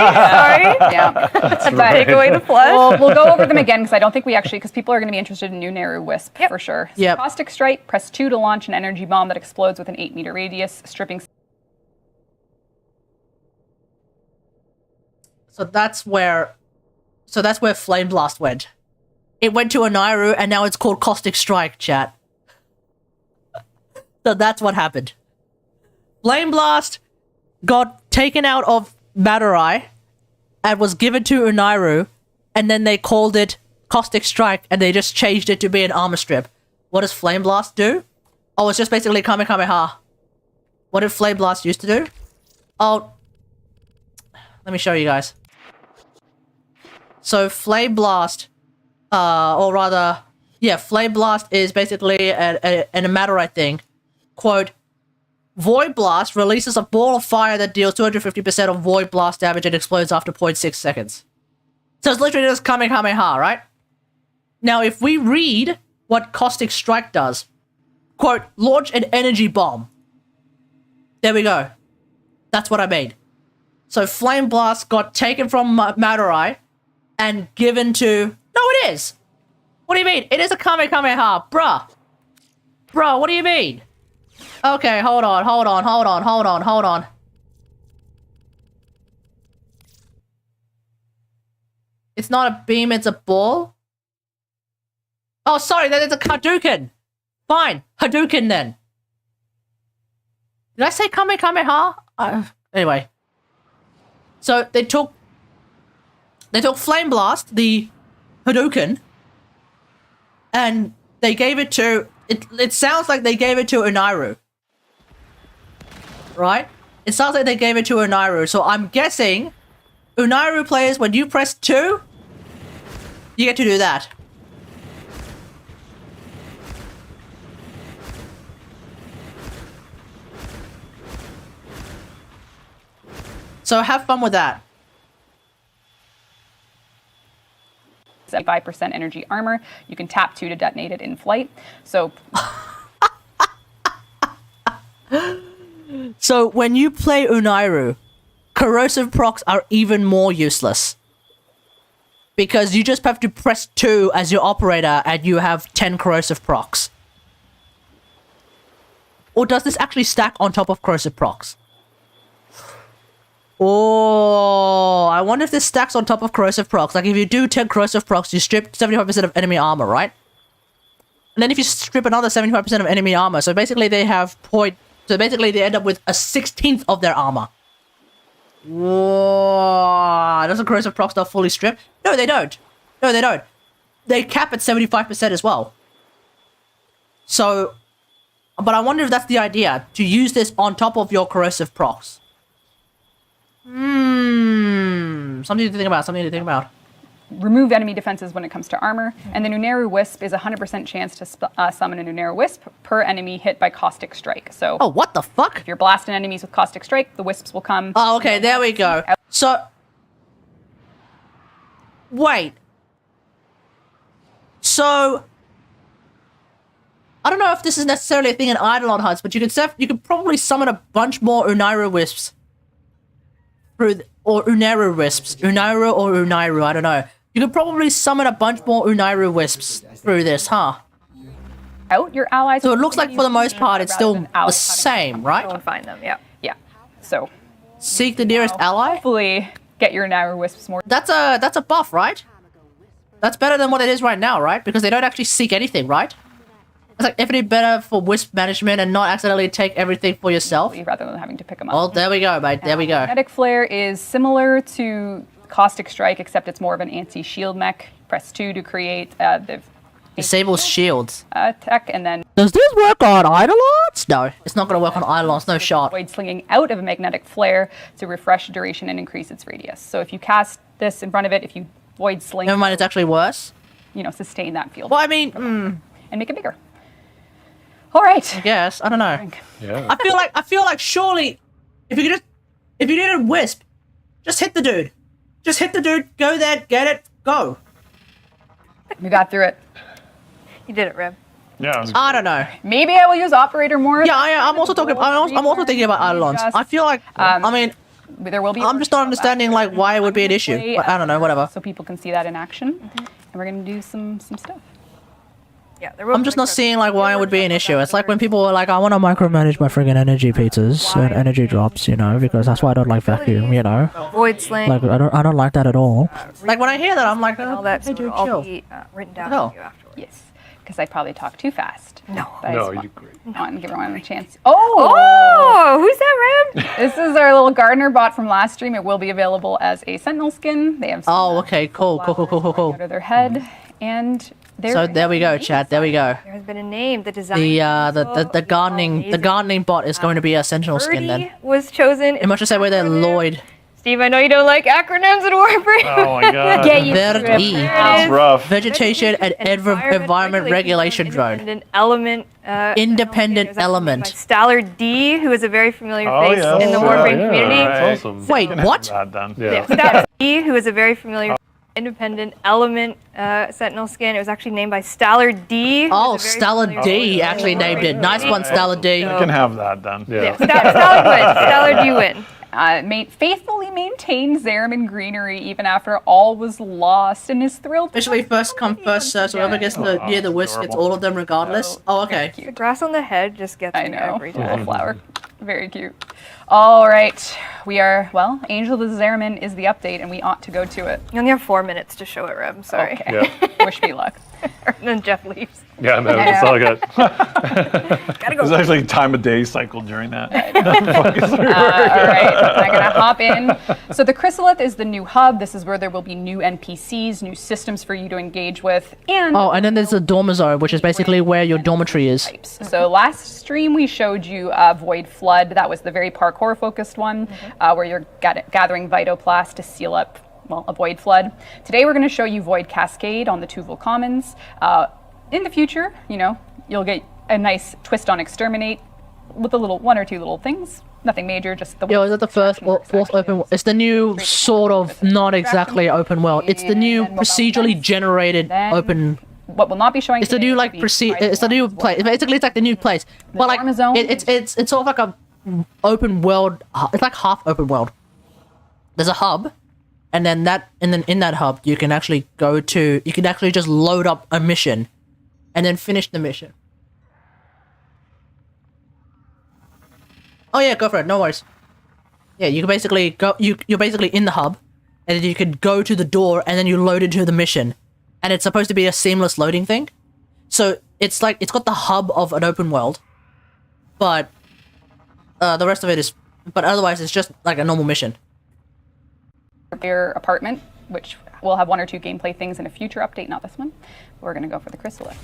Yeah. Take away the flush. We'll go over them again because I don't think because people are going to be interested in Unaru Wisp for sure. Yep. Caustic Strike, press 2 to launch an energy bomb that explodes with an 8-meter radius, stripping... So that's where Flame Blast went. It went to Unaru, and now it's called Caustic Strike, chat. So that's what happened. Flame Blast got taken out of Madurai and was given to Unaru, and then they called it Caustic Strike, and they just changed it to be an armor strip. What does Flame Blast do? Oh, it's just basically Kamehameha. What did Flame Blast used to do? Oh, let me show you guys. So Flame Blast... Flame Blast is basically a Madurai thing. Quote, Void Blast releases a ball of fire that deals 250% of Void Blast damage and explodes after 0.6 seconds. So it's literally just Kamehameha, right? Now, if we read what Caustic Strike does, quote, launch an energy bomb. There we go. That's what I made. So Flame Blast got taken from Madurai and given to... No, it is! What do you mean? It is a Kamehameha, bruh! Bro, what do you mean? Okay, hold on. It's not a beam, it's a ball? Oh, sorry, then it's a Hadouken! Fine, Hadouken then. Did I say Kamehameha? Anyway. So they took Flame Blast, the Hadouken, and they gave it to it sounds like they gave it to Unairu. Right? It sounds like they gave it to Unairu. So I'm guessing Unairu players, when you press 2, you get to do that. So have fun with that. 75% energy armor. You can tap 2 to detonate it in flight. So So when you play Unairu, corrosive procs are even more useless. Because you just have to press 2 as your operator and you have 10 corrosive procs. Or does this actually stack on top of corrosive procs? Oh, I wonder if this stacks on top of corrosive procs. Like if you do 10 corrosive procs, you strip 75% of enemy armor, right? And then if you strip another 75% of enemy armor, so basically they have so basically they end up with a 16th of their armor. Whoa, doesn't corrosive procs not fully strip? No, they don't. No, they don't. They cap at 75% as well. So, but I wonder if that's the idea, to use this on top of your corrosive procs. Something to think about, remove enemy defenses when it comes to armor. And the Unairu Wisp is a 100% chance to summon an Unairu Wisp per enemy hit by Caustic Strike. So, oh, what the fuck? If you're blasting enemies with Caustic Strike, the Wisps will come. Oh, okay, there we go. So, wait. So, I don't know if this is necessarily a thing in Eidolon hunts, but you could probably summon a bunch more Unairu Wisps or Unairu Wisps. Unairu or Unairu, I don't know. You could probably summon a bunch more Unairu Wisps through this, huh? Out your allies. So it looks like for the most part it's still the same, right? Go and find them, yeah. Yeah. So seek the nearest ally? Hopefully get your Unairu Wisps more. That's a buff, right? That's better than what it is right now, right? Because they don't actually seek anything, right? It's like infinitely better for Wisp management and not accidentally take everything for yourself. Rather than having to pick them up. Well, there we go, mate. There we go. Magnetic Flare is similar to Caustic Strike, except it's more of an anti-shield mech. Press 2 to create the disables shields. Tech, and then does this work on Eidolons? No, it's not going to work on Eidolons. No shot. Void slinging out of a magnetic flare to refresh duration and increase its radius. So if you cast this in front of it, if you void sling, never mind, it's actually worse. You know, sustain that field. Well, I mean, and make it bigger. All right. I guess. I don't know. Yeah. I feel like surely, if you need a Wisp, just hit the dude. Just hit the dude. Go there. Get it. Go. We got through it. You did it, Reb. Yeah. I don't know. Maybe I will use operator more. Yeah, I'm also talking. I'm also thinking about Eidolons. I feel like. I mean, there will be. I'm just not understanding like why it would be an issue. But I don't know. Whatever. So people can see that in action, and we're gonna do some stuff. Yeah, there will I'm just not seeing like why it would be an issue. It's like when people are like, I want to micromanage my friggin' energy pizzas and energy drops, you know, because that's why I don't like vacuum, you know. Void sling. Like I don't like that at all. Like when I hear that, I'm like, all that hey, dude, will all chill. be written down Oh. for you afterwards. Yes, because I probably talk too fast. No. No, you did great. I want to give everyone a chance. Oh, who's that, Reb? This is our little gardener bot from last stream. It will be available as a sentinel skin. They have some, Oh, okay, cool. under their head, and So there we go, chat. There we go. There has been a name. The design. The gardening bot is going to be a sentinel skin then. Was chosen. In much the same way that Lloyd. Steve, I know you don't like acronyms in Warframe. Oh my god. Get used to it. Verdi. There it That's is. rough. Vegetation and Environment Regulation Drone. Independent element. Independent it was actually element. made by Stallard D, who is a very familiar Oh, face yes. in the Yeah, Warframe yeah. community. Right. That's awesome. Wait, what? That done. Yeah. Stallard D, who is a very familiar independent element sentinel skin. It was actually named by Stallard D. Oh, Stallard D actually named it. Nice one, Stallard D. You can have that then. Yeah. Stallard wins. Stallard, you win. Faithfully maintained Zariman greenery even after all was lost, and is thrilled. Especially first come, first serve, so whoever gets near the whisk gets all of them regardless. Oh, okay. The grass on the head just gets I me know. every Little time. flower. Very cute. All right. We are, well, Angel the Zerman is the update, and we ought to go to it. You only have 4 minutes to show it, Reb. Sorry. Okay. Yeah. Wish me luck. And then Jeff leaves. Yeah, man, that's all I got. Gotta go. There's actually a time of day cycle during that. All right, I'm gonna hop in. So the Chrysalith is the new hub. This is where there will be new NPCs, new systems for you to engage with, and Oh, and then there's the dormitory, which is basically where your dormitory is. types. So last stream we showed you Void Flood. That was the very parkour focused one, where you're gathering Vitoplast to seal up, well, a Void Flood. Today we're going to show you Void Cascade on the Tuval Commons. In the future, you know, you'll get a nice twist on Exterminate with a little, one or two little things. Nothing major, just the. Yo, is that the first or fourth open? It's the new sort of not exactly open world. It's the new procedurally generated open. What will not be showing. It's the today new will like be It's the new place. Basically, it's like the new place. But like Dharma Zone it's sort of like a open world. It's like half open world. There's a hub, and then in that hub you can actually go to. You can actually just load up a mission, and then finish the mission. Oh yeah, go for it. No worries. Yeah, you can basically go. You're basically in the hub, and then you could go to the door, and then you load into the mission, and it's supposed to be a seamless loading thing. So it's like it's got the hub of an open world, but the rest of it is. But otherwise, it's just like a normal mission. Their apartment, which will have one or two gameplay things in a future update, not this one. We're gonna go for the Chrysalith.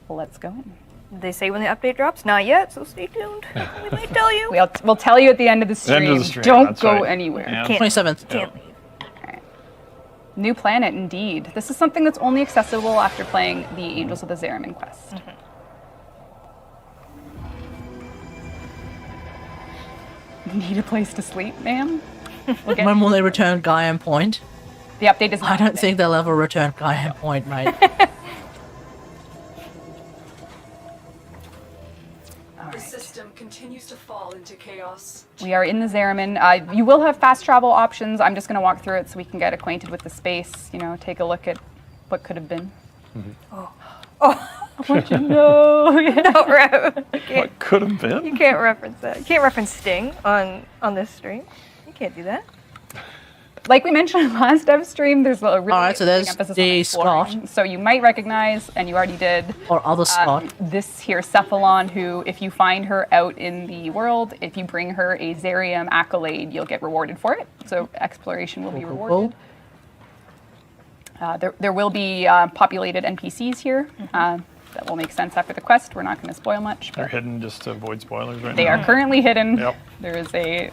Let's go in. Did they say when the update drops? Not yet, so stay tuned. We might tell you. We'll tell you at the end of the stream. End of the stream, Don't that's go right. anywhere. Yeah. 27th. Can't leave. New planet, indeed. This is something that's only accessible after playing the Angels of the Zeramin quest. Need a place to sleep, ma'am? We'll get When will they return Gaian Point? the update is. I don't think they'll ever return Gaian Point, mate. The system continues to fall into chaos. We are in the Zeramin. You will have fast travel options. I'm just going to walk through it so we can get acquainted with the space. You know, take a look at what could have been. What you know? No, Reb. What could have been? You can't reference that. You can't reference Sting on this stream. You can't do that. Like we mentioned last dev stream, there's a really Alright, so there's big emphasis the on exploring. Scott. So you might recognize, and you already did, Or other Scott. this here Cephalon, who, if you find her out in the world, if you bring her a Zerium accolade, you'll get rewarded for it. So exploration will be rewarded. There will be populated NPCs here. That will make sense after the quest. We're not going to spoil much. They're hidden just to avoid spoilers right They now. are currently hidden. Yep. There is a.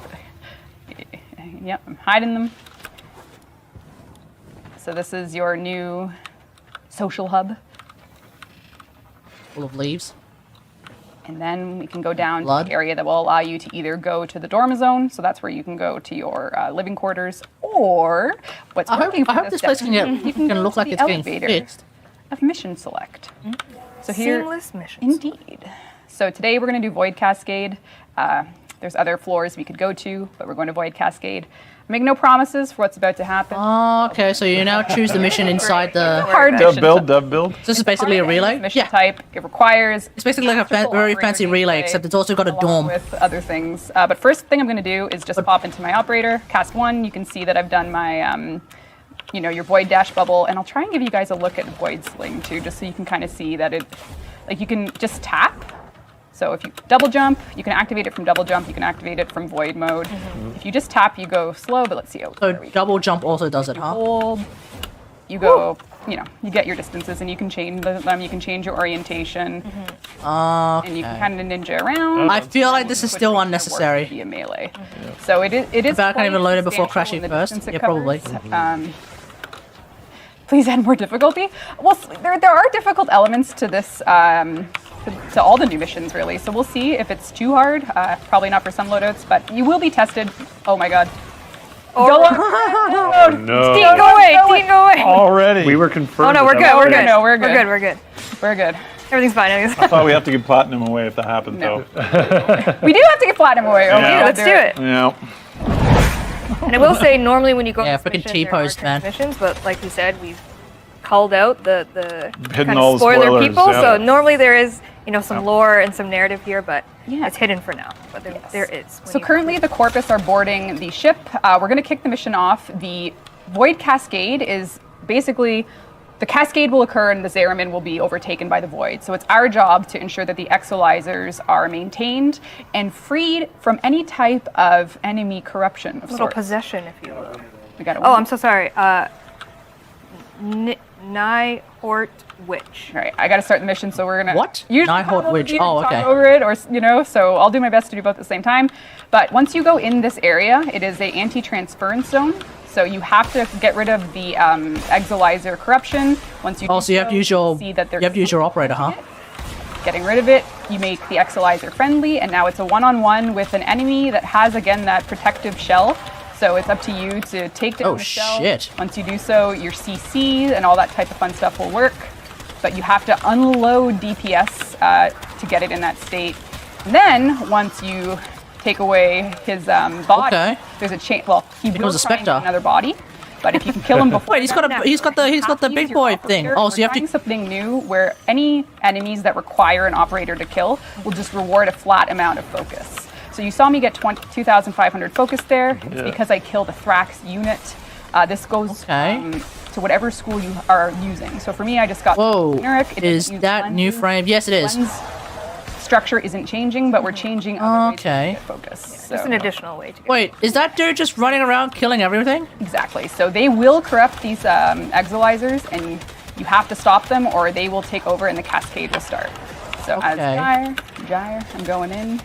Yep, I'm hiding them. So this is your new social hub. Full of leaves. And then we can go down Blood. to the area that will allow you to either go to the Dorma Zone, so that's where you can go to your living quarters, or what's I working hope for this place can, you can go look to like the it's getting elevator fixed. of Mission Select. So here, Seamless missions. indeed. So today we're going to do Void Cascade. There's other floors we could go to, but we're going to Void Cascade. Make no promises for what's about to happen. Okay, so you now choose the mission inside the. Hard Dev mission. build. This is basically a relay. Mission type. It requires. It's basically like a very fancy relay, except it's also got a along dorm. with other things. But first thing I'm going to do is just pop into my operator, cast one. You can see that I've done my, your Void Dash bubble, and I'll try and give you guys a look at Void Sling too, just so you can kind of see that it, like you can just tap. So if you double jump, you can activate it from double jump. You can activate it from Void mode. If you just tap, you go slow. But let's see. Oh, So there we go. double jump also does it, huh? Hold. You go. You get your distances, and you can change them. You can change your orientation, and you can kind of ninja around. I feel like this is still unnecessary. Via melee. So it is. If I can't even quite load it before substantial crashing in the first, distance it yeah, probably. covers. Please add more difficulty. Well, there are difficult elements to this. To all the new missions, really. So we'll see if it's too hard. Probably not for some loadouts, but you will be tested. Oh my god. Go on. No. Dean, go away. Dean, go away. Already. We were confirmed. Oh no, we're that good. that We're was good. No, we're good. We're good. We're good. We're good. Everything's fine. I thought we have to give platinum away if that happens, No. though. We do have to get platinum away. Oh, Yeah. yeah, Let's do it. Yeah. And I will say, normally when you go Yeah, on this frickin' mission, there are T-post, man. transmissions, but like we said, we've called out the Hidden kind all of the spoiler spoilers, people. yeah. So normally there is some lore and some narrative here, but Yeah. it's hidden for now. But there is. So currently the Corpus are boarding the ship. We're going to kick the mission off. The Void Cascade is basically, the cascade will occur and the Zeramin will be overtaken by the Void. So it's our job to ensure that the exolizers are maintained and freed from any type of enemy corruption of little sorts. possession, if you will. We got Oh, I'm so sorry. Nihort Witch. All right, I got to start the mission, so we're gonna. What? Usually Nihort I'll Witch. be Oh, talk okay. Over it, or so I'll do my best to do both at the same time. But once you go in this area, it is a anti-transference zone. So you have to get rid of the exolizer corruption. Once you Oh, so you have to use your see that you have to use your operator, huh? Getting rid of it, you make the exolizer friendly, and now it's a one-on-one with an enemy that has again that protective shell. So it's up to you to take down Oh, the shell. shit. Once you do so, your CC and all that type of fun stuff will work. But you have to unload DPS to get it in that state. And then once you take away his body, Okay. there's a chain. Well, he becomes will a try and spectre. get another body. But if you can kill him before, Wait, he's got the to big use your boy thing. operator. Oh, so you have We're trying to. something new where any enemies that require an operator to kill will just reward a flat amount of focus. So you saw me get 2,500 focus there. It's because I killed a Thrax unit. This goes to whatever school you are using. So for me, I just got Whoa, generic. It is doesn't use that new lenses. frame? Yes, it is. Lens structure isn't changing, but we're changing other ways to Okay. get focus. Just So- an additional way to get. Wait, is that dude just running around killing everything? Exactly. So they will corrupt these exolizers, and you have to stop them, or they will take over, and the cascade will start. So as Okay. Gyre, I'm going in.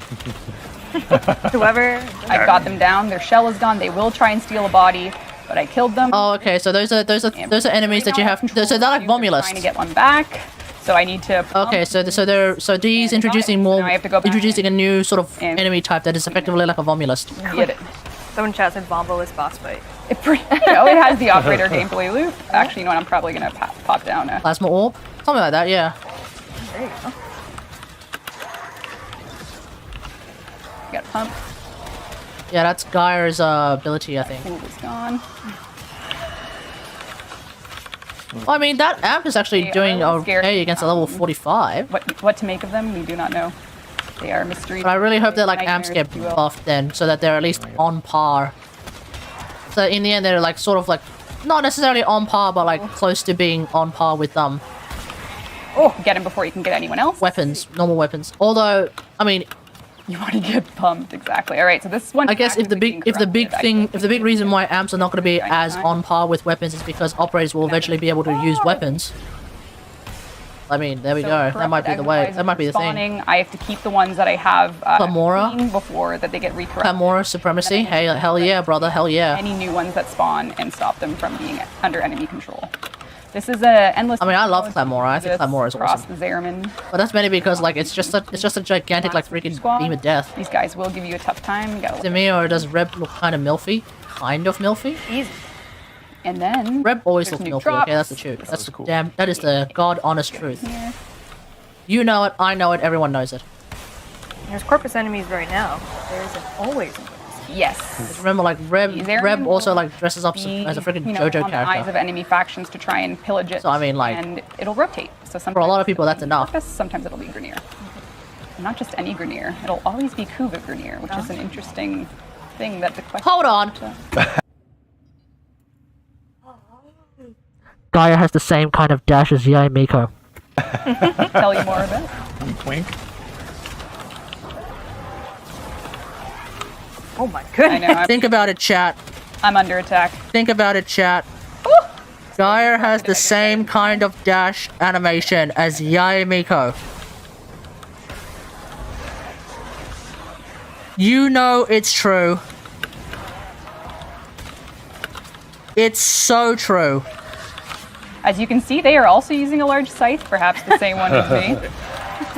Whoever. I've got them down. Their shell is gone. They will try and steal a body, but I killed them. Oh, okay. So those are enemies that you have. So they're like Trying to Romulists. get one back. So I need to. Okay, so these introducing more, Now I have to go back introducing a new sort of and- enemy type that is effectively like a Romulist. Get it. Someone chat said Vombolus boss fight. It has the operator gameplay loop. Actually, you know what? I'm probably gonna pop down a. Plasma orb, something like that. Yeah. There you go. Got a pump. Yeah, that's Gaia's ability, I think. Pool is gone. Well, I mean, that amp is actually They doing are scared. okay against a level 45. What to make of them, we do not know. They are mystery. But I really hope that like amps nightmares, get if you will. buffed then, so that they're at least on par. So in the end, they're like sort of like not necessarily on par, but like close to being on par with Oh, get him before you can get anyone else. weapons, normal weapons. Although, I mean, You want to get pumped, exactly. All right, so this one. I guess if the big reason why amps are not going to be as on par with weapons is because operators will eventually be able to use weapons. I mean, there we go. That might be the way. That might be the thing. I have to keep the ones that I have Clamora? clean before that they get recorrupted. Clamora supremacy. Hey, hell yeah, brother. Hell yeah. Any new ones that spawn and stop them from being under enemy control. This is a endless. I mean, I love Clamora. I think Clamora is across awesome. the Zeramin. But that's mainly because like it's just a gigantic like freaking Squad. beam of death. These guys will give you a tough time. To me, or does Reb look kind of milfy? Kind of milfy? Easy. And then Reb always there's looks new milfy. drops. Okay, that's the truth. That's the cool. damn. That is the god honest truth. Here. You know it. I know it. Everyone knows it. There's corpus enemies right now. There isn't always. Yes. Remember, like Reb Zeramin also will like dresses up be, as a freaking you know, JoJo on the eyes of character. enemy factions to try and pillage it. So, I mean, like- and it'll rotate. So sometimes For a lot of people, it'll that's be enough. Corpus, sometimes it'll be Grenier. And not just any Grenier. It'll always be Kuva Grenier, which is an interesting thing that the question. Hold on. Gaia has the same kind of dash as Yae Miko. Tell you more about. Wink. Oh my I goodness. know. Think about it, chat. I'm under attack. Think about it, chat. Gaia has the same kind of dash animation as Yae Miko. You know it's true. It's so true. As you can see, they are also using a large scythe, perhaps the same one as me.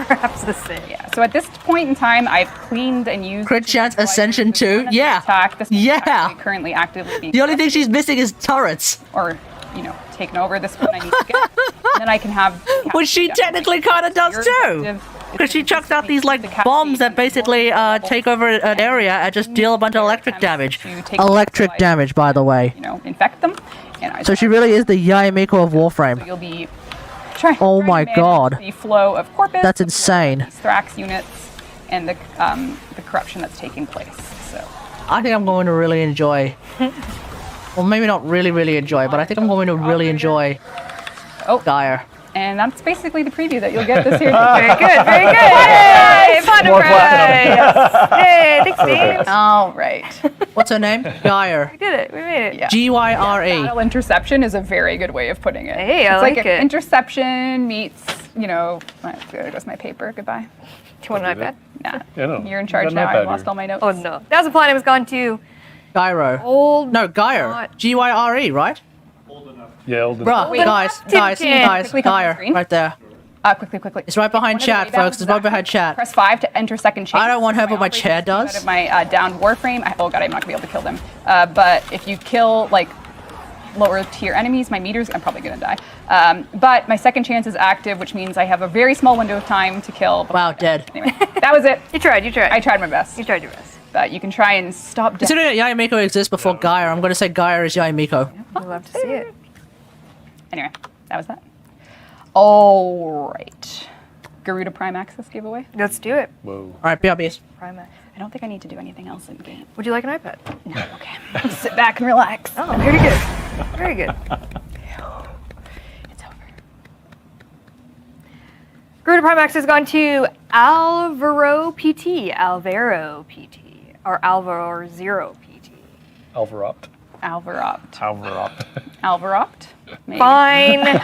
Perhaps the same. Yeah. So at this point in time, I've cleaned and used. Crit chance Ascension 2? Yeah. Attack. This one's Yeah. actually currently actively being. The only thing she's missing is turrets. Or, you know, taken over. This one I need to get. And then I can have. Which she technically kind of does too. Because she chucks out these like bombs that basically take over an area and just deal a bunch of electric damage. Electric damage, by the way. You know, infect them. And So she really is the Yae Miko of Warframe. You'll be try. Oh trying to my manage God. The flow of corpus. That's insane. Thrax units and the corruption that's taking place. So I think I'm going to really enjoy. Well, maybe not really enjoy, but I think I'm going to really enjoy Gyre. and that's basically the preview that you'll get this year. Very good, very good. Yay, platinum More prize. Yay, thanks, Steve. All right. What's her name? Gyre. We did it. We made it. Yeah. Gyre. Battle interception is a very good way of putting it. Hey, I it's like like it. Interception meets, there goes my paper. Goodbye. Do you want an iPad? Nah. Yeah, no. You're in Got charge an now. iPad I lost here. all my notes. Oh no. 1,000 platinum has gone to Gyro. old. No, Gyre. not- Gyre, right? Yeah, old Bruh, Wait, guys, Tim guys, Ken. Quickly come on the Gyre, screen. right there. Quickly. It's right behind One of the chat, way down folks. is It's right behind chat. Press 5 to enter second chain. I don't want to have what my operating chair system does. Out of my downed warframe. Oh god, I'm not gonna be able to kill them. But if you kill like lower tier enemies, my meters, I'm probably gonna die. But my second chance is active, which means I have a very small window of time to kill. Wow, dead. Anyway, that was it. You tried. I tried my best. You tried your best. But you can try and stop death. Considering that Yayamiko exists before Gyre, I'm going to say Gyre is Yayamiko. We'll love to see it. Anyway, that was that. All right. Garuda Prime Access giveaway. Let's do it. Whoa. All right, BRBs. Primax. I don't think I need to do anything else in game. Would you like an iPad? No, okay. Sit back and relax. Oh, very good. Very good. It's over. Garuda Primax has gone to Alvaro PT, or Alvaro Zero PT. Alvaropt. Alvaropt? Maybe. Fine.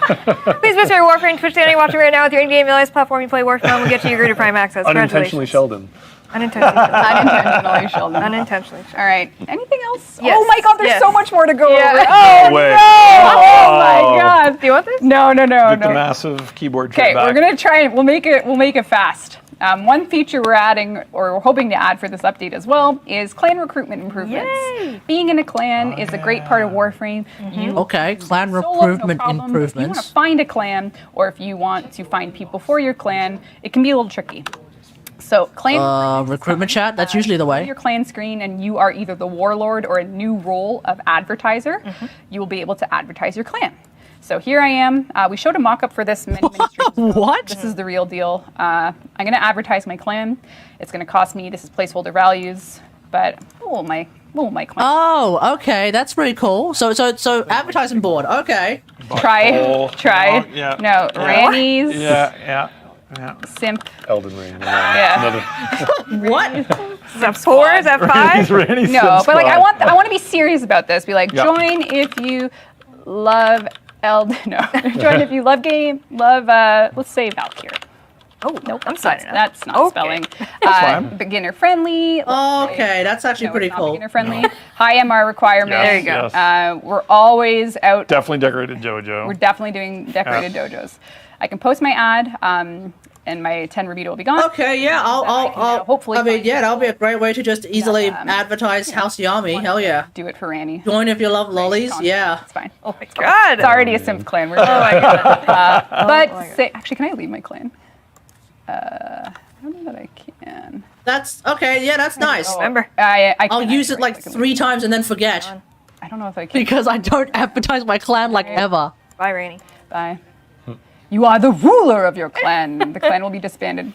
Please visit our Warframe Twitch channel you're watching right now with your in-game LS platform you play Warframe. We'll get you your Garuda Prime access. Unintentionally Congratulations. Sheldon. Unintentionally. Unintentionally, Sheldon. Unintentionally. All right. Anything else? Yes. Oh my god, there's Yes. so much more to go Yeah. over. Oh, Wait. no! Oh my god. Do you want this? No. Get the massive keyboard tray Okay, back. we're gonna try and we'll make it fast. One feature we're adding, or we're hoping to add for this update as well, is clan recruitment improvements. Yay! Being in a clan is a great part of Warframe. You Okay, clan solo, no recruitment problem. If you want improvements. to find a clan, or if you want to find people for your clan, it can be a little tricky. So clan Recruitment chat, that's usually the on way. your clan screen, and you are either the warlord or a new role of advertiser, you will be able to advertise your clan. So here I am. We showed a mock-up for this many streams ago. What? This is the real deal. I'm going to advertise my clan. It's going to cost me. This is placeholder values, but my clan. Oh, okay, that's pretty cool. So advertising board. Okay. Try. Yeah. No, Rannies. Yeah. Simp. Elden Ring. Yeah. What? Is that 4? Is that 5? Randy's No, but like I subscribed. want to be serious about this. Be like, Yeah. join if you love No, join if you love game. Let's say Valkyrie. Oh, nope. I'm signing up. That's not Okay. spelling. fine. Beginner friendly. Okay, that's actually pretty cool. Beginner friendly. High MR requirements. There you go. Yes. We're always out. Definitely decorated JoJo. We're definitely doing decorated dojos. I can post my ad, and my 10 Rubito will be gone. Okay, yeah, I'll hopefully I mean, find yeah, that'll be a great way to just easily Yeah, advertise House Yami. Hell yeah. Do it for Ranny. Join if you love lollies. Yeah. It's fine. Oh my god. It's already a simp clan. We're Oh my god. but actually, can I leave my clan? I don't know that I can. That's okay. Yeah, that's nice. Remember. I'll use it like 3 times and then forget I don't know if I can. because I don't advertise my clan like ever. Bye, Rainy. Bye. You are the ruler of your clan. The clan will be disbanded.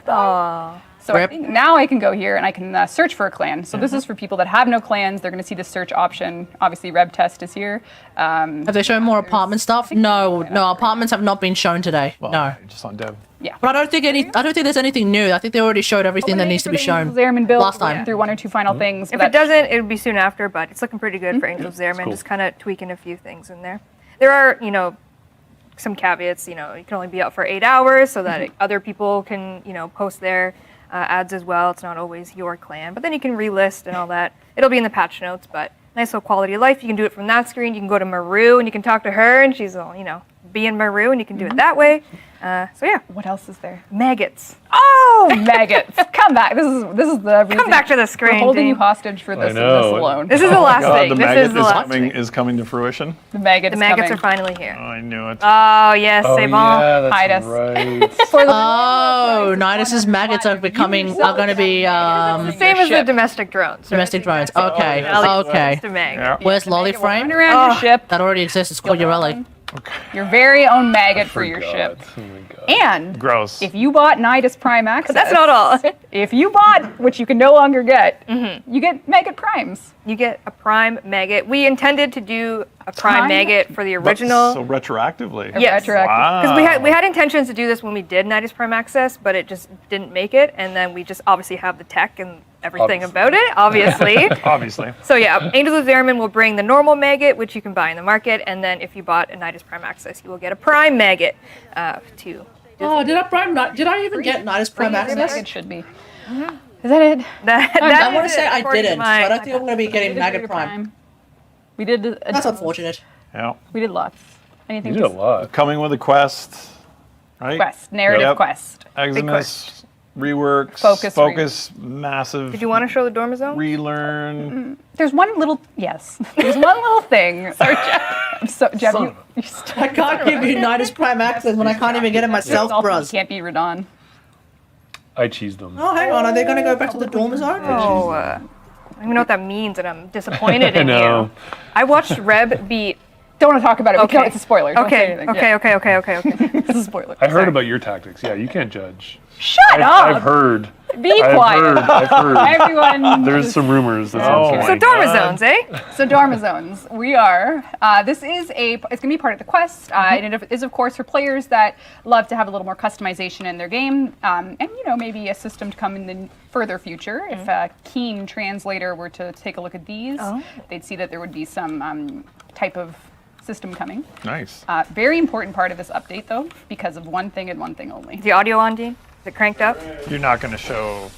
Aww. So I Rip. think now I can go here and I can search for a clan. So this is for people that have no clans. They're going to see the search option. Obviously, Reb Test is here. Have they shown more apartment stuff? No, apartments have not been shown today. Well, No. Just on dev. Yeah. But I don't think there's anything new. I think they already showed everything that needs to be shown Airman build. last time. Through 1 or 2 final things. If but it doesn't, it would be soon after, but it's looking pretty good for Angels Airmen. cool. Just kind of tweaking a few things in there. There are, some caveats. You can only be out for 8 hours so that other people can, post their ads as well. It's not always your clan, but then you can relist and all that. It'll be in the patch notes, but nice little quality of life. You can do it from that screen. You can go to Maru and you can talk to her, and she's all, be in Maru, and you can do it that way. So yeah, what else is there? maggots. Oh, maggots! Come back. This is the reason. Come back to the screen. We're holding you team. hostage for this know. alone. This is the last God, thing. the This maggot is the last thing. is coming to fruition. The maggots. The maggots coming. are finally here. Oh, I knew it. Oh yes, Oh, c'est bon. yeah, that's Hide us. right. For the Oh, Nidus's maggots are going to be Same as the domestic drones. domestic drones. Okay, At least okay. it's a mag. Yeah. Where's Run Lollyframe? around your ship. That already exists. It's called Yorelli. Okay. Your very own maggot for your ship. Oh my god. And Gross. if you bought Nidus Prime Access, That's not all. if you bought, which you can no longer get, you get maggot primes. You get a prime maggot. We intended to do a prime maggot for the original. So retroactively. Yes. Retroactive. Wow. Because we had intentions to do this when we did Nidus Prime Access, but it just didn't make it. And then we just obviously have the tech and everything about it, obviously. Obviously. So yeah, Angels of Zariman will bring the normal maggot, which you can buy in the market, and then if you bought a Nidus Prime Access, you will get a prime maggot too. Oh, did I even get Nidus Prime Access? It should be. Is that it? I want to say I according to didn't, so my I don't think I'm going to be getting We did Maggot your Prime. We did. That's unfortunate. Yeah. We did lots. Anything? You did a lot. Coming with a quest, right? Quest, narrative Yep. quest. Eximus, reworks, Focus, massive. Did you want to show the dorm zone? Relearn. There's one little There's one little thing. Sorry, Jeff. So Jeff, you I can't give you Nidus Prime Access when I can't even get it myself, also bros. can't be Radon. I cheesed them. Oh, hang on. Are they going to go back to the dorm zone? Oh, I don't even know what that means, and I'm disappointed I in know. you. I watched Reb beat. Don't want to talk about it. Okay. It's a spoiler. Don't say Okay, anything. okay. It's a spoiler. I heard about your tactics. Yeah, you can't judge. Shut up. I've heard. Be I've quiet. heard. Everyone. There's some rumors. That's Oh what I'm my So saying. dorm God. zones, eh? So Dharma Zones, we are. It's going to be part of the quest, and it is of course for players that love to have a little more customization in their game, and maybe a system to come in the further future. If a keen translator were to take a look at these, they'd see that there would be some type of system coming. Nice. Very important part of this update, though, because of one thing and one thing only. Is the audio on, Dean? Is it cranked up? You're not going to show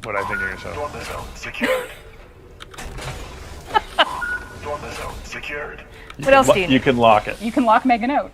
what I think you're going to show. Dorm zone secured. Dorm zone secured. What else, Dean? You can lock it. You can lock Megan out.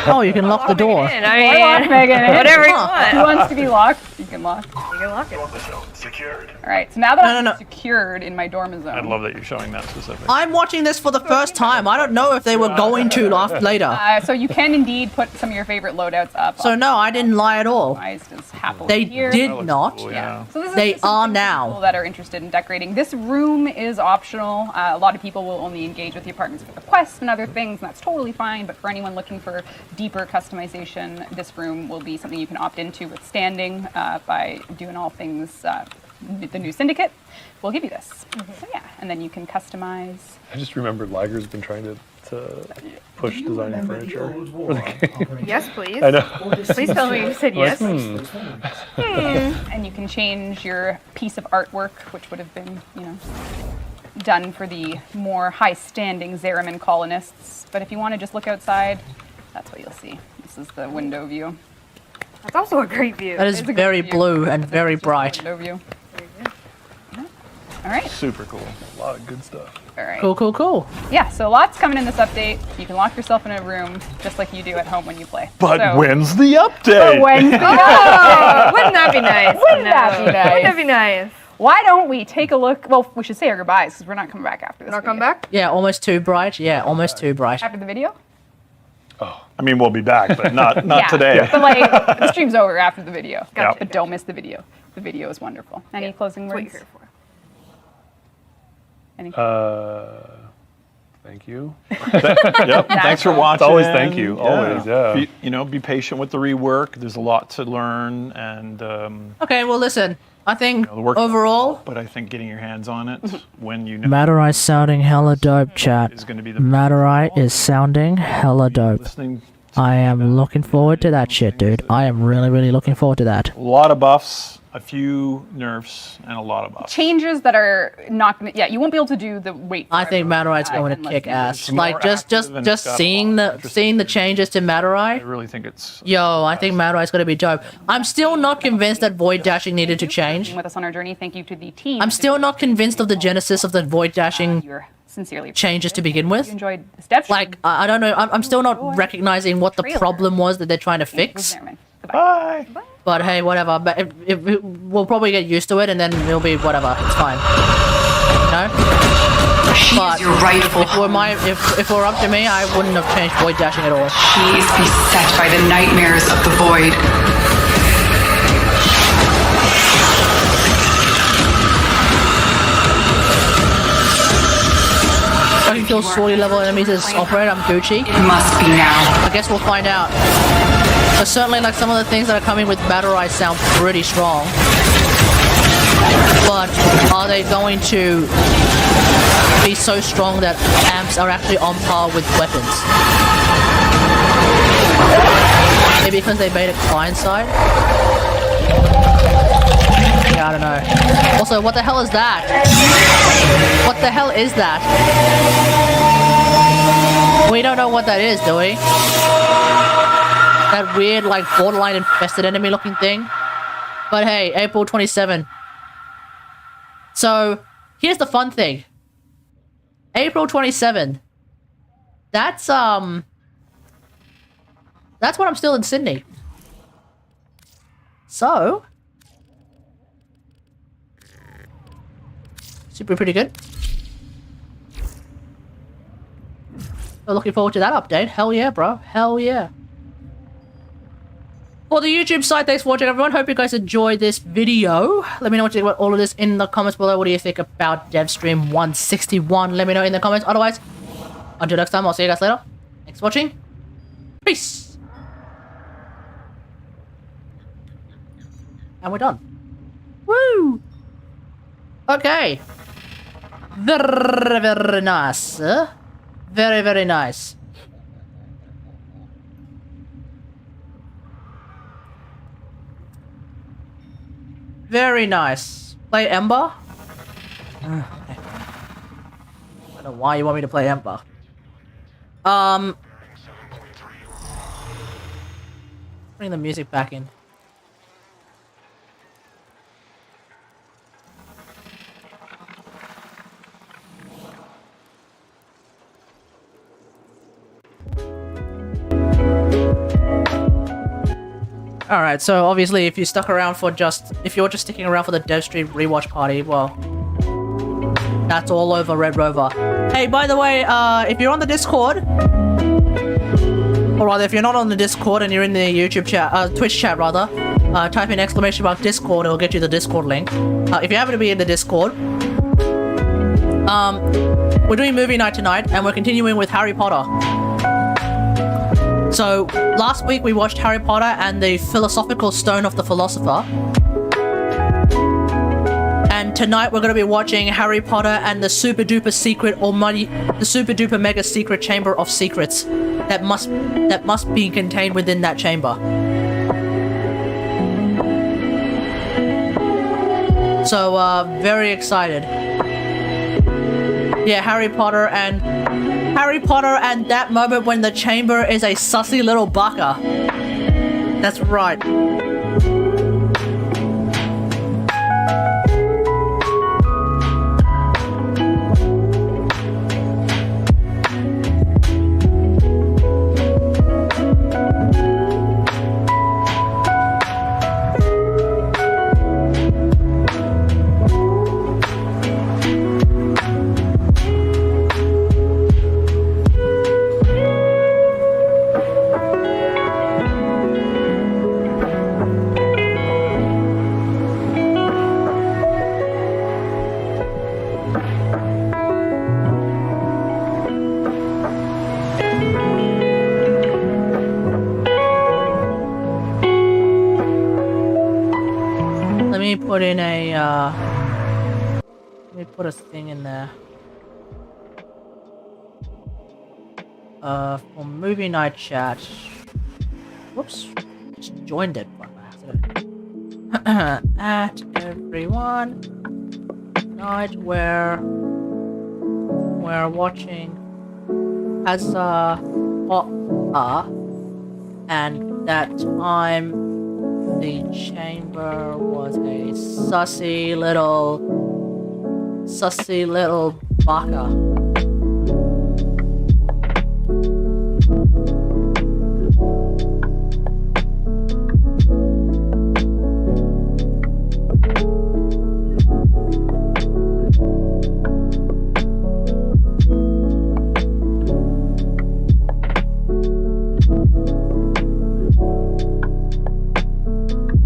Oh, you can lock the door. I Or lock mean, Megan in. whatever you Who want. wants to be locked? You can lock. You can lock it. Dorm zone secured. All right, so now that No, I'm no, no. secured in my dorm zone. I love that you're showing that specific. I'm watching this for the first time. I don't know if they were going to later. So you can indeed put some of your favorite loadouts up. So no, I didn't lie at all. Optimized as happily They here. did looks not. cool, Yeah. So this They is some are things for now. people that are interested in decorating. This room is optional. A lot of people will only engage with the apartments for the quest and other things, and that's totally fine. But for anyone looking for deeper customization, this room will be something you can opt into with standing by doing all things. The new syndicate will give you this. So yeah, and then you can customize. I just remembered Liger's been trying to push designing furniture. Yes, please. I know. Please tell me you said yes. And you can change your piece of artwork, which would have been, done for the more high-standing Zariman colonists. But if you want to just look outside, that's what you'll see. This is the window view. That's also a great view. That is It's a good very view. blue and very Just the bright. Window view. All right. Super cool. A lot of good stuff. All right. Cool, cool, cool. Yeah, so lots coming in this update. You can lock yourself in a room just like you do at home when you play. But So- when's the update? When's the Oh, wouldn't that be nice? Wouldn't that be nice? Wouldn't that be nice? Why don't we take a look? Well, we should say our goodbyes because we're not coming back after this. Not come video. back? Yeah, almost too bright. Yeah, almost too bright. After the video? I mean, we'll be back, but not Yeah. today. But like, the stream's over after the video. Gotcha. But don't miss the video. The video is wonderful. Any closing That's what words? you're here for. Any? Thank you. Yep. Thanks for watching. Always thank you. Always, yeah. Be patient with the rework. There's a lot to learn, and Okay, well listen. I think the work. overall, But I think getting your hands on it when you know Matarai's sounding hella dope, chat. is going to be the Matarai is sounding hella dope. listening. I am looking forward to that shit, dude. I am really, really looking forward to that. A lot of buffs, a few nerfs, and a lot of buffs. Changes that are not going to, you won't be able to do the wait. I think forever, Matarai's going to unless kick you- ass. more Like just active and it's got a seeing lot of the seeing the changes to I Matarai. really think it's. Yo, I think Matarai's going to be dope. I'm still not convinced that void dashing needed to change. With us on our journey, thank you to the team. I'm still not convinced of the genesis of the void dashing You're sincerely changes to begin with. You enjoyed this DevStream. Like, I don't know. I'm still not recognizing what the problem was that they're trying to fix. Bye. But hey, whatever. But we'll probably get used to it, and then it'll be whatever. It's fine. You know. But Your rightful if it were up to me, I wouldn't have changed void dashing at all. She is beset by the nightmares of the void. can kill Swordie level enemies as operator, I'm Gucci. It must be now. I guess we'll find out. But certainly, like, some of the things that are coming with Battle Rise sound pretty strong. But are they going to be so strong that amps are actually on par with weapons? Maybe because they made it client side? Yeah, I don't know. Also, what the hell is that? What the hell is that? We don't know what that is, do we? That weird, like, borderline infested enemy looking thing? But hey, April 27. So, here's the fun thing. April 27. That's when I'm still in Sydney. So, should be pretty good. So looking forward to that update. Hell yeah, bro. Hell yeah. For the YouTube side, thanks for watching, everyone. Hope you guys enjoyed this video. Let me know what you think about all of this in the comments below. What do you think about DevStream 161? Let me know in the comments. Otherwise, until next time, I'll see you guys later. Thanks for watching. Peace. And we're done. Woo! Okay. Very, very nice. Very, very nice. Very nice. Play Ember? I don't know why you want me to play Ember. Bring the music back in. Alright, so obviously if you stuck around for if you're just sticking around for the DevStream rewatch party, well, that's all over Red Rover. Hey, by the way, if you're on the Discord, or rather if you're not on the Discord and you're in the YouTube chat, Twitch chat rather, type in ! Discord, it'll get you the Discord link. If you happen to be in the Discord, we're doing movie night tonight, and we're continuing with Harry Potter. So, last week we watched Harry Potter and the Philosophical Stone of the Philosopher. And tonight we're going to be watching Harry Potter and the super duper secret the super duper mega secret chamber of secrets that must be contained within that chamber. So, very excited. Yeah, Harry Potter and that moment when the chamber is a sussy little baka. That's right. Put in a, let me put a thing in there. For movie night chat. Whoops. Just joined it by accident. At everyone. Night where we're watching Hazza and that time the chamber was a sussy little baka.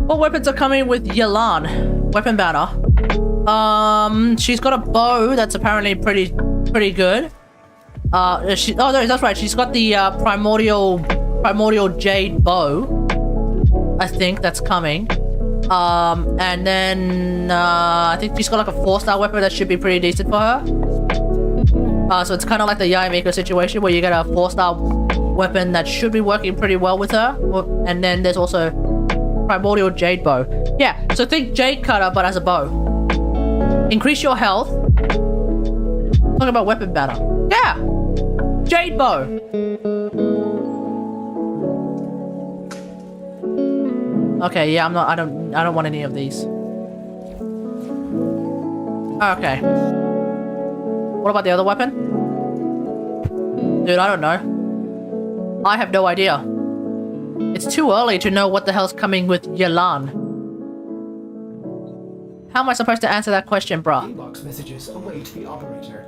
What weapons are coming with Yelan? Weapon banner. She's got a bow that's apparently pretty good. Oh no, that's right. She's got the primordial jade bow. I think that's coming. And then I think she's got like a 4-star weapon that should be pretty decent for her. So it's kind of like the Yamiko situation where you get a 4-star weapon that should be working pretty well with her. And then there's also primordial jade bow. Yeah, so think jade cutter but as a bow. Increase your health. Talking about weapon banner. Yeah, jade bow. Okay, yeah, I don't want any of these. Okay. What about the other weapon? Dude, I don't know. I have no idea. It's too early to know what the hell's coming with Yelan. How am I supposed to answer that question, bruh? Inbox messages await the operator.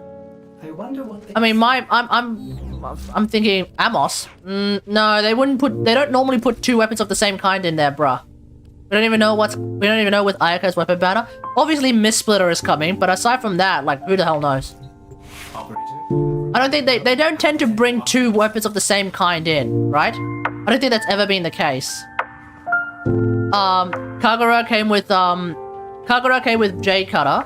I wonder what they... I mean, I'm thinking Amos. No, they don't normally put 2 weapons of the same kind in there, bruh. We don't even know with Ayaka's weapon banner. Obviously, Miss Splitter is coming, but aside from that, like, who the hell knows? I don't think they don't tend to bring 2 weapons of the same kind in, right? I don't think that's ever been the case. Kagura came with Jade Cutter.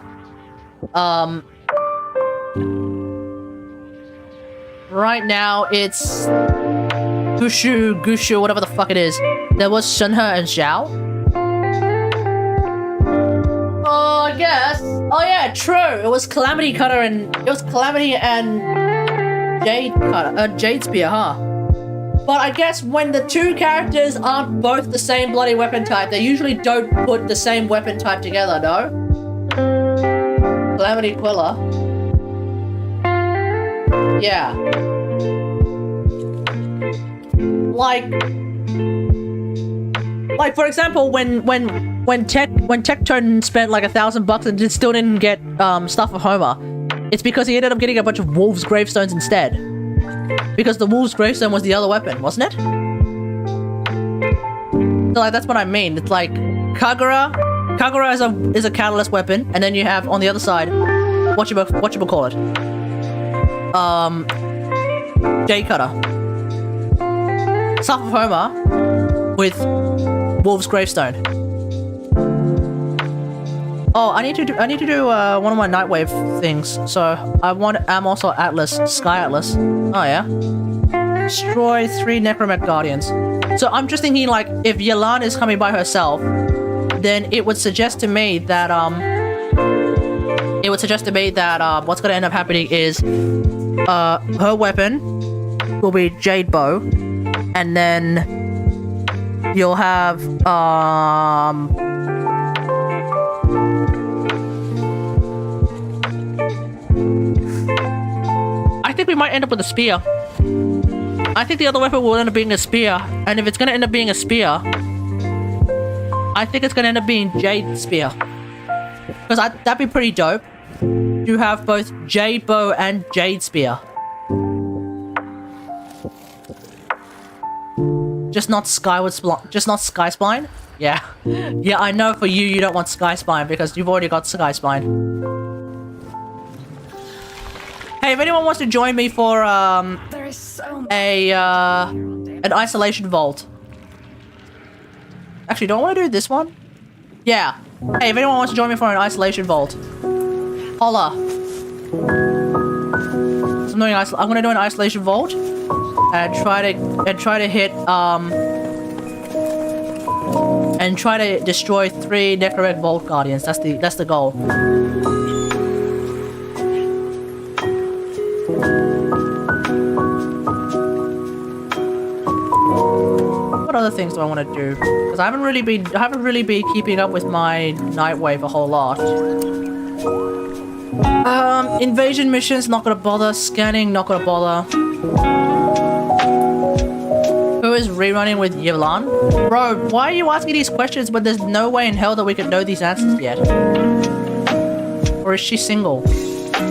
Right now it's Gushu, whatever the fuck it is. There was Sunha and Xiao. Oh, I guess. Oh yeah, true. It was Calamity and Jade Spear, huh? But I guess when the 2 characters aren't both the same bloody weapon type, they usually don't put the same weapon type together, no? Calamity Quilla. Yeah. Like for example, when Tectone spent like $1,000 and still didn't get stuff for Homer, it's because he ended up getting a bunch of wolves' gravestones instead. Because the wolves' gravestone was the other weapon, wasn't it? So like that's what I mean. It's like Kagura is a catalyst weapon, and then you have on the other side what you call it? Jade Cutter. Stuff of Homer with wolves' gravestone. Oh, I need to do one of my Nightwave things. So I want Amos or Atlas, Sky Atlas. Oh yeah. Destroy 3 Necromech Guardians. So I'm just thinking like if Yelan is coming by herself, then it would suggest to me that what's gonna end up happening is her weapon will be Jade Bow, and then you'll have I think we might end up with a spear. I think the other weapon will end up being a spear, and if it's gonna end up being a spear, I think it's gonna end up being Jade Spear. Because that'd be pretty dope. You have both Jade Bow and Jade Spear. Just not Sky Spline? Yeah. Yeah, I know for you don't want Sky Spline because you've already got Sky Spline. Hey, if anyone wants to join me for There is so an isolation vault. Actually, don't I want to do this one? Yeah. Hey, if anyone wants to join me for an isolation vault, holla. So I'm gonna do an isolation vault and try to destroy 3 Necromech Vault Guardians. That's the goal. What other things do I want to do? Because I haven't really been keeping up with my Nightwave a whole lot. Invasion missions, not gonna bother. Scanning, not gonna bother. Who is rerunning with Yelan? Bro, why are you asking these questions when there's no way in hell that we could know these answers yet? Or is she single?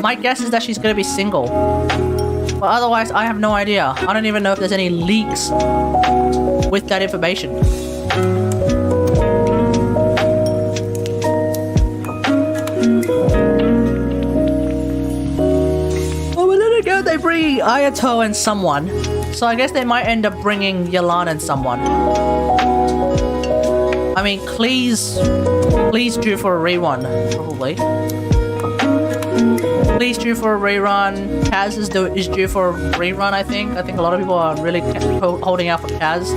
My guess is that she's gonna be single. But otherwise, I have no idea. I don't even know if there's any leaks with that information. free Ayato and someone, so I guess they might end up bringing Yelan and someone. I mean, Klee's due for a rerun, probably. Klee's due for a rerun. Kaz is due for a rerun, I think. I think a lot of people are really holding out for Kaz.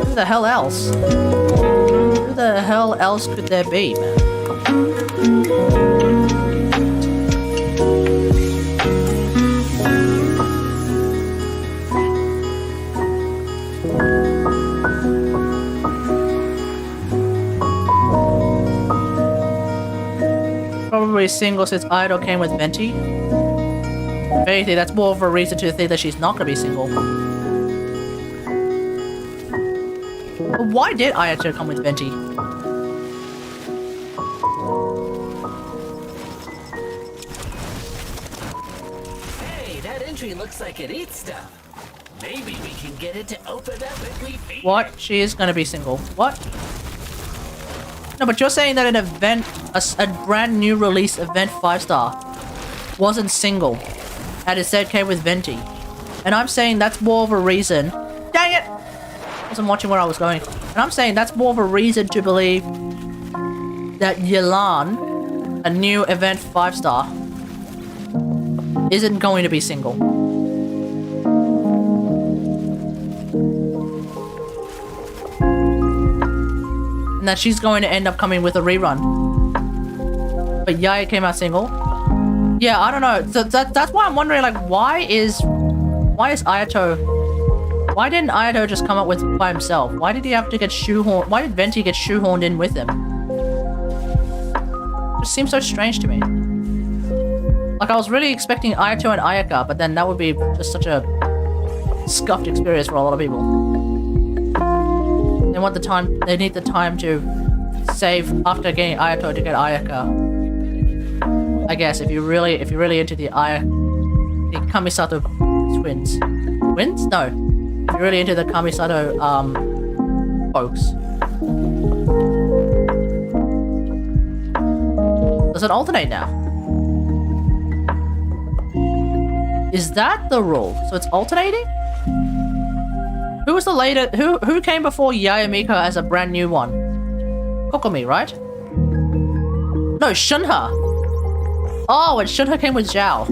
Who the hell else? Who the hell else could there be, man? Probably single since Idol came with Venti. If anything, that's more of a reason to think that she's not gonna be single. But why did Ayato come with Venti? Hey, that entry looks like it eats stuff. Maybe we can get it to open up if we feed What? She is gonna be single. What? No, but you're saying that an event, a brand new release event 5-star, wasn't single, and instead came with Venti. And I'm saying that's more of a reason. Dang it! I wasn't watching where I was going. And I'm saying that's more of a reason to believe that Yelan, a new event 5-star, isn't going to be single. And that she's going to end up coming with a rerun. But Yaya came out single. Yeah, I don't know. So that's why I'm wondering, like, why is Ayato? Why didn't Ayato just come up with by himself? Why did he have to get shoehorned? Why did Venti get shoehorned in with him? It just seems so strange to me. Like, I was really expecting Ayato and Ayaka, but then that would be just such a scuffed experience for a lot of people. They want the time. They need the time to save after getting Ayato to get Ayaka. I guess if you're really into the Kamisato twins. Twins? No. If you're really into the Kamisato folks. Does it alternate now? Is that the rule? So it's alternating? Who was the later? Who came before Yayamika as a brand new one? Kokomi, right? No, Shunha. Oh, and Shunha came with Zhao.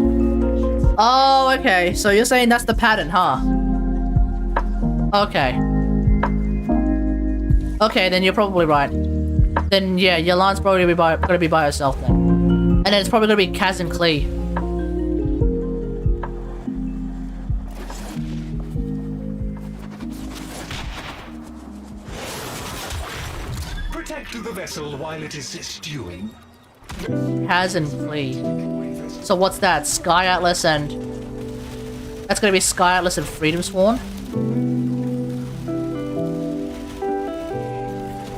Oh, okay. So you're saying that's the pattern, huh? Okay. Okay, then you're probably right. Then yeah, Yelan's probably gonna be by herself then, and then it's probably gonna be Kaz and Klee. Protect the vessel while it is stewing. Kaz and Klee. So what's that? Sky Atlas and... That's gonna be Sky Atlas and Freedom Sworn?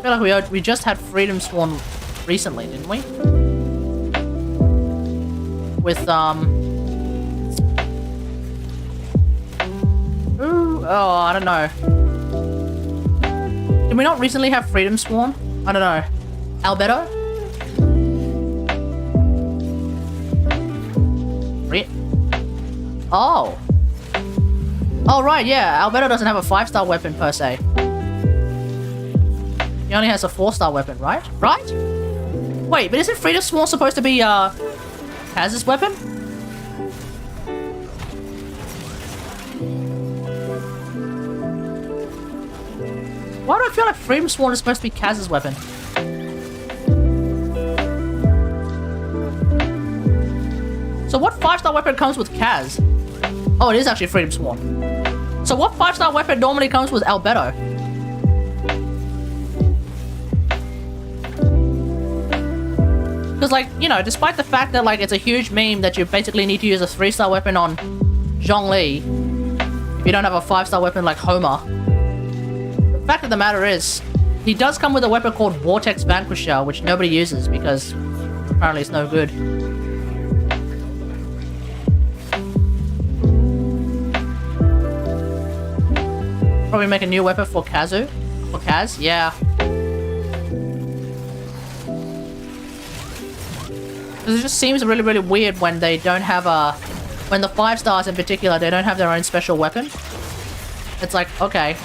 I feel like we just had Freedom Sworn recently, didn't we? With, Ooh, oh, I don't know. Did we not recently have Freedom Sworn? I don't know. Albedo? Oh. Oh, right, yeah. Albedo doesn't have a 5-star weapon, per se. He only has a 4-star weapon, right? Right? Wait, but isn't Freedom Sworn supposed to be, Kaz's weapon? Why do I feel like Freedom Sworn is supposed to be Kaz's weapon? So what 5-star weapon comes with Kaz? Oh, it is actually Freedom Sworn. So what 5-star weapon normally comes with Albedo? Because, like, you know, despite the fact that, like, it's a huge meme that you basically need to use a 3-star weapon on Zhongli if you don't have a 5-star weapon like Homer. The fact of the matter is, he does come with a weapon called Vortex Vanquisher, which nobody uses because apparently it's no good. Probably make a new weapon for Kazu? For Kaz? Yeah. It just seems really, really weird when they don't have a... When the 5 stars in particular, they don't have their own special weapon. It's like, okay.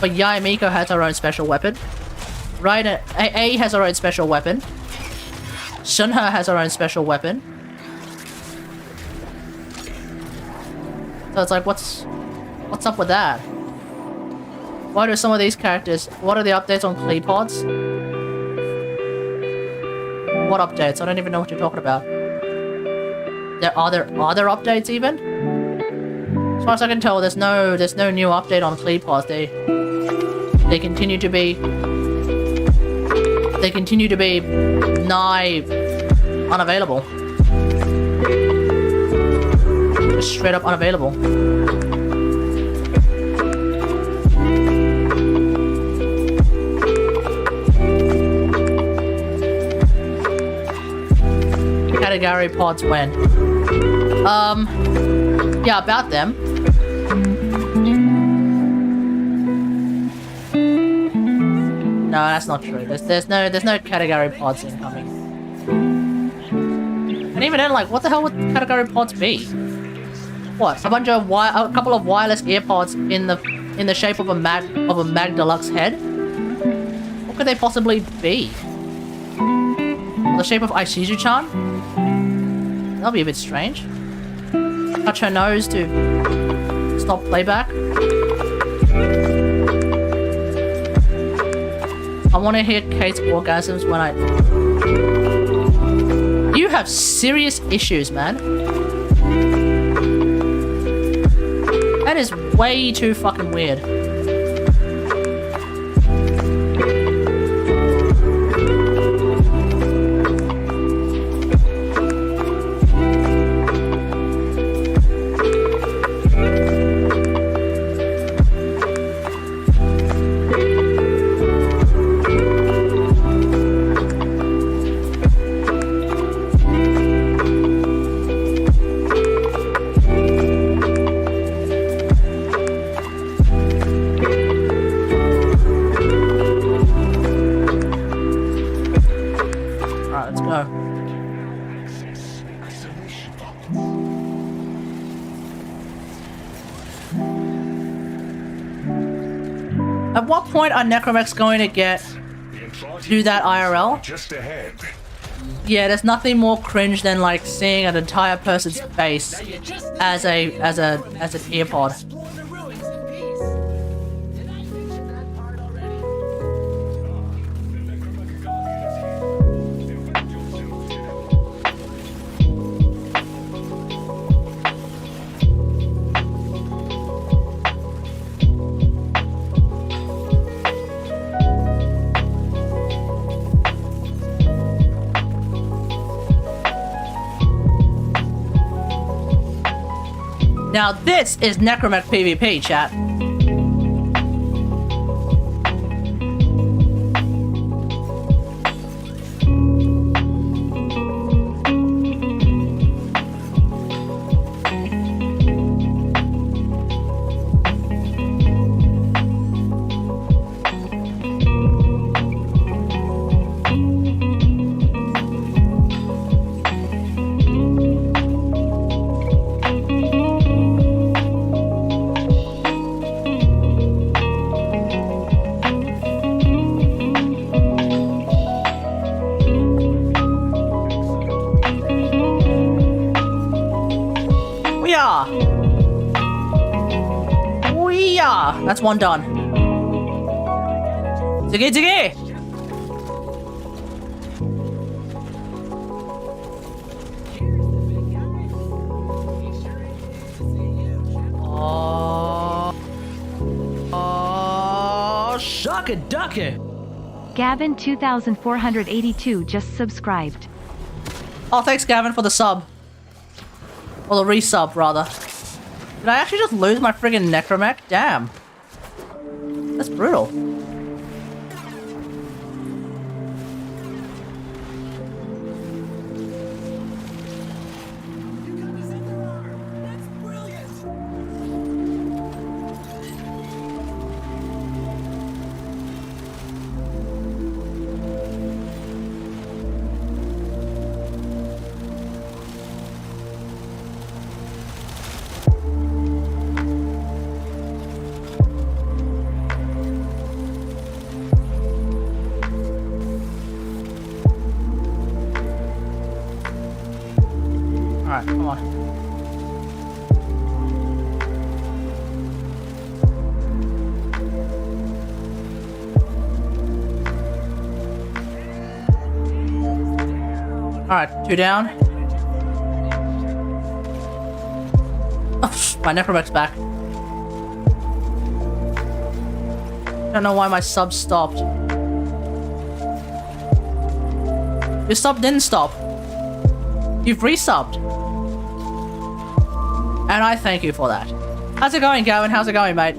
But Yae Miko has her own special weapon. Right, A has her own special weapon. Shunha has her own special weapon. So it's like, what's up with that? Why do some of these characters... What are the updates on Kleepods? What updates? I don't even know what you're talking about. Are there other updates even? As far as I can tell, there's no new update on Kleepods. They continue to be... They continue to be nigh unavailable. Just straight up unavailable. Kategari pods when? Yeah, about them. No, that's not true. There's no Kategari pods incoming. And even then, like, what the hell would Kategari pods be? What? A couple of wireless earpods in the shape of a Mag Deluxe head? What could they possibly be? The shape of Aishizu-chan? That'll be a bit strange. Touch her nose to stop playback. I want to hear Kate's orgasms when I... You have serious issues, man. That is way too fucking weird. At what point are necromechs going to do that IRL? Just ahead. Yeah, there's nothing more cringe than like seeing an entire person's face as an earpod. Now this is Necromech PvP, chat. That's one done. Ziggy ziggy! Oh, shuck it, duck it! Gavin 2482 just subscribed. Oh, thanks Gavin for the sub. Or the resub, rather. Did I actually just lose my friggin' necromech? Damn. That's brutal. Alright, 2 down. Oh, my necromech's back. Don't know why my sub stopped. Your sub didn't stop. You've resubbed. And I thank you for that. How's it going, Gavin? How's it going, mate?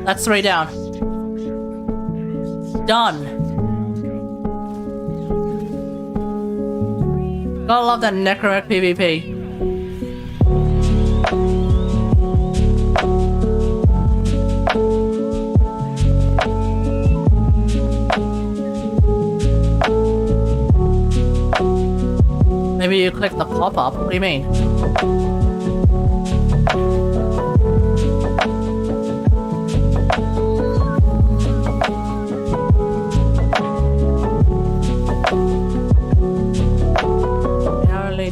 That's 3 down. Done. Gotta love that necromech PvP. Maybe you click the pop-up. What do you mean?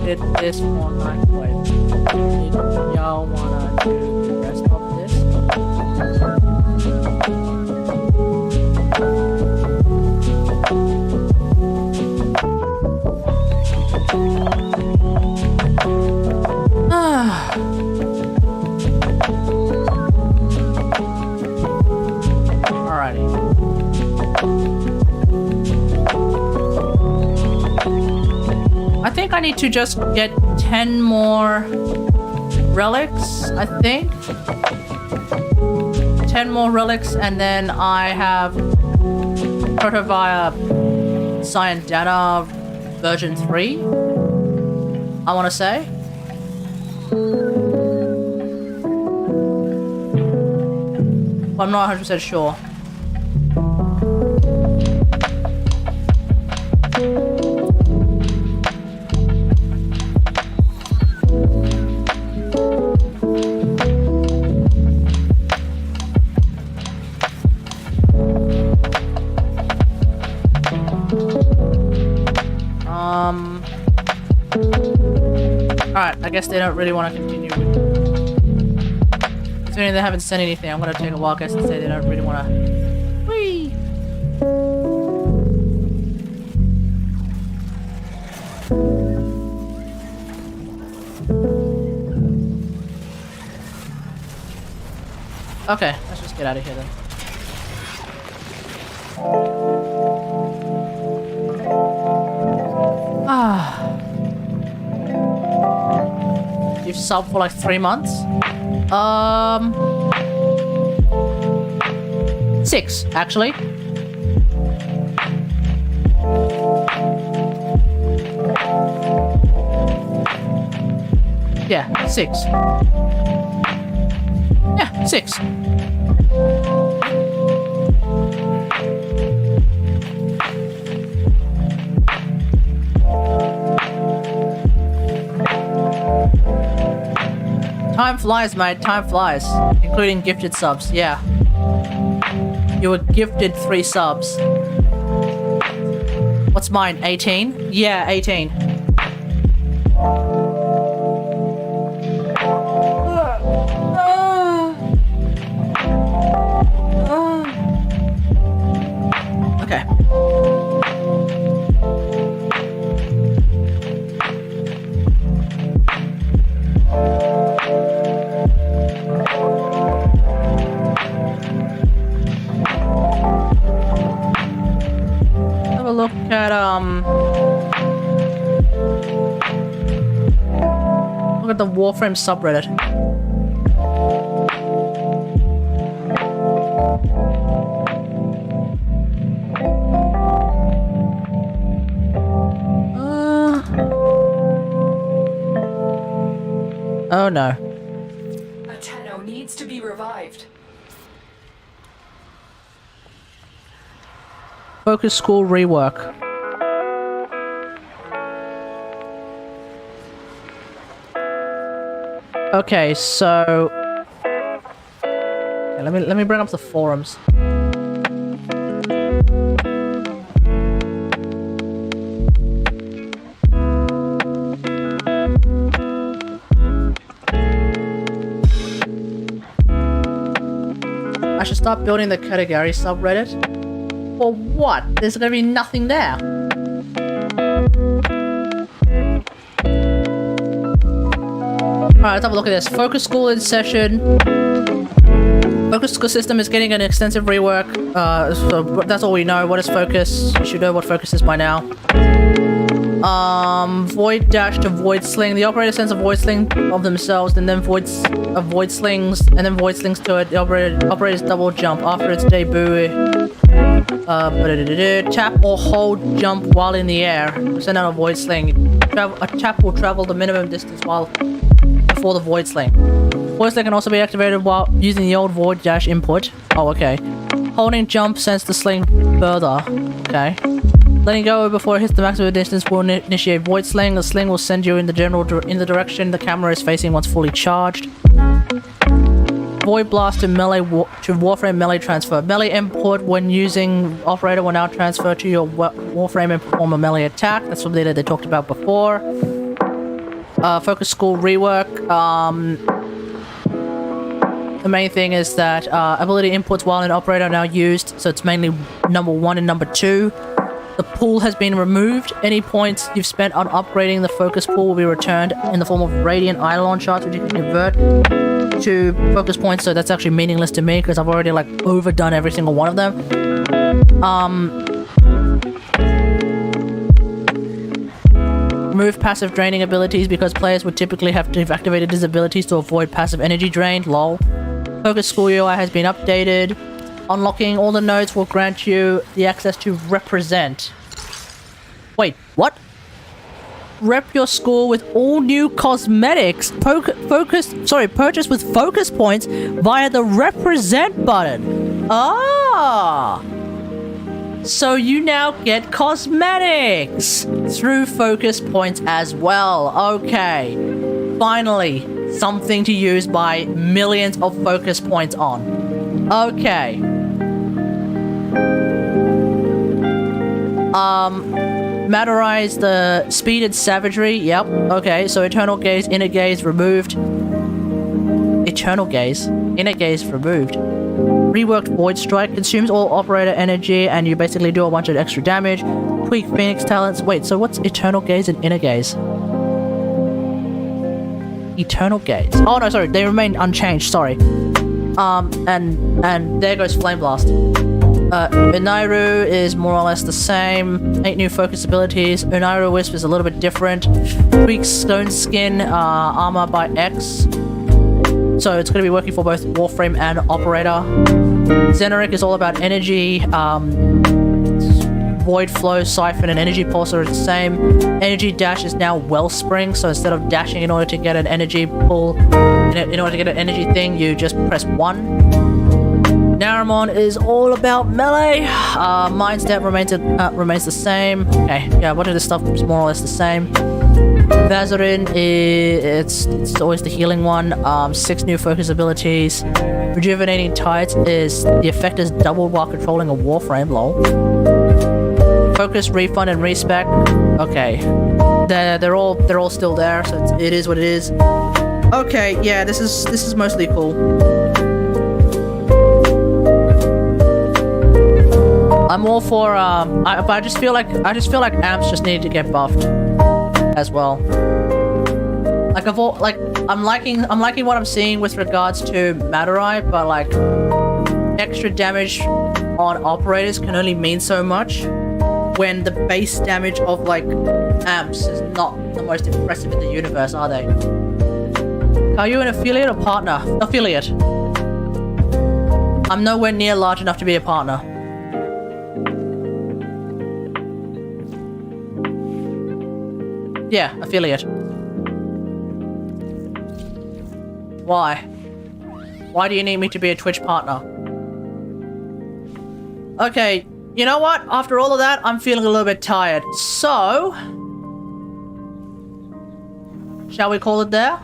Did this one microwave. Did y'all wanna do the rest of this? Alrighty. I think I need to just get 10 more relics, I think. 10 more relics, and then I have Protovia Cyan Data version 3, I want to say. But I'm not 100% sure. Alright, I guess they don't really want to continue. Considering they haven't said anything, I'm gonna take a wild guess and say they don't really want to. Whee! Okay, let's just get out of here then. You've subbed for like 3 months? 6, actually. Yeah, 6. Yeah, 6. Time flies, mate. Time flies. Including gifted subs. Yeah. You were gifted 3 subs. What's mine? 18? Yeah, 18. Okay. a look at look at the Warframe subreddit. Oh no. Ateno needs to be revived. Focus school rework. Okay, so okay, let me bring up the forums. I should start building the Kategari subreddit. For what? There's gonna be nothing there. Alright, let's have a look at this. Focus school in session. Focus school system is getting an extensive rework. So that's all we know. What is focus? You should know what focus is by now. Void dash to void sling. The operator sends a void sling of themselves, and then void slings, and then void slings to it. The operator's double jump after its debut. Tap or hold jump while in the air. Send out a void sling. A tap will travel the minimum distance while before the void sling. Void sling can also be activated while using the old void dash input. Oh, okay. Holding jump sends the sling further. Okay. Letting go before it hits the maximum distance will initiate void sling. The sling will send you in the direction the camera is facing once fully charged. Void blast to melee to Warframe melee transfer. Melee import when using operator will now transfer to your Warframe and perform a melee attack. That's something that they talked about before. Focus school rework. The main thing is that ability inputs while an operator are now used, so it's mainly number 1 and number 2. The pool has been removed. Any points you've spent on upgrading the focus pool will be returned in the form of radiant Eidolon shards, which you can convert to focus points, so that's actually meaningless to me because I've already like overdone every single one of them. Remove passive draining abilities because players would typically have to have activated these abilities to avoid passive energy drain. Lol. Focus school UI has been updated. Unlocking all the nodes will grant you the access to represent. Wait, what? Rep your school with all new cosmetics. Purchase with focus points via the represent button. Ah! So you now get cosmetics through focus points as well. Okay. Finally, something to use by millions of focus points on. Okay. Matterize the speeded savagery. Yep. Okay, so eternal gaze, inner gaze removed. Eternal gaze, inner gaze removed. Reworked void strike consumes all operator energy, and you basically do a bunch of extra damage. Tweak phoenix talents. Wait, so what's eternal gaze and inner gaze? Eternal gaze. Oh no, sorry, they remain unchanged. Sorry. And there goes flame blast. Unairu is more or less the same. 8 new focus abilities. Unairu Wisp is a little bit different. Tweaks stone skin armor by X. So it's going to be working for both Warframe and Operator. Xeneric is all about energy. Void Flow, Siphon, and Energy Pulse are the same. Energy Dash is now Wellspring, so instead of dashing in order to get an energy pull, in order to get an energy thing, you just press 1. Naramon is all about melee. Mind Step remains the same. Okay, yeah, what of this stuff is more or less the same. Vazarin is it's always the healing one. 6 new focus abilities. Rejuvenating Tides is the effect is doubled while controlling a Warframe. Lol. Focus, refund, and respec. Okay, they're all still there, so it is what it is. Okay, yeah, this is mostly cool. I'm all for but I just feel like amps just need to get buffed as well. Like I'm liking what I'm seeing with regards to Matterai, but like extra damage on operators can only mean so much. when the base damage of like amps is not the most impressive in the universe, are they? Are you an affiliate or partner? Affiliate. I'm nowhere near large enough to be a partner. Yeah, affiliate. Why? Why do you need me to be a Twitch partner? Okay, you know what? After all of that, I'm feeling a little bit tired. So... shall we call it there?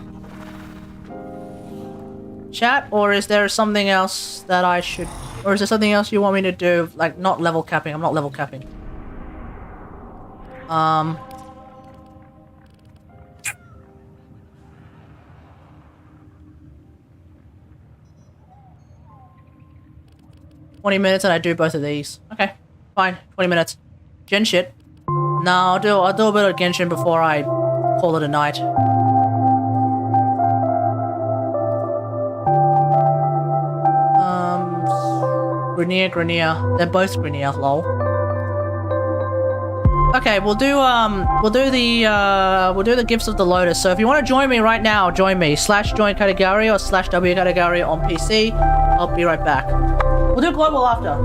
Chat? Or is there something else that I should... or is there something else you want me to do? Like, not level capping. I'm not level capping. 20 minutes and I do both of these. Okay, fine. 20 minutes. Gen shit. No, I'll do a bit of Genshin before I call it a night. Grenier. They're both Grenier, lol. Okay, we'll do the Gifts of the Lotus. So if you want to join me right now, join me. /join Kategari or /w Kategari on PC. I'll be right back. We'll do global after.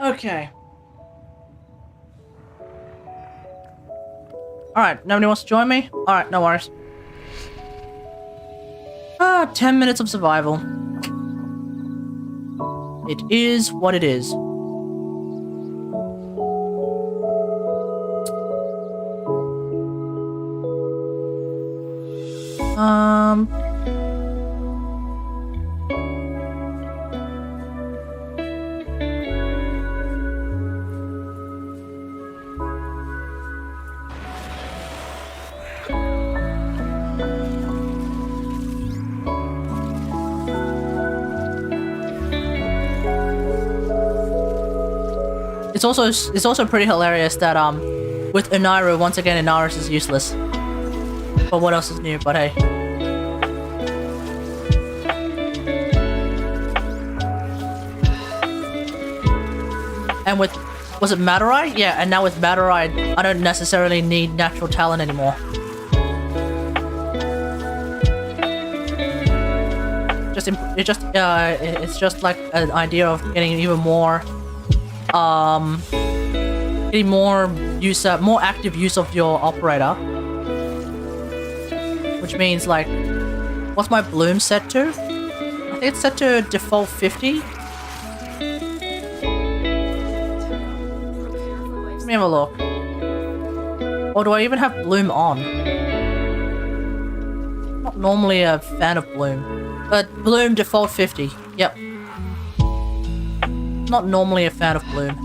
Okay. Alright, nobody wants to join me? Alright, no worries. 10 minutes of survival. It is what it is. It's also pretty hilarious that with Unairu, once again Inaris is useless. But what else is new? But hey. And with, was it Madurai? Yeah, and now with Madurai, I don't necessarily need natural talent anymore. It's just like an idea of getting even more getting more active use of your operator, which means like, what's my bloom set to? I it's set to default 50. Let me have a look. Or do I even have bloom on? Not normally a fan of bloom. But bloom default 50. Yep. Not normally a fan of bloom.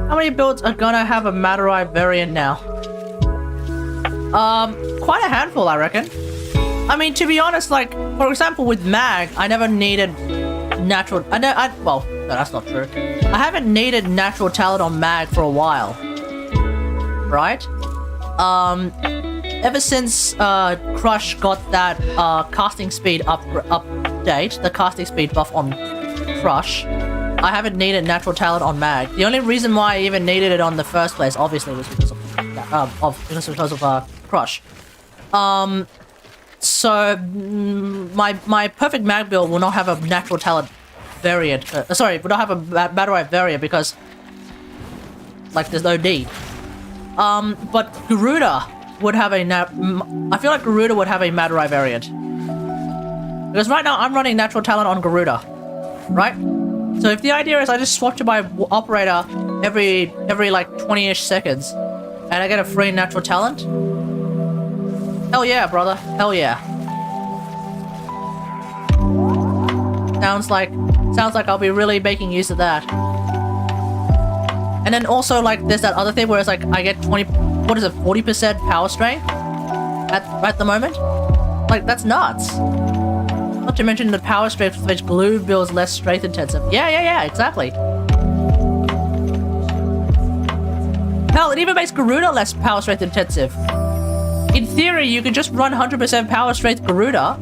How many builds are gonna have a Madurai variant now? Quite a handful, I reckon. I mean, to be honest, like, for example, with Mag, I never needed natural... well, no, that's not true. I haven't needed natural talent on Mag for a while. Right? Ever since, Crush got that, casting speed update, the casting speed buff on Crush, I haven't needed natural talent on Mag. The only reason why I even needed it on the first place, obviously, was because of Crush. So my perfect Mag build will not have a natural talent variant. Sorry, will not have a Madurai variant because, like, there's no need. But Garuda would have a I feel like Garuda would have a Madurai variant because right now I'm running natural talent on Garuda, right? So if the idea is I just swap to my operator every like 20-ish seconds and I get a free natural talent, hell yeah, brother, hell yeah. Sounds like I'll be really making use of that. And then also, like, there's that other thing where it's like I get 40% power strength at the moment. Like, that's nuts. Not to mention the power strength which glue builds less strength intensive. Yeah, exactly. Hell, it even makes Garuda less power strength intensive. In theory, you could just run 100% power strength Garuda,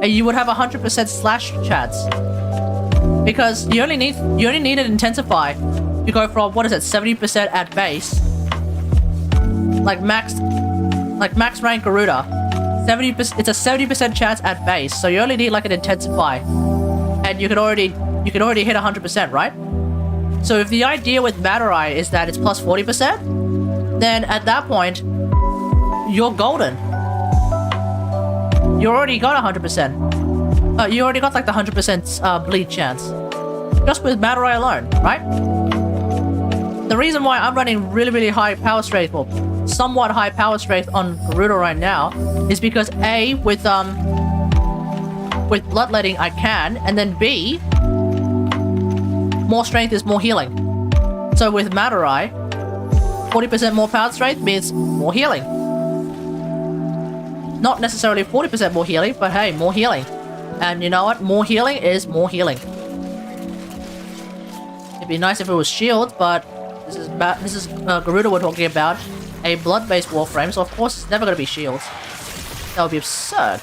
and you would have 100% slash chance. Because you only need an intensify to go from, what is it, 70% at base, like max rank Garuda. 70%. It's a 70% chance at base, so you only need like an intensify, and you could already hit 100%, right? So if the idea with Madurai is that it's plus 40%, then at that point you're golden. You already got 100%. You already got like the 100% bleed chance just with Madurai alone, right? The reason why I'm running really high power strength, well, somewhat high power strength on Garuda right now is because A, with bloodletting I can, and then B, more strength is more healing. So with Madurai, 40% more power strength means more healing. Not necessarily 40% more healing, but hey, more healing. And you know what? More healing is more healing. It'd be nice if it was shield, but this is Garuda we're talking about. A blood-based warframe, so of course it's never going to be shields. That would be absurd.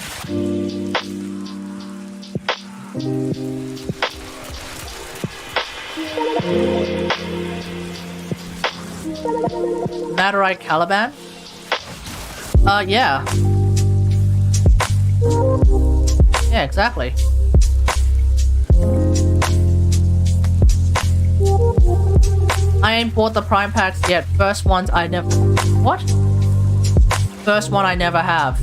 Madurai Caliban? Yeah. Yeah, exactly. I ain't bought the prime packs yet. First ones I never... What? First one I never have.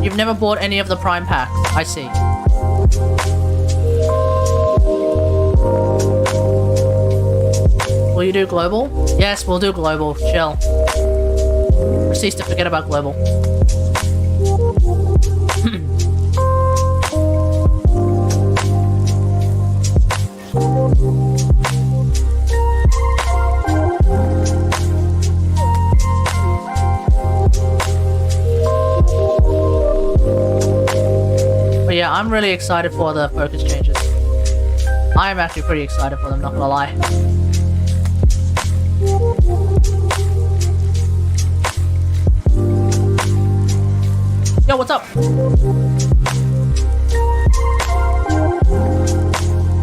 You've never bought any of the prime packs. I see. Will you do global? Yes, we'll do global. Chill. Proceeds to forget about global. But yeah, I'm really excited for the focus changes. I am actually pretty excited for them, not gonna lie. Yo, what's up?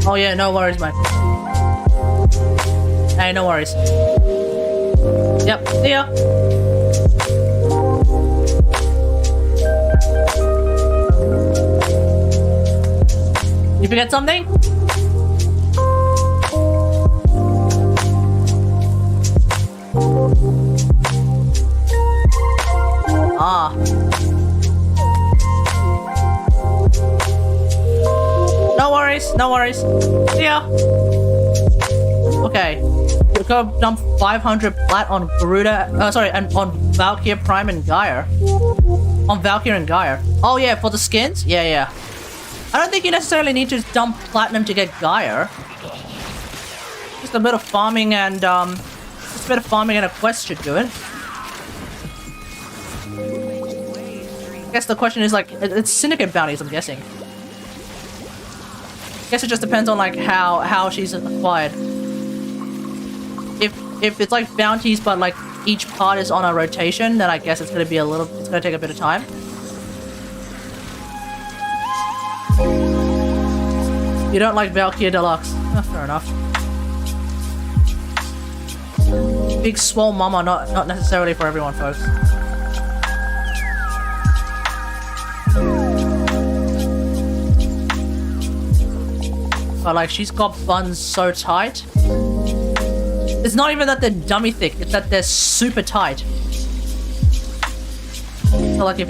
Oh yeah, no worries, man. Hey, no worries. Yep, see ya. You forget something? Ah. No worries, no worries. See ya. Okay. We're gonna dump 500 plat on Garuda. Sorry, and on Valkyr Prime and Gaia. On Valkyr and Gaia. Oh yeah, for the skins? Yeah, yeah. I don't think you necessarily need to dump platinum to get Gaia. Just a bit of farming and just a bit of farming and a quest should do it. I guess the question is like, it's syndicate bounties, I'm guessing. I guess it just depends on like how she's acquired. If it's like bounties but like each part is on a rotation, then I guess it's gonna be it's gonna take a bit of time. You don't like Valkyr Deluxe? Oh, fair enough. Big swole mama, not necessarily for everyone, folks. But like, she's got buns so tight. It's not even that they're dummy thick, it's that they're super tight. So like you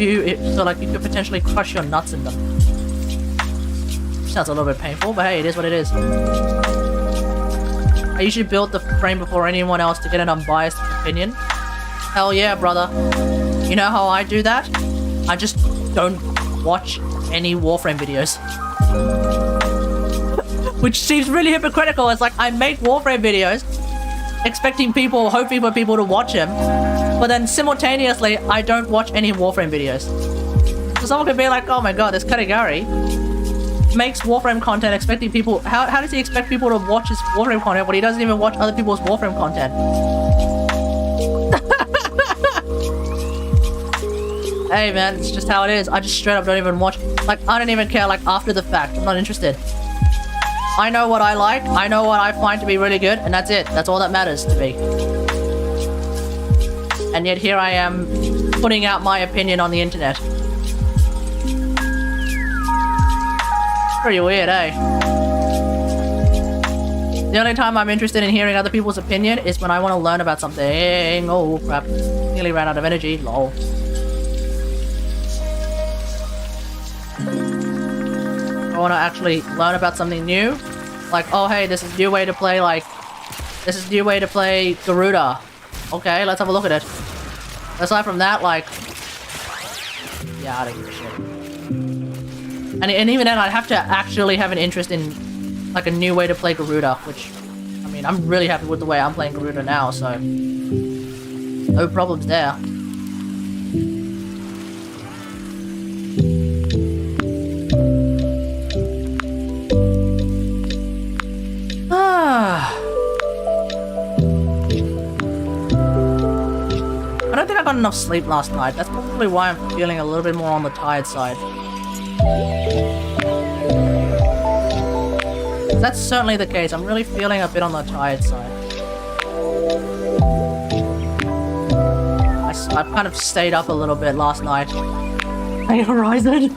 could potentially crush your nuts in them. Sounds a little bit painful, but hey, it is what it is. I usually build the frame before anyone else to get an unbiased opinion. Hell yeah, brother. You know how I do that? I just don't watch any Warframe videos. Which seems really hypocritical. It's like, I make Warframe videos, expecting people, hoping for people to watch them, but then simultaneously, I don't watch any Warframe videos. So someone could be like, oh my god, this Kategari makes Warframe content expecting people... How does he expect people to watch his Warframe content when he doesn't even watch other people's Warframe content? Hey man, it's just how it is. I just straight up don't even watch... Like, I don't even care, like, after the fact. I'm not interested. I know what I like, I know what I find to be really good, and that's it. That's all that matters to me. And yet here I am, putting out my opinion on the internet. Pretty weird, eh? The only time I'm interested in hearing other people's opinion is when I want to learn about something. Oh crap, nearly ran out of energy, lol. I want to actually learn about something new. Like, oh hey, this is a new way to play, like... This is a new way to play Garuda. Okay, let's have a look at it. Aside from that, like... Yeah, I don't give a shit. And even then, I'd have to actually have an interest in, like, a new way to play Garuda, which... I mean, I'm really happy with the way I'm playing Garuda now, so... No problems there. I don't think I got enough sleep last night. That's probably why I'm feeling a little bit more on the tired side. That's certainly the case. I'm really feeling a bit on the tired side. I've kind of stayed up a little bit last night. Hey, Horizon!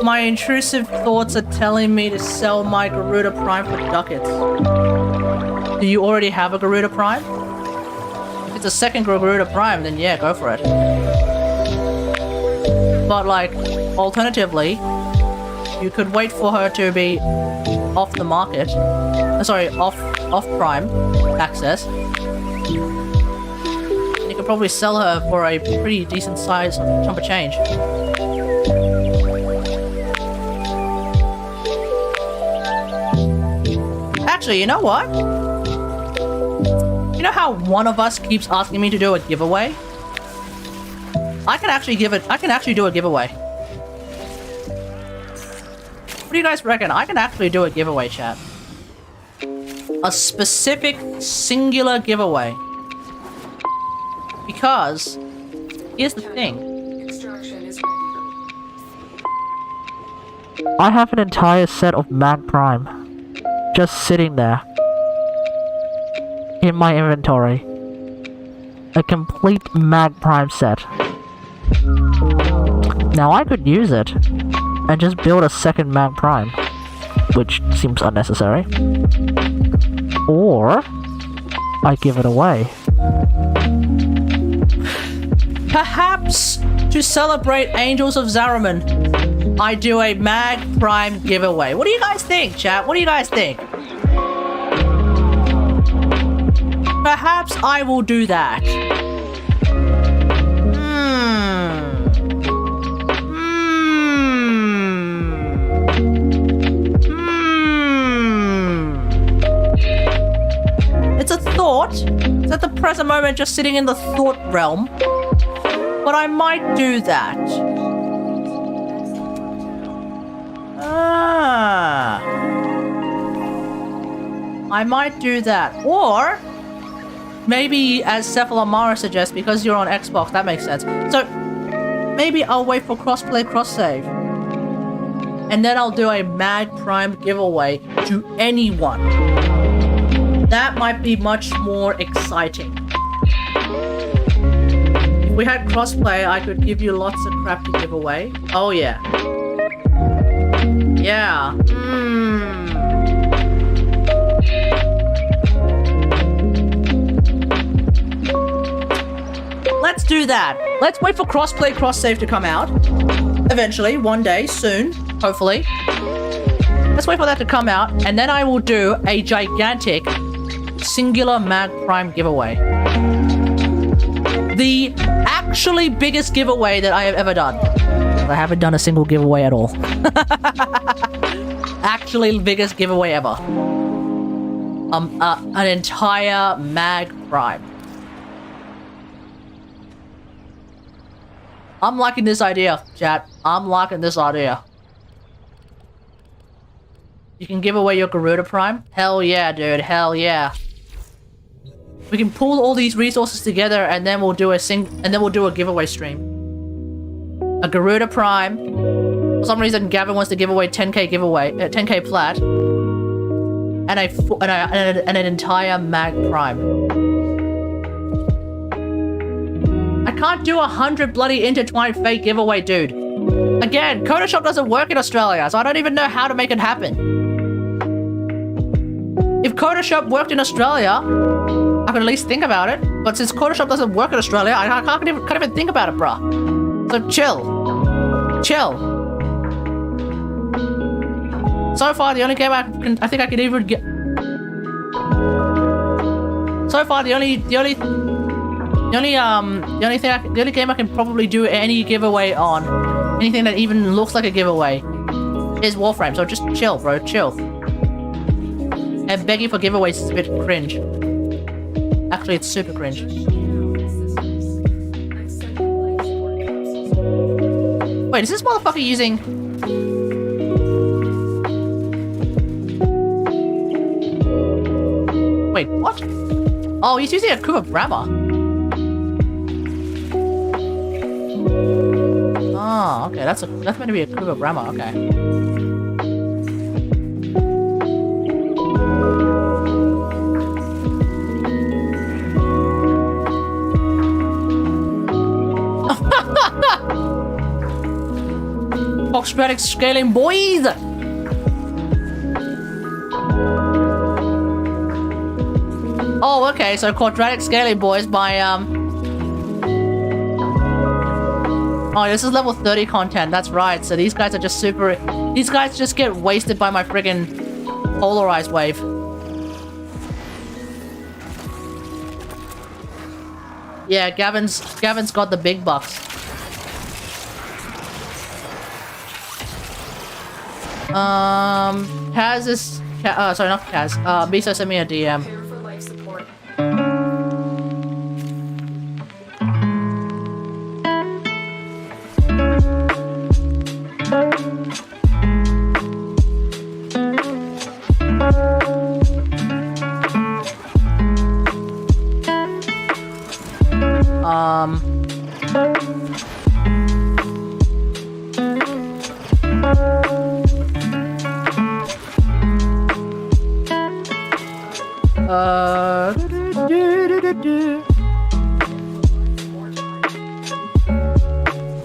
My intrusive thoughts are telling me to sell my Garuda Prime for ducats. Do you already have a Garuda Prime? If it's a second Garuda Prime, then yeah, go for it. But like, alternatively, you could wait for her to be off the market. Sorry, off Prime access. You could probably sell her for a pretty decent size chunk of change. Actually, you know what? You know how one of us keeps asking me to do a giveaway? I can actually do a giveaway. What do you guys reckon? I can actually do a giveaway, chat. A specific, singular giveaway. Because, here's the thing. I have an entire set of Mag Prime. Just sitting there. In my inventory. a complete Mag Prime set. Now I could use it and just build a second Mag Prime, which seems unnecessary. Or I give it away. Perhaps to celebrate Angels of Zariman, I do a Mag Prime giveaway. What do you guys think, chat? What do you guys think? Perhaps I will do that. It's a thought. It's at the present moment just sitting in the thought realm. But I might do that. I might do that. Or maybe, as Cephalamara suggests, because you're on Xbox, that makes sense. So maybe I'll wait for crossplay, cross-save. And then I'll do a Mag Prime giveaway to anyone. That might be much more exciting. If we had crossplay, I could give you lots of crap to give away. Oh yeah. Yeah. Let's do that. Let's wait for crossplay, cross-save to come out. Eventually, one day, soon, hopefully. Let's wait for that to come out, and then I will do a gigantic singular Mag Prime giveaway. The actually biggest giveaway that I have ever done. I haven't done a single giveaway at all. Actually biggest giveaway ever. An entire Mag Prime. I'm liking this idea, chat. I'm liking this idea. You can give away your Garuda Prime? Hell yeah, dude. Hell yeah. We can pull all these resources together and then we'll do a giveaway stream. A Garuda Prime. For some reason, Gavin wants to give away 10k giveaway, 10k plat, and an entire Mag Prime. I can't do 100 bloody intertwined fake giveaway, dude. Again, Codershop doesn't work in Australia, so I don't even know how to make it happen. If Codershop worked in Australia, I could at least think about it. But since Codershop doesn't work in Australia, I can't even think about it, bruh. So chill. Chill. So far, the only game I think I could even get. So far, the only game I can probably do any giveaway on, anything that even looks like a giveaway, is Warframe. So just chill, bro. Chill. And begging for giveaways is a bit cringe. Actually, it's super cringe. Wait, is this motherfucker using... Wait, what? Oh, he's using a Kuba Brahma. Oh, okay, that's meant to be a Kuba Brahma, okay. Quadratic scaling boys! Oh, okay, so quadratic scaling boys by, Oh, this is level 30 content, that's right. So these guys are just super... These guys just get wasted by my friggin' polarized wave. Yeah, Gavin's got the big bucks. Kaz is... sorry, not Kaz. Miso sent me a DM.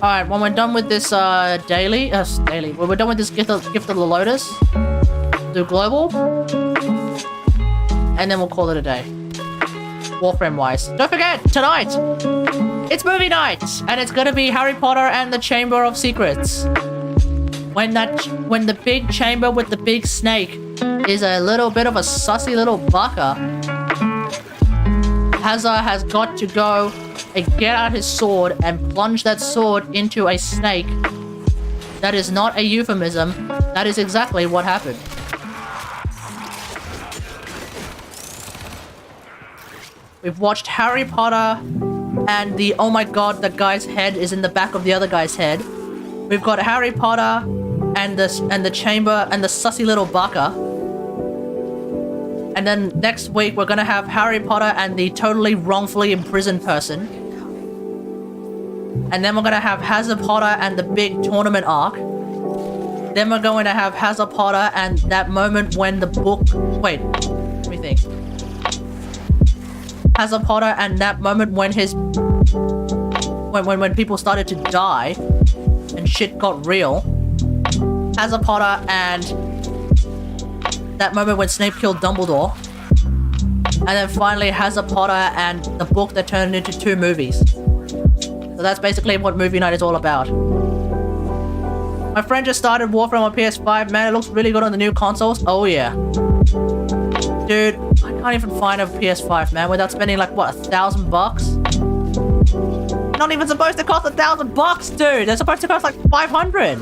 Alright, when we're done with this daily, when we're done with this gift of the Lotus, do global, and then we'll call it a day. Warframe-wise. Don't forget, tonight, it's movie night, and it's gonna be Harry Potter and the Chamber of Secrets. When the big chamber with the big snake is a little bit of a sussy little baka, Hazza has got to go and get out his sword and plunge that sword into a snake. That is not a euphemism. That is exactly what happened. We've watched Harry Potter and the oh my god, the guy's head is in the back of the other guy's head. We've got Harry Potter and the chamber and the sussy little baka. And then next week we're gonna have Harry Potter and the totally wrongfully imprisoned person. And then we're gonna have Hazza Potter and the big tournament arc. Then we're going to have Hazza Potter and that moment when the book... Wait, let me think. Hazza Potter and that moment when his... When people started to die and shit got real. Hazza Potter and that moment when Snape killed Dumbledore. And then finally Hazza Potter and the book that turned into 2 movies. So that's basically what movie night is all about. My friend just started Warframe on PS5. Man, it looks really good on the new consoles. Oh yeah. Dude, I can't even find a PS5, man, without spending like, what, $1,000? Not even supposed to cost $1,000, dude. They're supposed to cost like 500.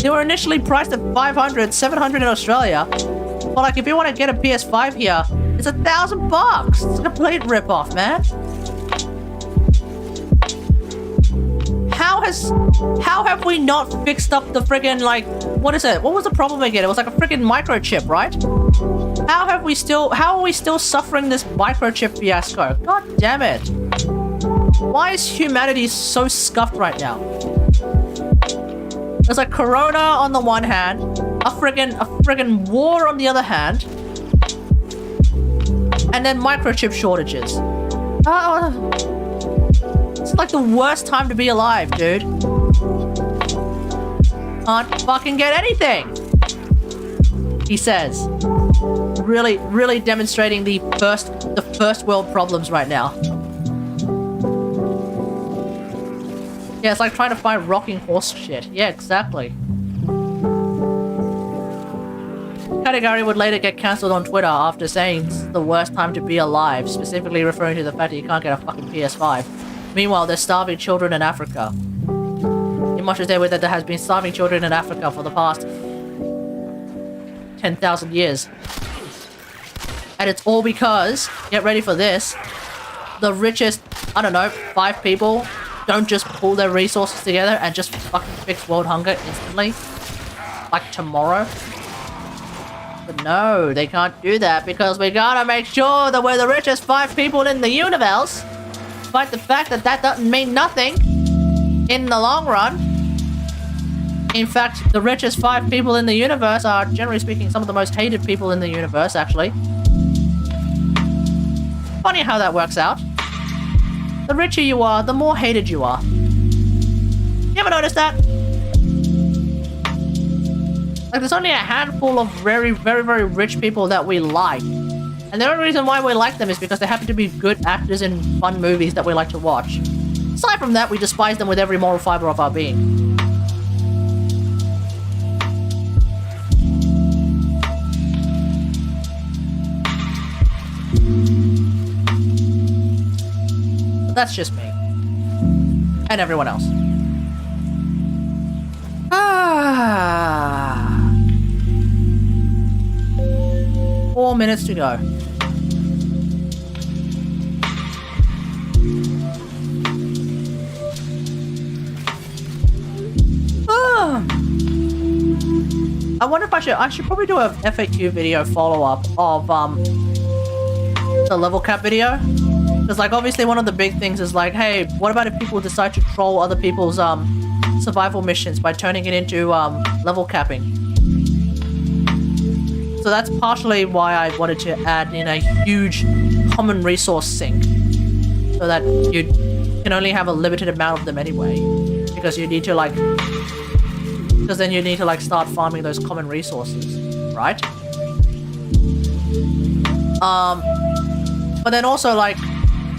They were initially priced at 500, 700 in Australia. But like, if you want to get a PS5 here, it's $1,000. It's a complete rip-off, man. How have we not fixed up the friggin' like, what is it? What was the problem again? It was like a friggin' microchip, right? How are we still suffering this microchip fiasco? God damn it. Why is humanity so scuffed right now? There's like Corona on the one hand, a friggin' war on the other hand, and then microchip shortages. It's like the worst time to be alive, dude. Can't fucking get anything, he says. Really demonstrating the first world problems right now. Yeah, it's like trying to find rocking horse shit. Yeah, exactly. Kategari would later get cancelled on Twitter after saying this is the worst time to be alive, specifically referring to the fact that you can't get a fucking PS5. Meanwhile, there's starving children in Africa. In much as they were that there has been starving children in Africa for the past 10,000 years. And it's all because, get ready for this, the richest, I don't know, 5 people don't just pull their resources together and just fucking fix world hunger instantly. Like tomorrow. But no, they can't do that because we gotta make sure that we're the richest 5 people in the universe. Despite the fact that that doesn't mean nothing in the long run. In fact, the richest 5 people in the universe are, generally speaking, some of the most hated people in the universe, actually. Funny how that works out. The richer you are, the more hated you are. You ever noticed that? Like, there's only a handful of very rich people that we like. And the only reason why we like them is because they happen to be good actors in fun movies that we like to watch. Aside from that, we despise them with every moral fiber of our being. But that's just me. And everyone else. 4 minutes to go. I wonder if I should probably do a FAQ video follow-up of the level cap video. Because like obviously one of the big things is like, hey, what about if people decide to troll other people's survival missions by turning it into level capping? So that's partially why I wanted to add in a huge common resource sink. So that you can only have a limited amount of them anyway. because you need to like, because then you need to like start farming those common resources, right? But then also like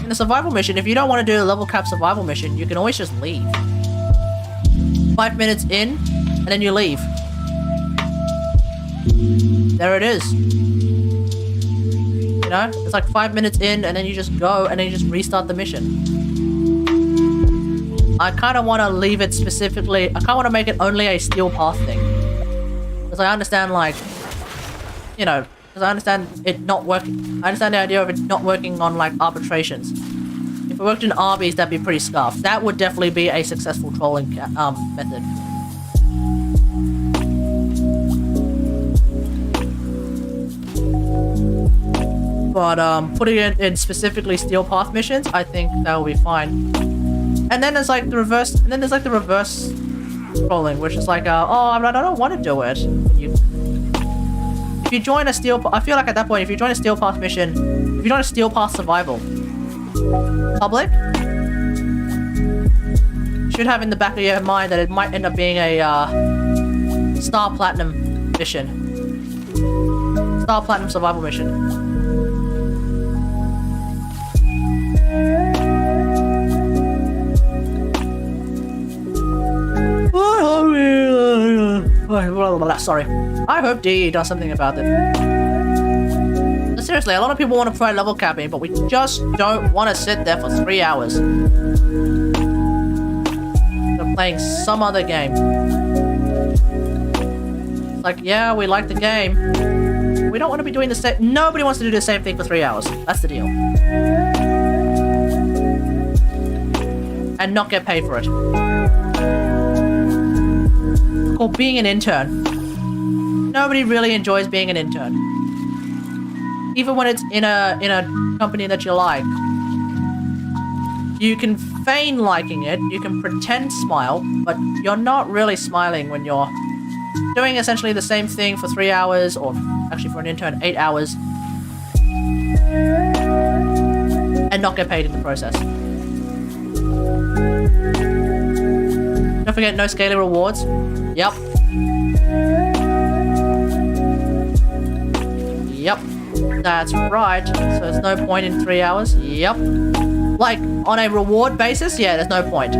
in a survival mission, if you don't want to do a level cap survival mission, you can always just leave. 5 minutes in, and then you leave. There it is. You know, it's like 5 minutes in, and then you just go, and then you just restart the mission. I kind of want to leave it specifically. I kind of want to make it only a steel path thing, because I understand, like, you know, because I understand it not working. I understand the idea of it not working on like arbitrations. If it worked in Arby's, that'd be pretty scuffed. That would definitely be a successful trolling method. But putting it in specifically steel path missions, I think that will be fine. And then there's like the reverse. And then there's like the reverse trolling, which is like, oh, I don't want to do it. If you join a steel, I feel like at that point, if you join a steel path mission, if you join a steel path survival public, you should have in the back of your mind that it might end up being a Star Platinum mission, Star Platinum survival mission. Sorry. I hope DE does something about it. Seriously, a lot of people want to try level capping, but we just don't want to sit there for 3 hours. They're playing some other game. It's like, yeah, we like the game. We don't want to be doing the same. Nobody wants to do the same thing for 3 hours. That's the deal. And not get paid for it. Called being an intern. Nobody really enjoys being an intern. Even when it's in a company that you like. You can feign liking it, you can pretend smile, but you're not really smiling when you're doing essentially the same thing for 3 hours, or actually for an intern, 8 hours, and not get paid in the process. Don't forget, no scaling rewards. Yep. Yep. That's right. So there's no point in 3 hours. Yep. Like, on a reward basis, yeah, there's no point.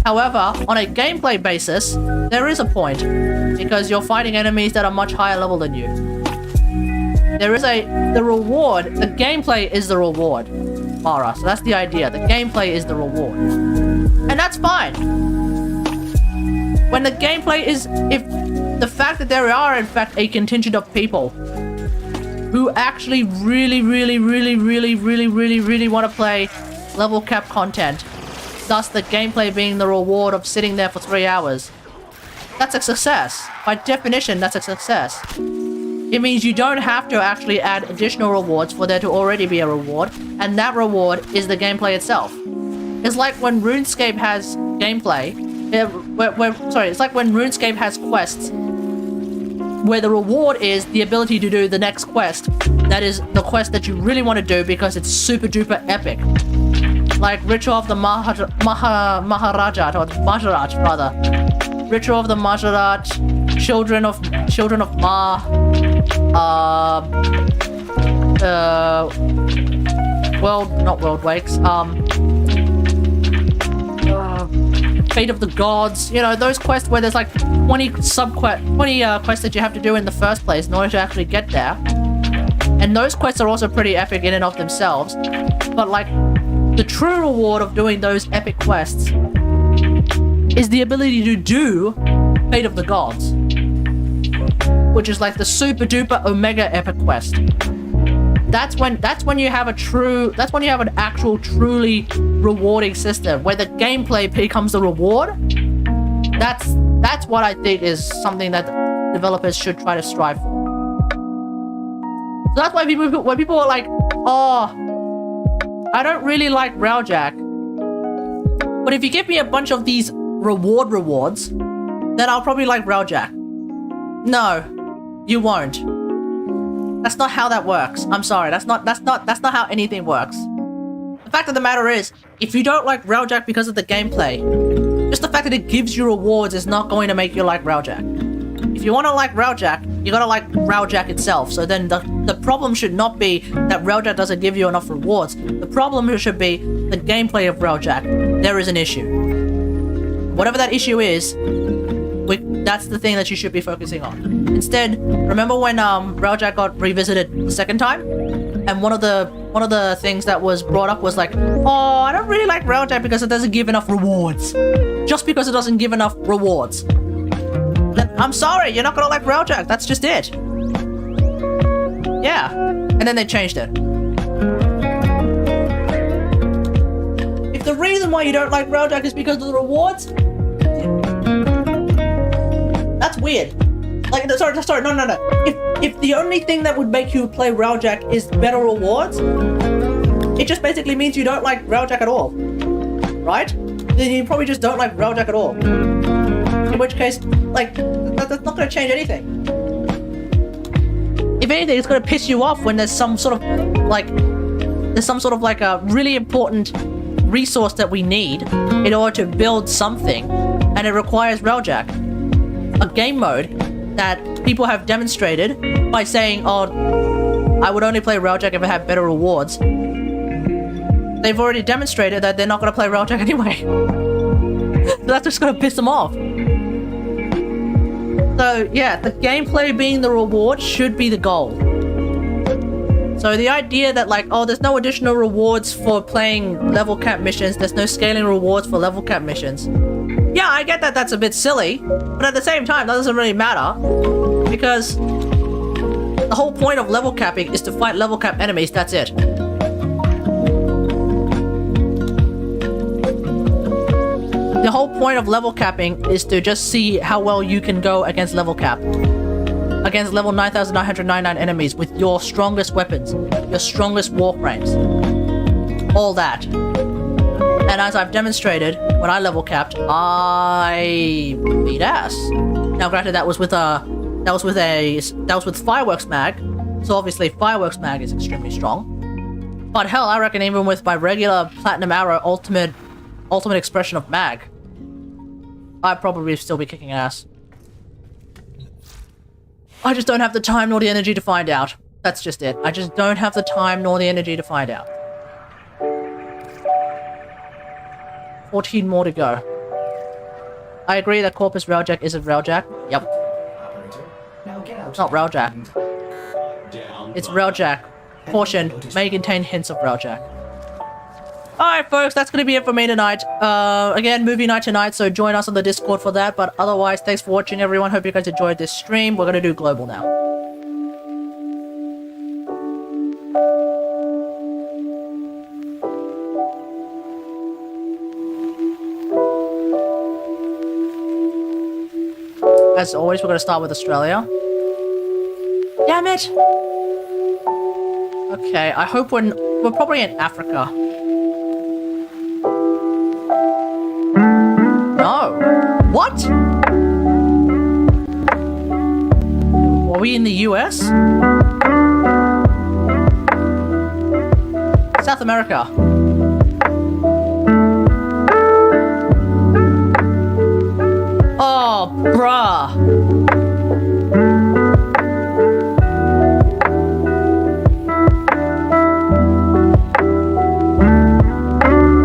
However, on a gameplay basis, there is a point. Because you're fighting enemies that are much higher level than you. There is the reward, the gameplay is the reward, Mara. So that's the idea. The gameplay is the reward. And that's fine. When the gameplay is, if the fact that there are in fact a contingent of people who actually really want to play level cap content, thus the gameplay being the reward of sitting there for 3 hours, that's a success. By definition, that's a success. It means you don't have to actually add additional rewards for there to already be a reward, and that reward is the gameplay itself. It's like when RuneScape has gameplay, it's like when RuneScape has quests, where the reward is the ability to do the next quest. That is the quest that you really want to do because it's super duper epic. Like Ritual of the Maharajat, or Maharaj rather. Ritual of the Maharajat, Children of Ma, World Wakes, Fate of the Gods, you know, those quests where there's like 20 quests that you have to do in the first place in order to actually get there. And those quests are also pretty epic in and of themselves. But like, the true reward of doing those epic quests is the ability to do Fate of the Gods, which is like the super duper omega epic quest. That's when you have an actual truly rewarding system where the gameplay becomes the reward. That's what I think is something that developers should try to strive for. So that's why when people are like, oh, I don't really like Railjack, but if you give me a bunch of these rewards, then I'll probably like Railjack. No, you won't. That's not how that works. I'm sorry. That's not how anything works. The fact of the matter is, if you don't like Railjack because of the gameplay, Just the fact that it gives you rewards is not going to make you like Railjack. If you want to like Railjack, you gotta like Railjack itself. So then the problem should not be that Railjack doesn't give you enough rewards. The problem should be the gameplay of Railjack. There is an issue. Whatever that issue is, that's the thing that you should be focusing on. Instead, remember when Railjack got revisited the second time? And one of the things that was brought up was like, oh, I don't really like Railjack because it doesn't give enough rewards. Just because it doesn't give enough rewards. Then, I'm sorry, you're not gonna like Railjack, that's just it. Yeah. And then they changed it. If the reason why you don't like Railjack is because of the rewards, that's weird. Like, sorry, no. If the only thing that would make you play Railjack is better rewards, it just basically means you don't like Railjack at all. Right? Then you probably just don't like Railjack at all. In which case, like, that's not gonna change anything. If anything, it's gonna piss you off when there's some sort of a really important resource that we need in order to build something, and it requires Railjack. A game mode that people have demonstrated by saying, oh, I would only play Railjack if it had better rewards. They've already demonstrated that they're not going to play Railjack anyway. So that's just going to piss them off. So yeah, the gameplay being the reward should be the goal. So the idea that like, oh, there's no additional rewards for playing level cap missions, there's no scaling rewards for level cap missions. Yeah, I get that that's a bit silly, but at the same time, that doesn't really matter, because the whole point of level capping is to fight level cap enemies, that's it. The whole point of level capping is to just see how well you can go against level cap. Against level 9,999 enemies with your strongest weapons, your strongest warframes. All that. And as I've demonstrated, when I level capped, I beat ass. Now, granted, that was with Fireworks Mag, so obviously Fireworks Mag is extremely strong. But hell, I reckon even with my regular Platinum Arrow Ultimate Expression of Mag, I'd probably still be kicking ass. I just don't have the time nor the energy to find out. That's just it. I just don't have the time nor the energy to find out. 14 more to go. I agree that Corpus Railjack isn't Railjack. Yep. It's not Railjack. It's Railjack. Portion may contain hints of Railjack. Alright folks, that's gonna be it for me tonight. Again, movie night tonight, so join us on the Discord for that. But otherwise, thanks for watching everyone. Hope you guys enjoyed this stream. We're gonna do global now. As always, we're gonna start with Australia. Damn it! Okay, I hope we're probably in Africa. No. What? Are we in the US? South America. Oh, bruh.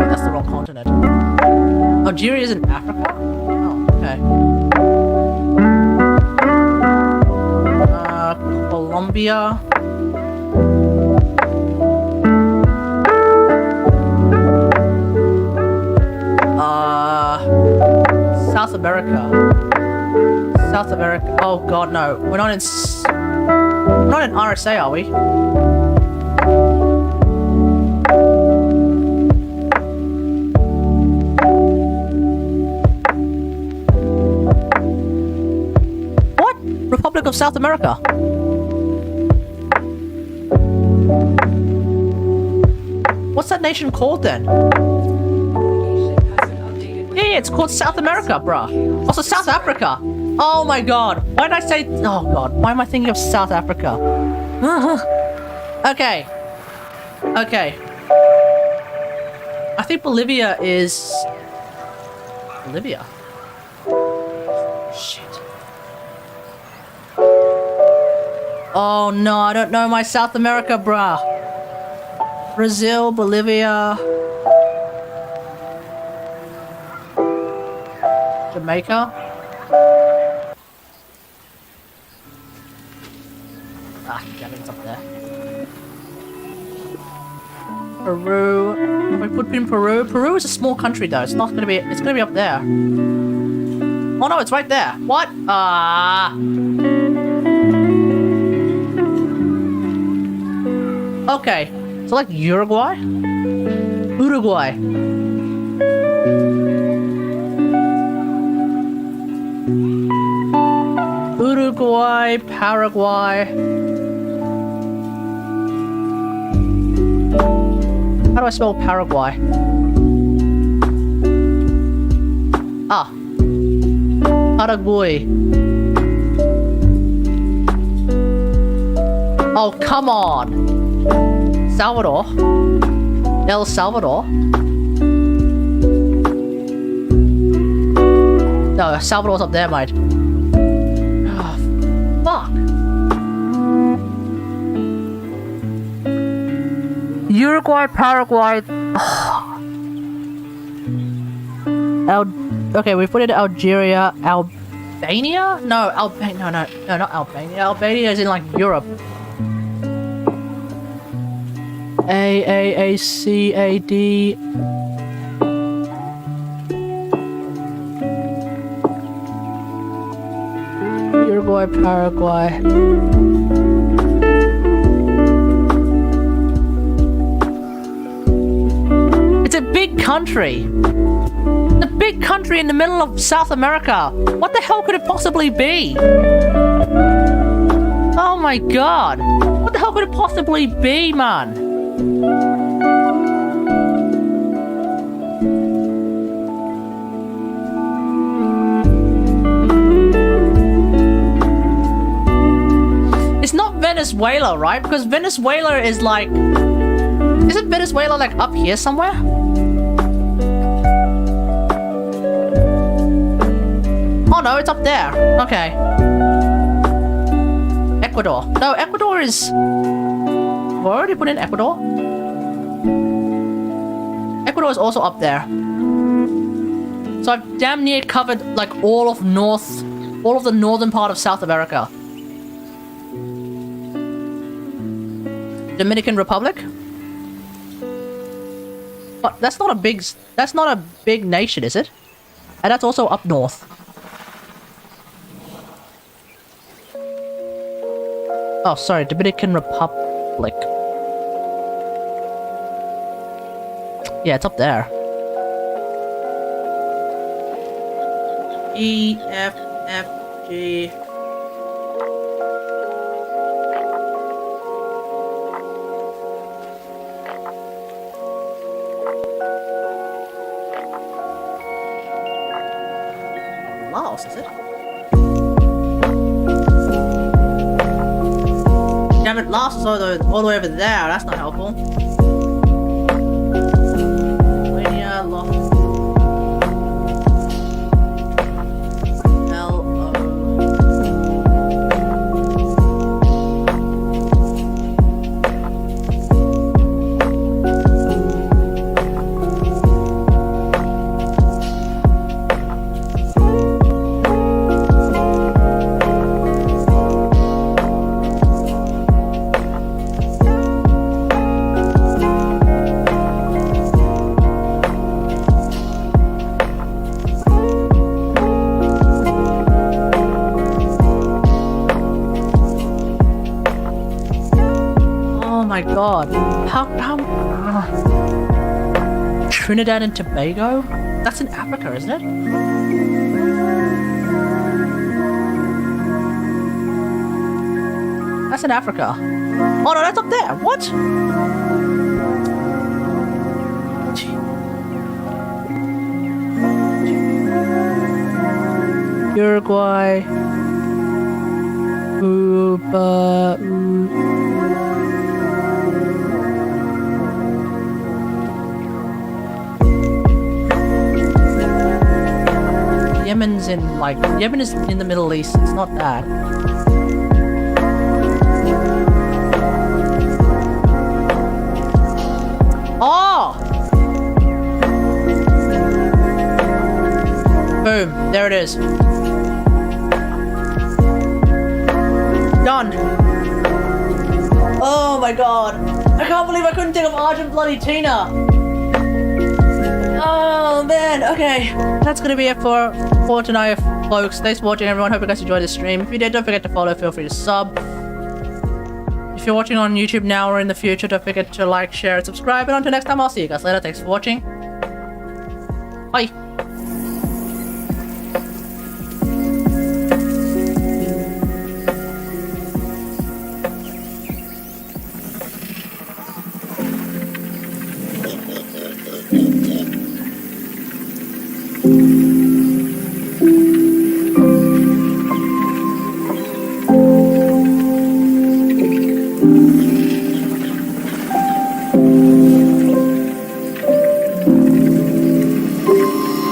That's the wrong continent. Algeria is in Africa? Oh, okay. Colombia. South America. South America. Oh god, no. We're not in RSA, are we? What? Republic of South America. What's that nation called then? Yeah, it's called South America, bruh. Also, South Africa. Oh my god. Why did I say... Oh god. Why am I thinking of South Africa? Okay. Okay. I think Bolivia is... Bolivia. Shit. Oh no, I don't know my South America, bruh. Brazil, Bolivia. Jamaica. Ah, damn it, it's up there. Peru. Have I put in Peru? Peru is a small country though. It's not gonna be. It's gonna be up there. Oh no, it's right there. What? Ah. Okay. So like Uruguay. Uruguay. Uruguay, Paraguay. How do I spell Paraguay? Ah. Paraguay. Oh, come on. Salvador. El Salvador. No, Salvador's up there, mate. Oh, fuck. Uruguay, Paraguay. Okay, we put it in Algeria, Albania? No, Albania. No, not Albania. Albania is in like Europe. ACAD. Uruguay, Paraguay. It's a big country. It's a big country in the middle of South America. What the hell could it possibly be? Oh my god. What the hell could it possibly be, man? It's not Venezuela, right? Because Venezuela is like... Isn't Venezuela like up here somewhere? Oh no, it's up there. Okay. Ecuador. No, Ecuador is... Have I already put in Ecuador? Ecuador is also up there. So I've damn near covered like all of the northern part of South America. Dominican Republic? But that's not a big nation, is it? And that's also up north. Oh, sorry, Dominican Republic. Yeah, it's up there. E, F, F, G. Laos, is it? Damn it, Laos is all the way over there. That's not helpful. Lithuania, Laos. My god, how Trinidad and Tobago? That's in Africa, isn't it? That's in Africa. Oh no, that's up there. What? Uruguay. Yemen's in like Yemen is in the Middle East. It's not that. Oh! Boom! There it is. Done. Oh my god! I can't believe I couldn't think of Argent Bloody Tina. Oh man, okay. That's gonna be it for tonight, folks. Thanks for watching, everyone. Hope you guys enjoyed the stream. If you did, don't forget to follow, feel free to sub. If you're watching on YouTube now or in the future, don't forget to like, share, and subscribe. And until next time, I'll see you guys later. Thanks for watching. Bye.